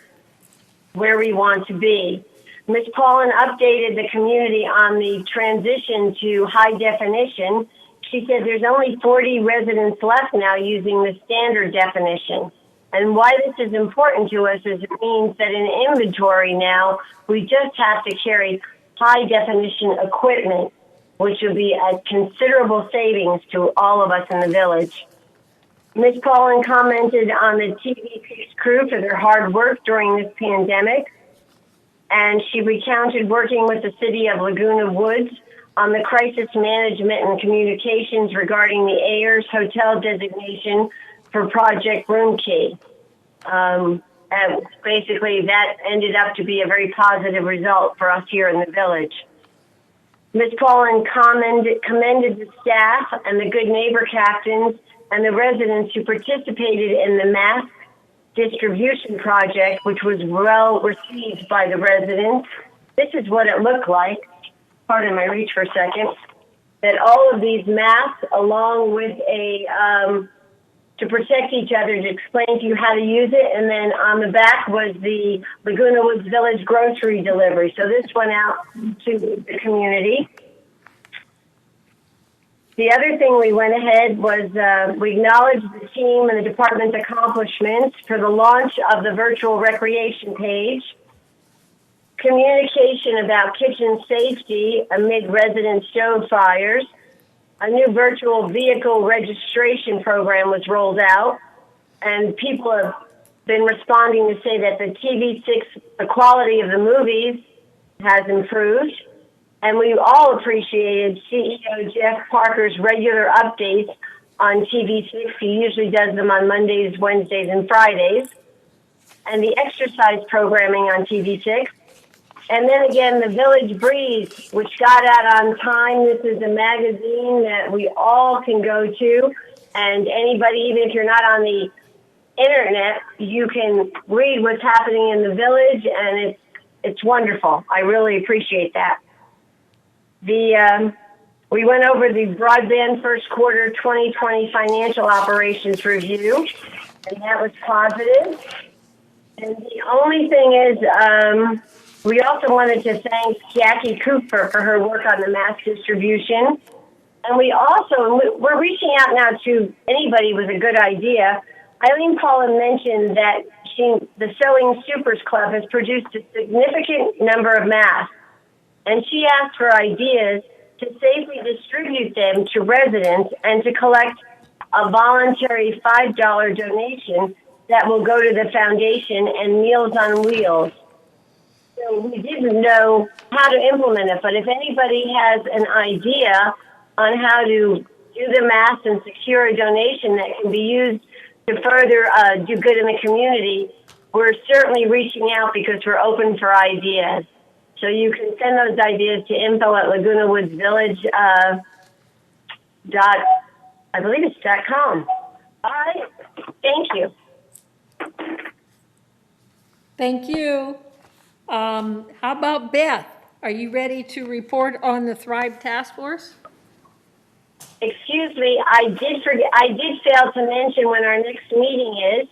where we want to be. Ms. Paulin updated the community on the transition to high definition. She said there's only 40 residents left now using the standard definition. And why this is important to us is it means that in inventory now, we just have to carry high definition equipment, which will be a considerable savings to all of us in the village. Ms. Paulin commented on the TV6 crew for their hard work during this pandemic, and she recounted working with the city of Laguna Woods on the crisis management and communications regarding the Ayers Hotel designation for Project Room Key. And basically, that ended up to be a very positive result for us here in the village. Ms. Paulin commended the staff and the good neighbor captains and the residents who participated in the mask distribution project, which was well received by the residents. This is what it looked like. Pardon my reach for a second. That all of these masks, along with to protect each other, to explain to you how to use it, and then on the back was the Laguna Woods Village grocery delivery. So this went out to the community. The other thing we went ahead was we acknowledged the team and the department's accomplishments for the launch of the virtual recreation page, communication about kitchen safety amid resident stove fires, a new virtual vehicle registration program was rolled out, and people have been responding to say that the TV6, the quality of the movies has improved. And we all appreciated CEO Jeff Parker's regular updates on TV6. He usually does them on Mondays, Wednesdays, and Fridays. And the exercise programming on TV6. And then again, the Village Breeze, which got out on time. This is a magazine that we all can go to. And anybody, even if you're not on the internet, you can read what's happening in the village. And it's wonderful. I really appreciate that. We went over the broadband first quarter 2020 financial operations review, and that was positive. And the only thing is, we also wanted to thank Jackie Cooper for her work on the mass distribution. And we're reaching out now to anybody with a good idea. Eileen Paulin mentioned that the Sewing Supers Club has produced a significant number of masks. And she asked for ideas to safely distribute them to residents and to collect a voluntary $5 donation that will go to the foundation and Meals on Wheels. So we didn't know how to implement it, but if anybody has an idea on how to do the math and secure a donation that can be used to further do good in the community, we're certainly reaching out because we're open for ideas. So you can send those ideas to info@lagunawoodsvillage.com. All right. Thank you. Thank you. How about Beth? Are you ready to report on the Thrive Task Force? Excuse me, I did fail to mention when our next meeting is.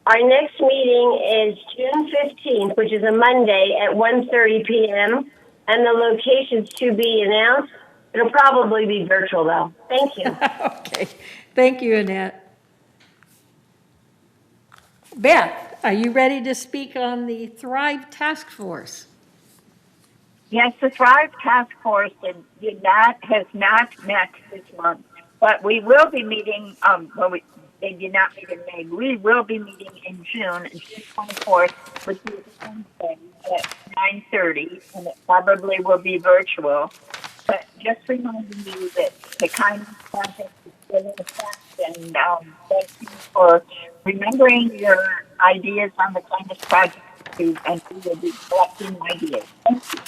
Our next meeting is June 15th, which is a Monday at 1:30 p.m., and the location's to be announced. It'll probably be virtual, though. Thank you. Okay. Thank you, Annette. Beth, are you ready to speak on the Thrive Task Force? Yes, the Thrive Task Force has not met this month, but we will be meeting, they did not meet in May. We will be meeting in June 24th, which is Wednesday at 9:30, and it probably will be virtual. But just reminding you that the kindness project is still in effect, and thank you for remembering your ideas on the kindness project, and we will be collecting ideas. Thank you.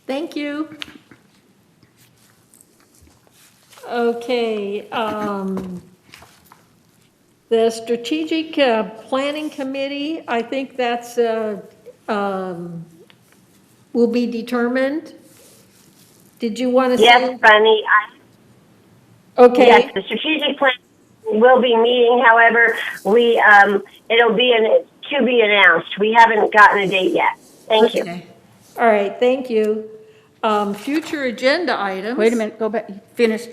Thank you. Okay, the Strategic Planning Committee, I think that's, will be determined. Did you want to say? Yes, Bunny. Okay. Yes, the Strategic Planning will be meeting. However, it'll be to be announced. We haven't gotten a date yet. Thank you. Okay. All right, thank you. Future agenda items. Wait a minute, go back, you finished.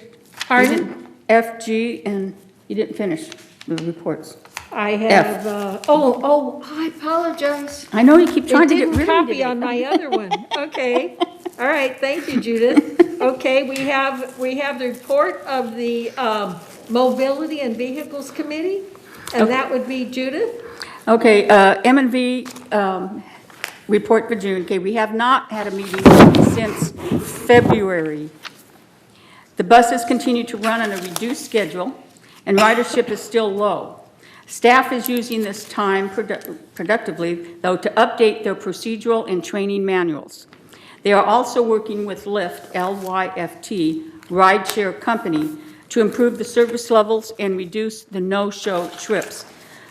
Pardon? You didn't- F, G, and you didn't finish the reports. I have, I apologize. I know you keep trying to get It rid didn't of me copy on today. my other one. Okay. All right, thank you, Judith. Okay, we have the report of the Mobility and Vehicles Committee, and that would be Judith. Okay, M&V report for June. Okay, we have not had a meeting since February. The buses continue to run on a reduced schedule, and ridership is still low. Staff is using this time productively, though, to update their procedural and training manuals. They are also working with Lyft, L-Y-F-T, rideshare company, to improve the service levels and reduce the no-show trips.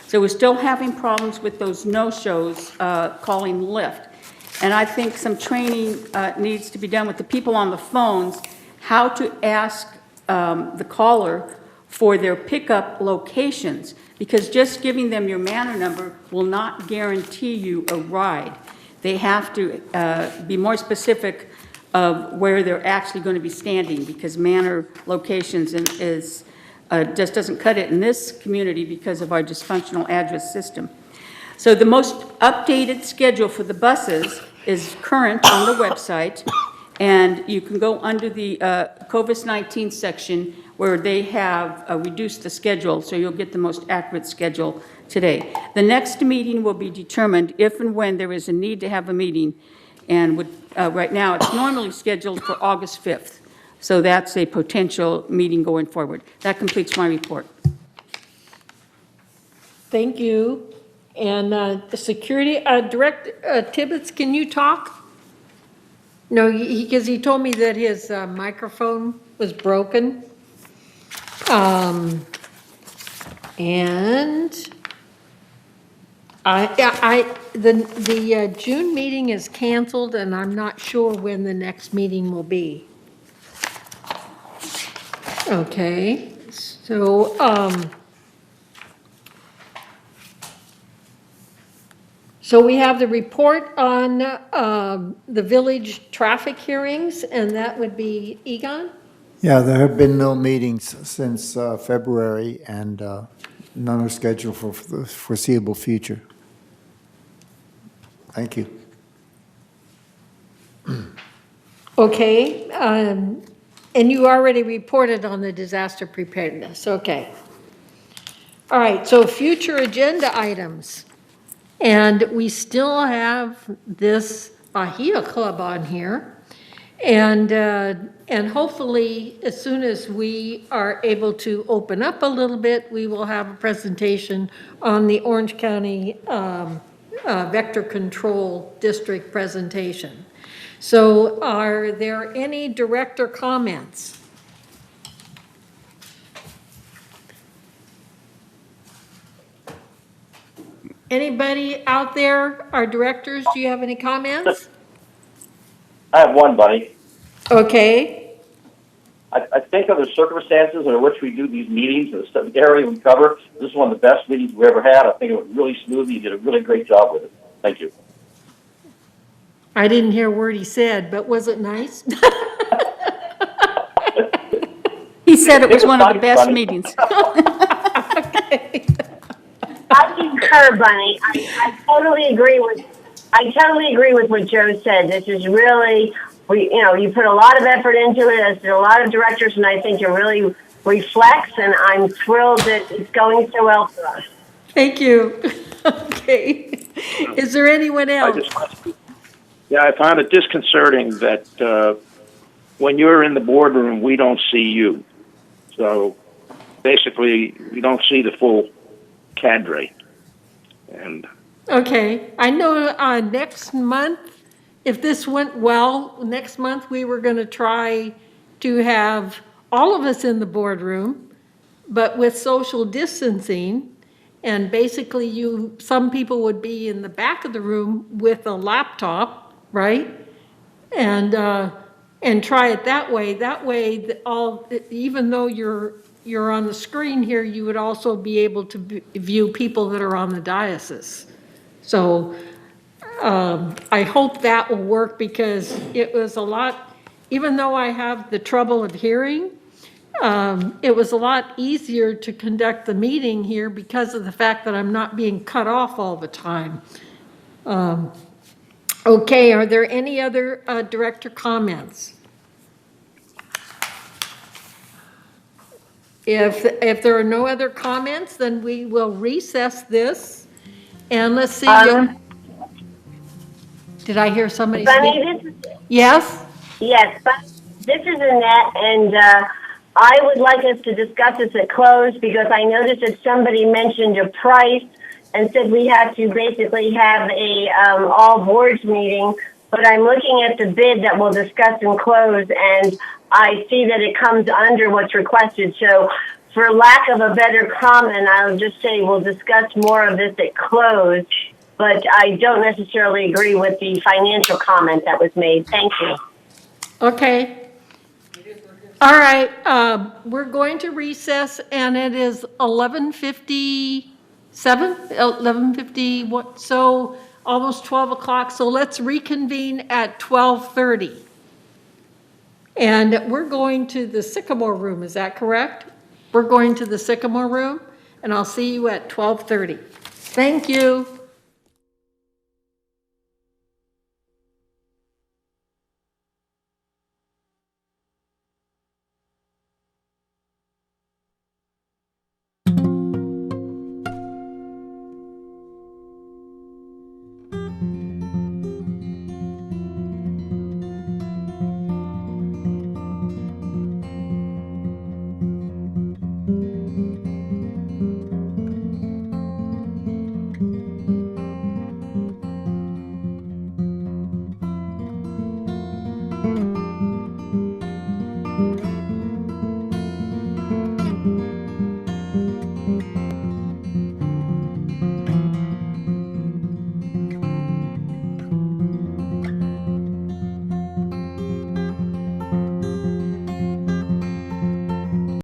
So we're still having problems with those no-shows calling Lyft. And I think some training needs to be done with the people on the phones, how to ask the caller for their pickup locations, because just giving them your Manor number will not guarantee you a ride. They have to be more specific of where they're actually going to be standing, because Manor locations just doesn't cut it in this community because of our dysfunctional address system. So the most updated schedule for the buses is current on the website, and you can go under the COVID-19 section where they have reduced the schedule, so you'll get the most accurate schedule today. The next meeting will be determined if and when there is a need to have a meeting, and right now it's normally scheduled for August 5th. So that's a potential meeting going forward. That completes my report. Thank you. And the security, Director Tibbetts, can you talk? No, because he told me that his microphone was broken. And the June meeting is canceled, and I'm not sure when the next meeting will be. Okay, so, so we have the report on the village traffic hearings, and that would be Egon? Yeah, there have been no meetings since February, and none are scheduled for the foreseeable future. Thank you. Okay, and you already reported on the disaster preparedness, okay. All right, so future agenda items. And we still have this Bahia Club on here. And hopefully, as soon as we are able to open up a little bit, we will have a presentation on the Orange County Vector Control District presentation. So are there any director comments? Anybody out there, our directors, do you have any comments? I have one, Bunny. Okay. I think of the circumstances under which we do these meetings and the area we cover, this is one of the best meetings we ever had. I think it went really smoothly. You did a really great job with it. Thank you. I didn't hear a word he said, but was it nice? He said it was one of the best meetings. Okay. I concur, Bunny. I totally agree with what Joe said. This is really, you put a lot of effort into it, as did a lot of directors, and I think it really reflects, and I'm thrilled that it's going so well for us. Thank you. Okay. Is there anyone else? I found it disconcerting that when you're in the boardroom, we don't see you. So basically, we don't see the full cadre. And Okay. I know next month, if this went well, next month we were going to try to have all of us in the boardroom, but with social distancing. And basically some people would be in the back of the room with a laptop, right? And try it that way. That way, even though you're you're on the screen here, you would also be able to view people that are on the diocese. So I hope that will work, because it was a lot, even though I have the trouble of hearing, it was a lot easier to conduct the meeting here because of the fact that I'm not being cut off all the time. Okay, are there any other director comments? If there are no other comments, then we will recess this, and let's see. Did I hear somebody speak? Bunny, Yes? yes, but this is Annette, and I would like us to discuss this at close, because I noticed that somebody mentioned a price and said we have to basically have a all boards meeting, but I'm looking at the bid that we'll discuss in close, and I see that it comes under what's requested. So for lack of a better comment, I'll just say we'll discuss more of this at close, but I don't necessarily agree with the financial comment that was made. Thank you. Okay. All right, we're going to recess, and it is 11:57, 11:50, what, so almost 12 o'clock, so let's reconvene at 12:30. And we're going to the Sycamore Room, is that correct? We're going to the Sycamore Room, and I'll see you at 12:30. Thank you.